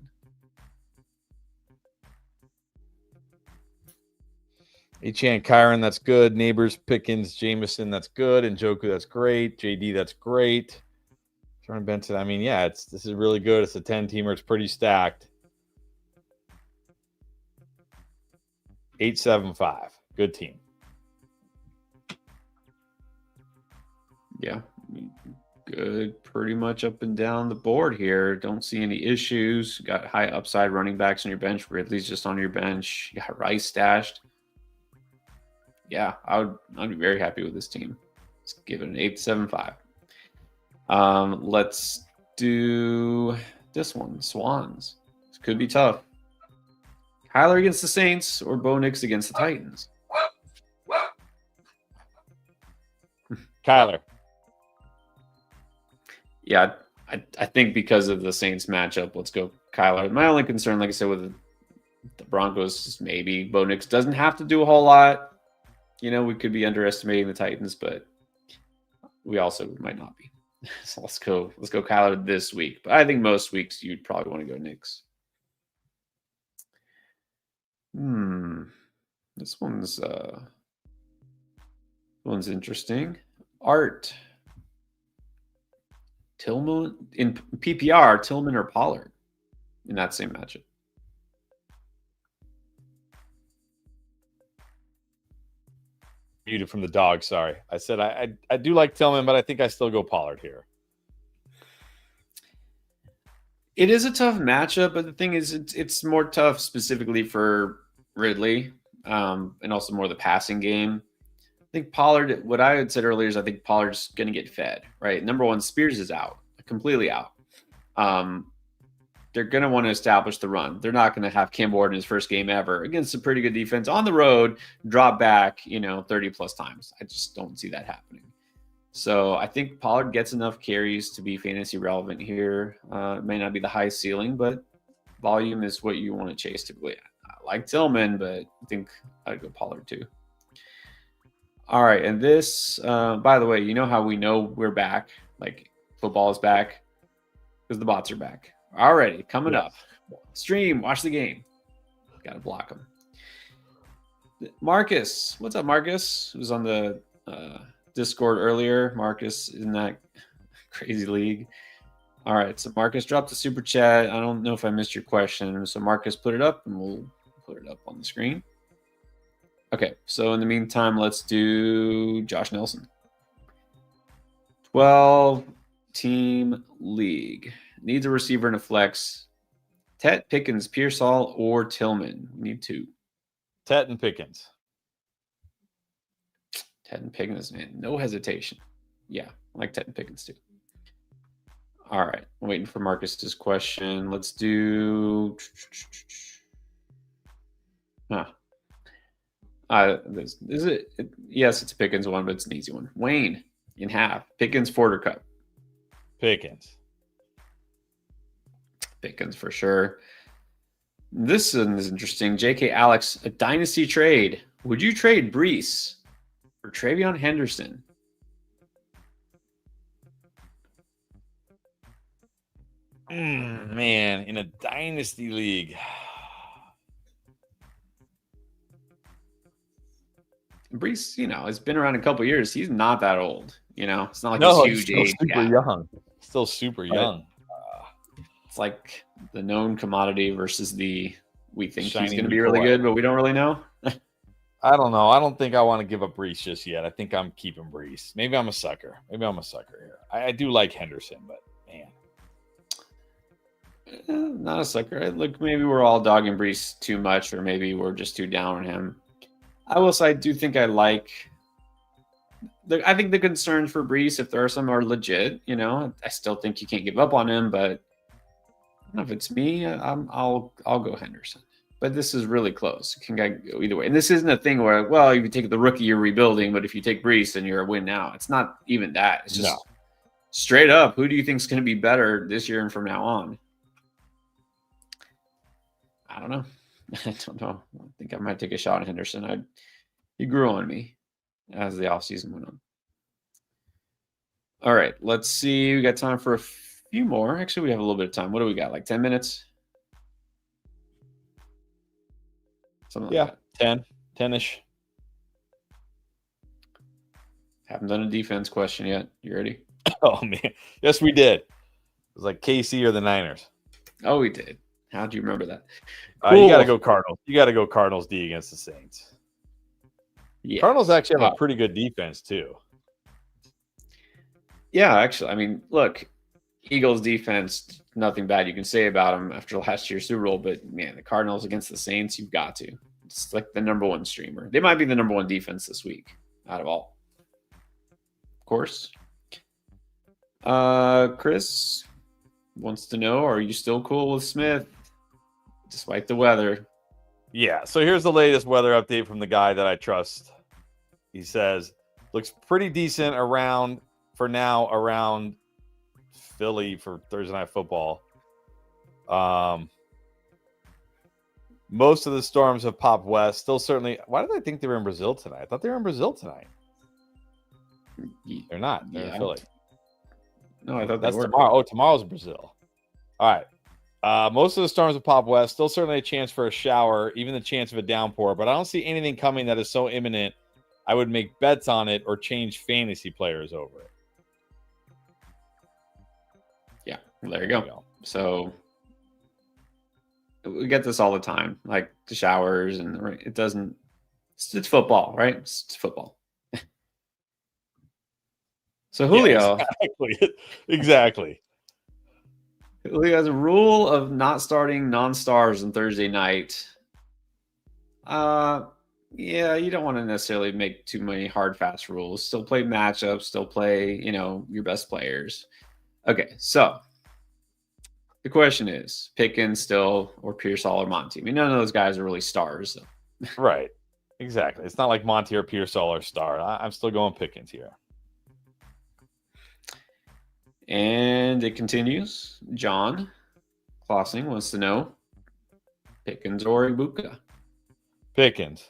Achan, Kyron, that's good. Neighbors, Pickens, Jameson, that's good. Njoku, that's great. JD, that's great. Jordan Benson, I mean, yeah, this is really good. It's a 10-teamer. It's pretty stacked. 875. Good team. Yeah, good. Pretty much up and down the board here. Don't see any issues. Got high upside running backs on your bench. Ridley's just on your bench. You got Rice stashed. Yeah, I'd be very happy with this team. Let's give it an 8.75. Let's do this one. Swans. This could be tough. Kyler against the Saints or Bo Nix against the Titans? Kyler. Yeah, I think because of the Saints matchup, let's go Kyler. My only concern, like I said, with the Broncos is maybe Bo Nix doesn't have to do a whole lot. You know, we could be underestimating the Titans, but we also might not be. So let's go Kyler this week. But I think most weeks you'd probably want to go Nix. This one's interesting. Art. Tillman in PPR, Tillman or Pollard in that same matchup. Muted from the dog. Sorry. I said I do like Tillman, but I think I still go Pollard here. It is a tough matchup, but the thing is, it's more tough specifically for Ridley, and also more the passing game. I think Pollard, what I had said earlier is I think Pollard's going to get fed, right? Number one, Spears is out, completely out. They're going to want to establish the run. They're not going to have Cam Ward in his first game ever against a pretty good defense on the road, drop back, 30 plus times. I just don't see that happening. So I think Pollard gets enough carries to be fantasy relevant here. It may not be the high ceiling, but volume is what you want to chase typically. I like Tillman, but I think I'd go Pollard too. All right, and this, by the way, you know how we know we're back, like football is back? Because the bots are back. Already, coming up. Stream, watch the game. Got to block them. Marcus, what's up, Marcus? Who was on the Discord earlier. Marcus in that crazy league. All right, so Marcus dropped a super chat. I don't know if I missed your question. So Marcus, put it up, and we'll put it up on the screen. Okay, so in the meantime, let's do Josh Nelson. 12-team league. Needs a receiver and a flex. Tet, Pickens, Pearsall, or Tillman. We need two. Tet and Pickens. Tet and Pickens, man. No hesitation. Yeah, I like Tet and Pickens too. All right. I'm waiting for Marcus's question. Let's do. Huh. Is it? Yes, it's a Pickens one, but it's an easy one. Wayne in half. Pickens, Ford, or Cup? Pickens. Pickens for sure. This one is interesting. J.K. Alex, a dynasty trade. Would you trade Brees for Travion Henderson? Man, in a dynasty league. Brees, has been around a couple of years. He's not that old. It's not like He's huge still age super gap. young. Still super young. It's like the known commodity versus the we think Shiny he's going to be really good, but we don't really know. I don't know. I don't think I want to give up Brees just yet. I think I'm keeping Brees. Maybe I'm a sucker. Here. I do like Henderson, but man. Not a sucker. Look, maybe we're all dogging Brees too much, or maybe we're just too down on him. I will say I do think I think the concerns for Brees, if there are some, are legit. I still think you can't give up on him, but I don't know if it's me. I'll go Henderson. But this is really close. It can go either way. And this isn't a thing where, well, if you take the rookie, you're rebuilding, but if you take Brees, then you're a win now. It's not even that. It's just straight up, who do you think is going to be better this year and from now on? I don't know. I think I might take a shot at Henderson. He grew on me as the offseason went on. All right, let's see. We got time for a few more. Actually, we have a little bit of time. What do we got? Like 10 minutes? Something like that. 10-ish. Haven't done a defense question yet. You ready? Oh, man. Yes, we did. It was like KC or the Niners. Oh, we did. How do you remember that? Cool. You got to go Cardinals. You got to go Cardinals D against the Saints. Yeah. Cardinals actually have a pretty good defense, too. Yeah, actually. I mean, look, Eagles defense, nothing bad you can say about them after last year's Super Bowl, but, man, the Cardinals against the Saints, you've got to. It's like the number one streamer. They might be the number one defense this week out of all. Of course. Chris wants to know, are you still cool with Smith despite the weather? Yeah, so here's the latest weather update from the guy that I trust. He says, looks pretty decent around Philly for Thursday Night Football. Most of the storms have popped west. Still certainly. Why did I think they were in Brazil tonight? I thought they were in Brazil tonight. They're not. They're in Philly. No, I thought that's tomorrow. Oh, tomorrow's Brazil. All right. Most of the storms have popped west. Still certainly a chance for a shower, even the chance of a downpour. But I don't see anything coming that is so imminent I would make bets on it or change fantasy players over it. Yeah, there you go. So we get this all the time, like the showers, and it doesn't. It's football, right? It's football. So Julio, yeah, exactly. Julio has a rule of not starting non-stars on Thursday night. Yeah, you don't want to necessarily make too many hard, fast rules. Still play matchups. Still play, your best players. Okay, so the question is, Pickens still or Pearsall or Monty? I mean, none of those guys are really stars. So. Right. Exactly. It's not like Monty or Pearsall are star. I'm still going Pickens here. And it continues. John Klossing wants to know, Pickens or Ibuka? Pickens.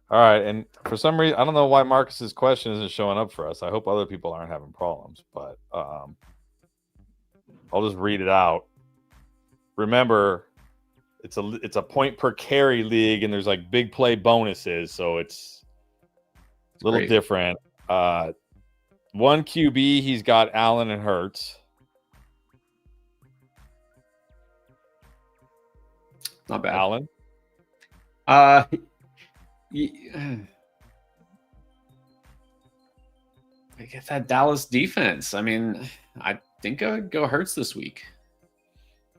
All right. And for some reason, I don't know why Marcus's question isn't showing up for us. I hope other people aren't having problems, but I'll just read it out. Remember, it's a point per carry league, and there's like big play bonuses, so it's a little different. One QB, he's got Allen and Hurts. Not bad. Allen. I get that Dallas defense. I mean, I think I would go Hurts this week.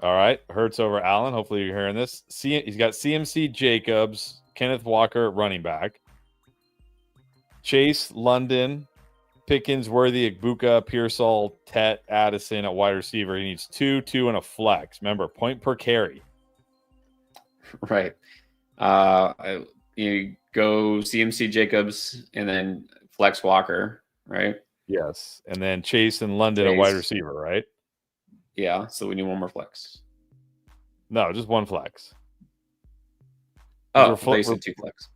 All right, Hurts over Allen. Hopefully you're hearing this. He's got CMC Jacobs, Kenneth Walker, running back. Chase, London, Pickens, Worthy, Igbuka, Pearsall, Tet, Addison at wide receiver. He needs 2, 2, and a flex. Remember, point per carry. Right. You go CMC Jacobs and then flex Walker, right? Yes. And then Chase and London at Chase. wide receiver, right? Yeah. So we need one more flex. No, just one flex. Oh, they said 2 flex.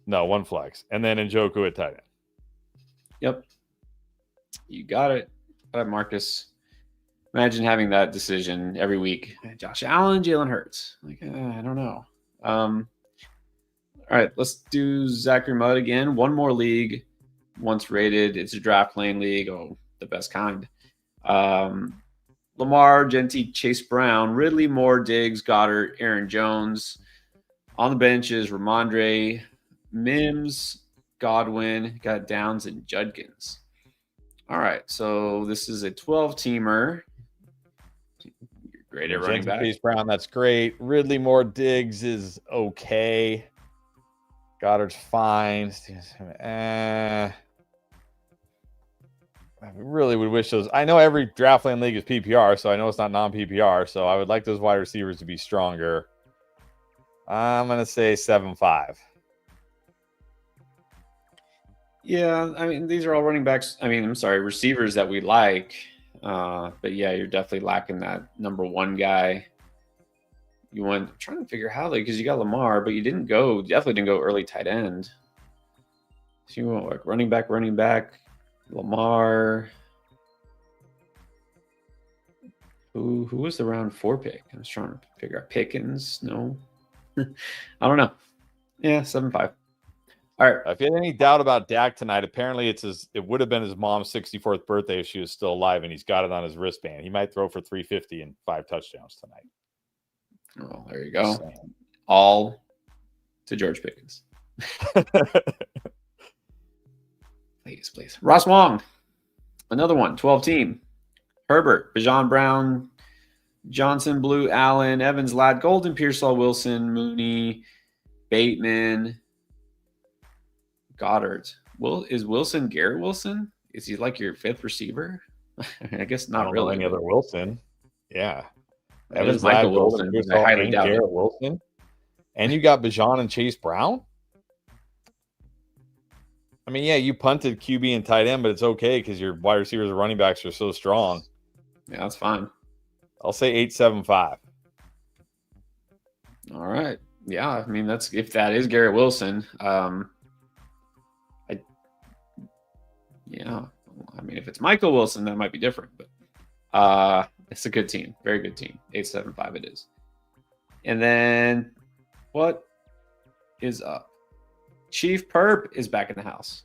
No, 1 flex. And then Njoku at tight end. Yep. You got it. All right, Marcus. Imagine having that decision every week. Josh Allen, Jalen Hurts. Like, I don't know. All right, let's do Zachary Mudd again. One more league, once rated. It's a draft lane league. Oh, the best kind. Lamar, Genty, Chase Brown, Ridley, Moore, Diggs, Goddard, Aaron Jones. On the bench is Ramondre, Mims, Godwin, got Downs, and Judkins. All right, so this is a 12-teamer. You're great at running back. Chase Brown, that's great. Ridley, Moore, Diggs is okay. Goddard's fine. I really would wish those. I know every draft lane league is PPR, so I know it's not non-PPR. So I would like those wide receivers to be stronger. I'm going to say 7-5. Yeah, I mean, these are all running backs. I mean, I'm sorry, receivers that we like. But yeah, you're definitely lacking that number one guy. I'm trying to figure how, because you got Lamar, but you definitely didn't go early tight end. So you want like running back, Lamar. Who was the round 4 pick? I was trying to figure out Pickens. No, I don't know. Yeah, 7-5. All right. If you had any doubt about Dak tonight, apparently it would have been his mom's 64th birthday if she was still alive, and he's got it on his wristband. He might throw for 350 and 5 touchdowns tonight. Oh, there you go. All to George Pickens. Please. Ross Wong, another one, 12-team. Herbert, Bijan Brown, Johnson, Blue, Allen, Evans, Ladd, Golden, Pearsall, Wilson, Mooney, Bateman, Goddard. Is Wilson Garrett Wilson? Is he like your 5th receiver? I guess not really. Any other Wilson? Yeah. Evans, Michael Wilson. I highly doubt Garrett Wilson. And you got Bijan and Chase Brown? I mean, yeah, you punted QB and tight end, but it's okay because your wide receivers and running backs are so strong. Yeah, that's fine. I'll say 8-7-5. All right. Yeah, I mean, if that is Garrett Wilson. I mean, if it's Michael Wilson, that might be different, but it's a good team. Very good team. 8-7-5 it is. And then what is up? Chief Perp is back in the house.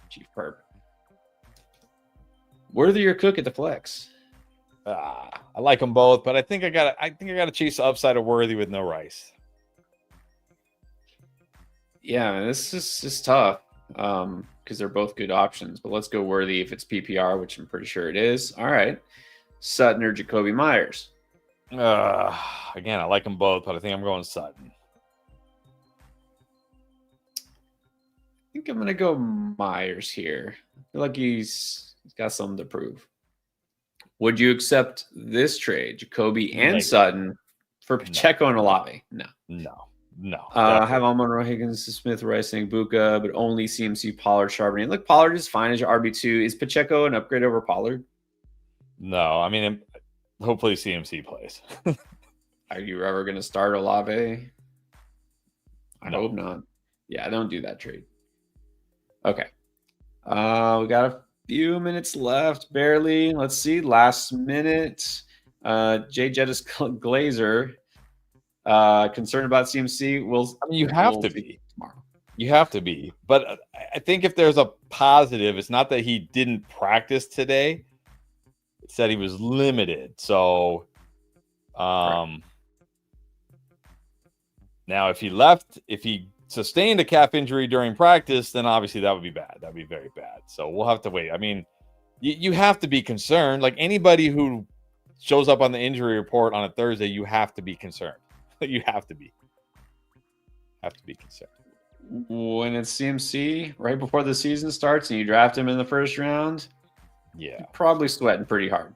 Chief Perp. Worthy or Cook at the flex? I like them both, but I think I got to chase the upside of Worthy with no Rice. Yeah, this is just tough because they're both good options. But let's go Worthy if it's PPR, which I'm pretty sure it is. All right. Sutton or Jacoby Myers? Again, I like them both, but I think I'm going Sutton. I think I'm going to go Myers here. I feel like he's got something to prove. Would you accept this trade, Jacoby and Sutton, for Pacheco and Olave? No. Have Monroe, Higgins, Smith, Rice, and Buka, but only CMC, Pollard, Charbonnet. Look, Pollard is fine as your RB2. Is Pacheco an upgrade over Pollard? No, I mean, hopefully CMC plays. Are you ever going to start Olave? I hope not. Yeah, don't do that trade. Okay. We got a few minutes left, barely. Let's see. Last minute. Jay Jettis Glazer. Concerned about CMC? You have to be tomorrow. You have to be. But I think if there's a positive, it's not that he didn't practice today. It's that he was limited. So now if he sustained a calf injury during practice, then obviously that would be bad. That'd be very bad. So we'll have to wait. I mean, you have to be concerned. Like anybody who shows up on the injury report on a Thursday, you have to be concerned. You have to be concerned. When it's CMC right before the season starts and you draft him in the first round, Yeah. you're probably sweating pretty hard.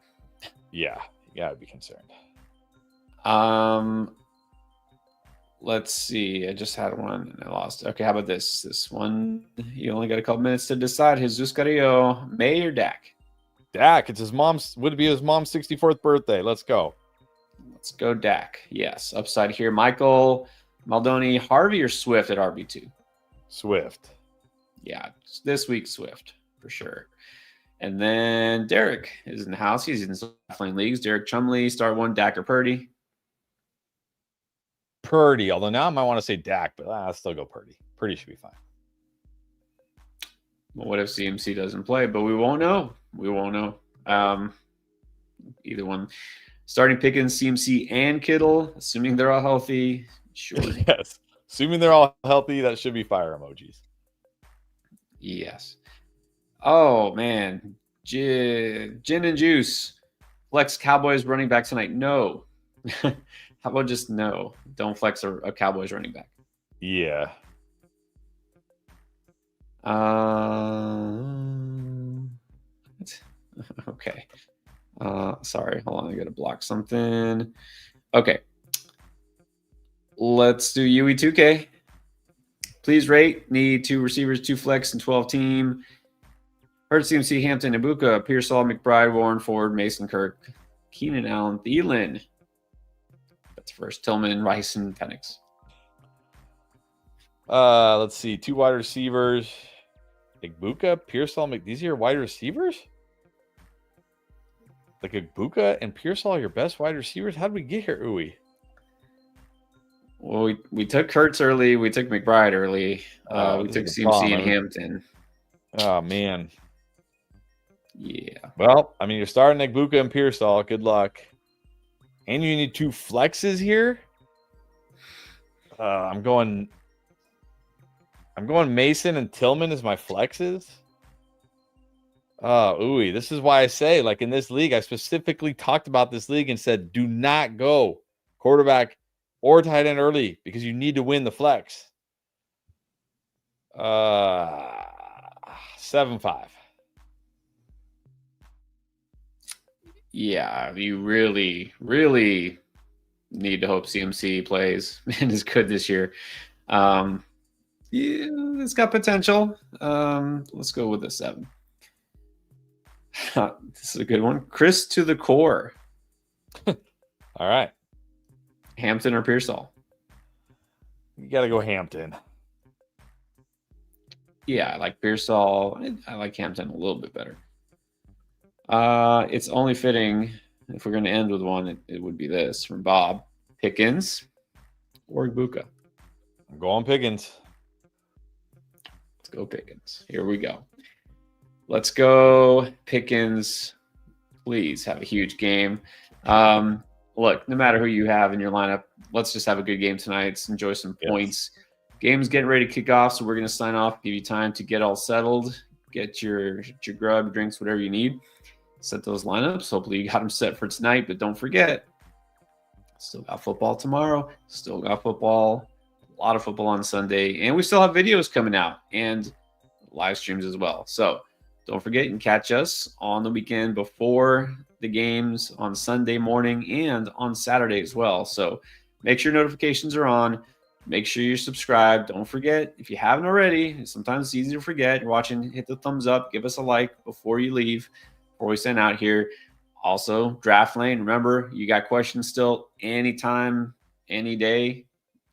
Yeah. You got to be concerned. Let's see. I just had one and I lost. Okay, how about this? This one, you only got a couple minutes to decide. Jesus Carrillo, May or Dak? Dak, it's his mom's, would it be his mom's 64th birthday? Let's go. Let's go Dak. Yes. Upside here, Michael, Maldoni, Harvey, or Swift at RB2? Swift. Yeah, this week Swift for sure. And then Derek is in the house. He's in playing leagues. Derek Chumley, start one, Dak or Purdy? Purdy, although now I might want to say Dak, but I'll still go Purdy. Purdy should be fine. Well, what if CMC doesn't play? But we won't know. We won't know. Either one. Starting Pickens, CMC, and Kittle, assuming they're all healthy. Sure. Yes. Assuming they're all healthy, that should be fire emojis. Yes. Oh, man. Gin and juice. Flex Cowboys running back tonight. No. How about just no? Don't flex a Cowboys running back. Yeah. Okay. Sorry. Hold on. I got to block something. Okay. Let's do UE2K. Please rate. Need 2 receivers, 2 flex, and 12 team. Hurts, CMC, Hampton, Ibuka, Pearsall, McBride, Warren, Ford, Mason, Kirk, Keenan Allen, Thielen. That's first. Tillman, Rice, and Penix. Let's see. 2 wide receivers. Ibuka, Pearsall, these are your wide receivers? Like Ibuka and Pearsall are your best wide receivers? How did we get here, Uwe? Well, we took Kurtz early. We took McBride early. We took CMC and Hampton. Oh, man. Yeah. Well, I mean, you're starting Ibuka and Pearsall. Good luck. And you need 2 flexes here. I'm going Mason and Tillman as my flexes. Ooh, this is why I say, like in this league, I specifically talked about this league and said, do not go quarterback or tight end early because you need to win the flex. 7-5. Yeah, you really, really need to hope CMC plays and is good this year. Yeah, it's got potential. Let's go with a 7. This is a good one. Chris to the core. All right. Hampton or Pearsall? You got to go Hampton. Yeah, I like Pearsall. I like Hampton a little bit better. It's only fitting if we're going to end with one, it would be this from Bob. Pickens or Ibuka? I'm going Pickens. Let's go Pickens. Here we go. Let's go Pickens. Please have a huge game. Look, no matter who you have in your lineup, let's just have a good game tonight. Let's enjoy some points. Game's getting ready to kick off, so we're going to sign off, give you time to get all settled, get your grub, drinks, whatever you need. Set those lineups. Hopefully you got them set for tonight, but don't forget, still got football tomorrow, still got football, a lot of football on Sunday, and we still have videos coming out and live streams as well. So don't forget, you can catch us on the weekend before the games on Sunday morning and on Saturday as well. So make sure notifications are on. Make sure you're subscribed. Don't forget, if you haven't already, sometimes it's easy to forget. You're watching, hit the thumbs up, give us a like before you leave, before we send out here. Also, Draft Lane. Remember, you got questions still anytime, any day.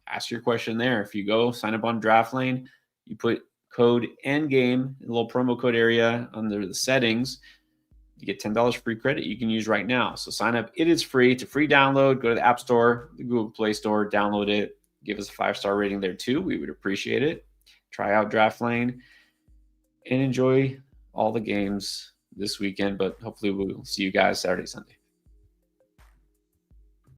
Ask your question there. If you go sign up on Draft Lane, you put code NGAME, a little promo code area under the settings. You get $10 free credit you can use right now. So sign up. It is free. It's a free download. Go to the App Store, the Google Play Store, download it. Give us a 5-star rating there too. We would appreciate it. Try out Draft Lane and enjoy all the games this weekend. But hopefully we'll see you guys Saturday, Sunday.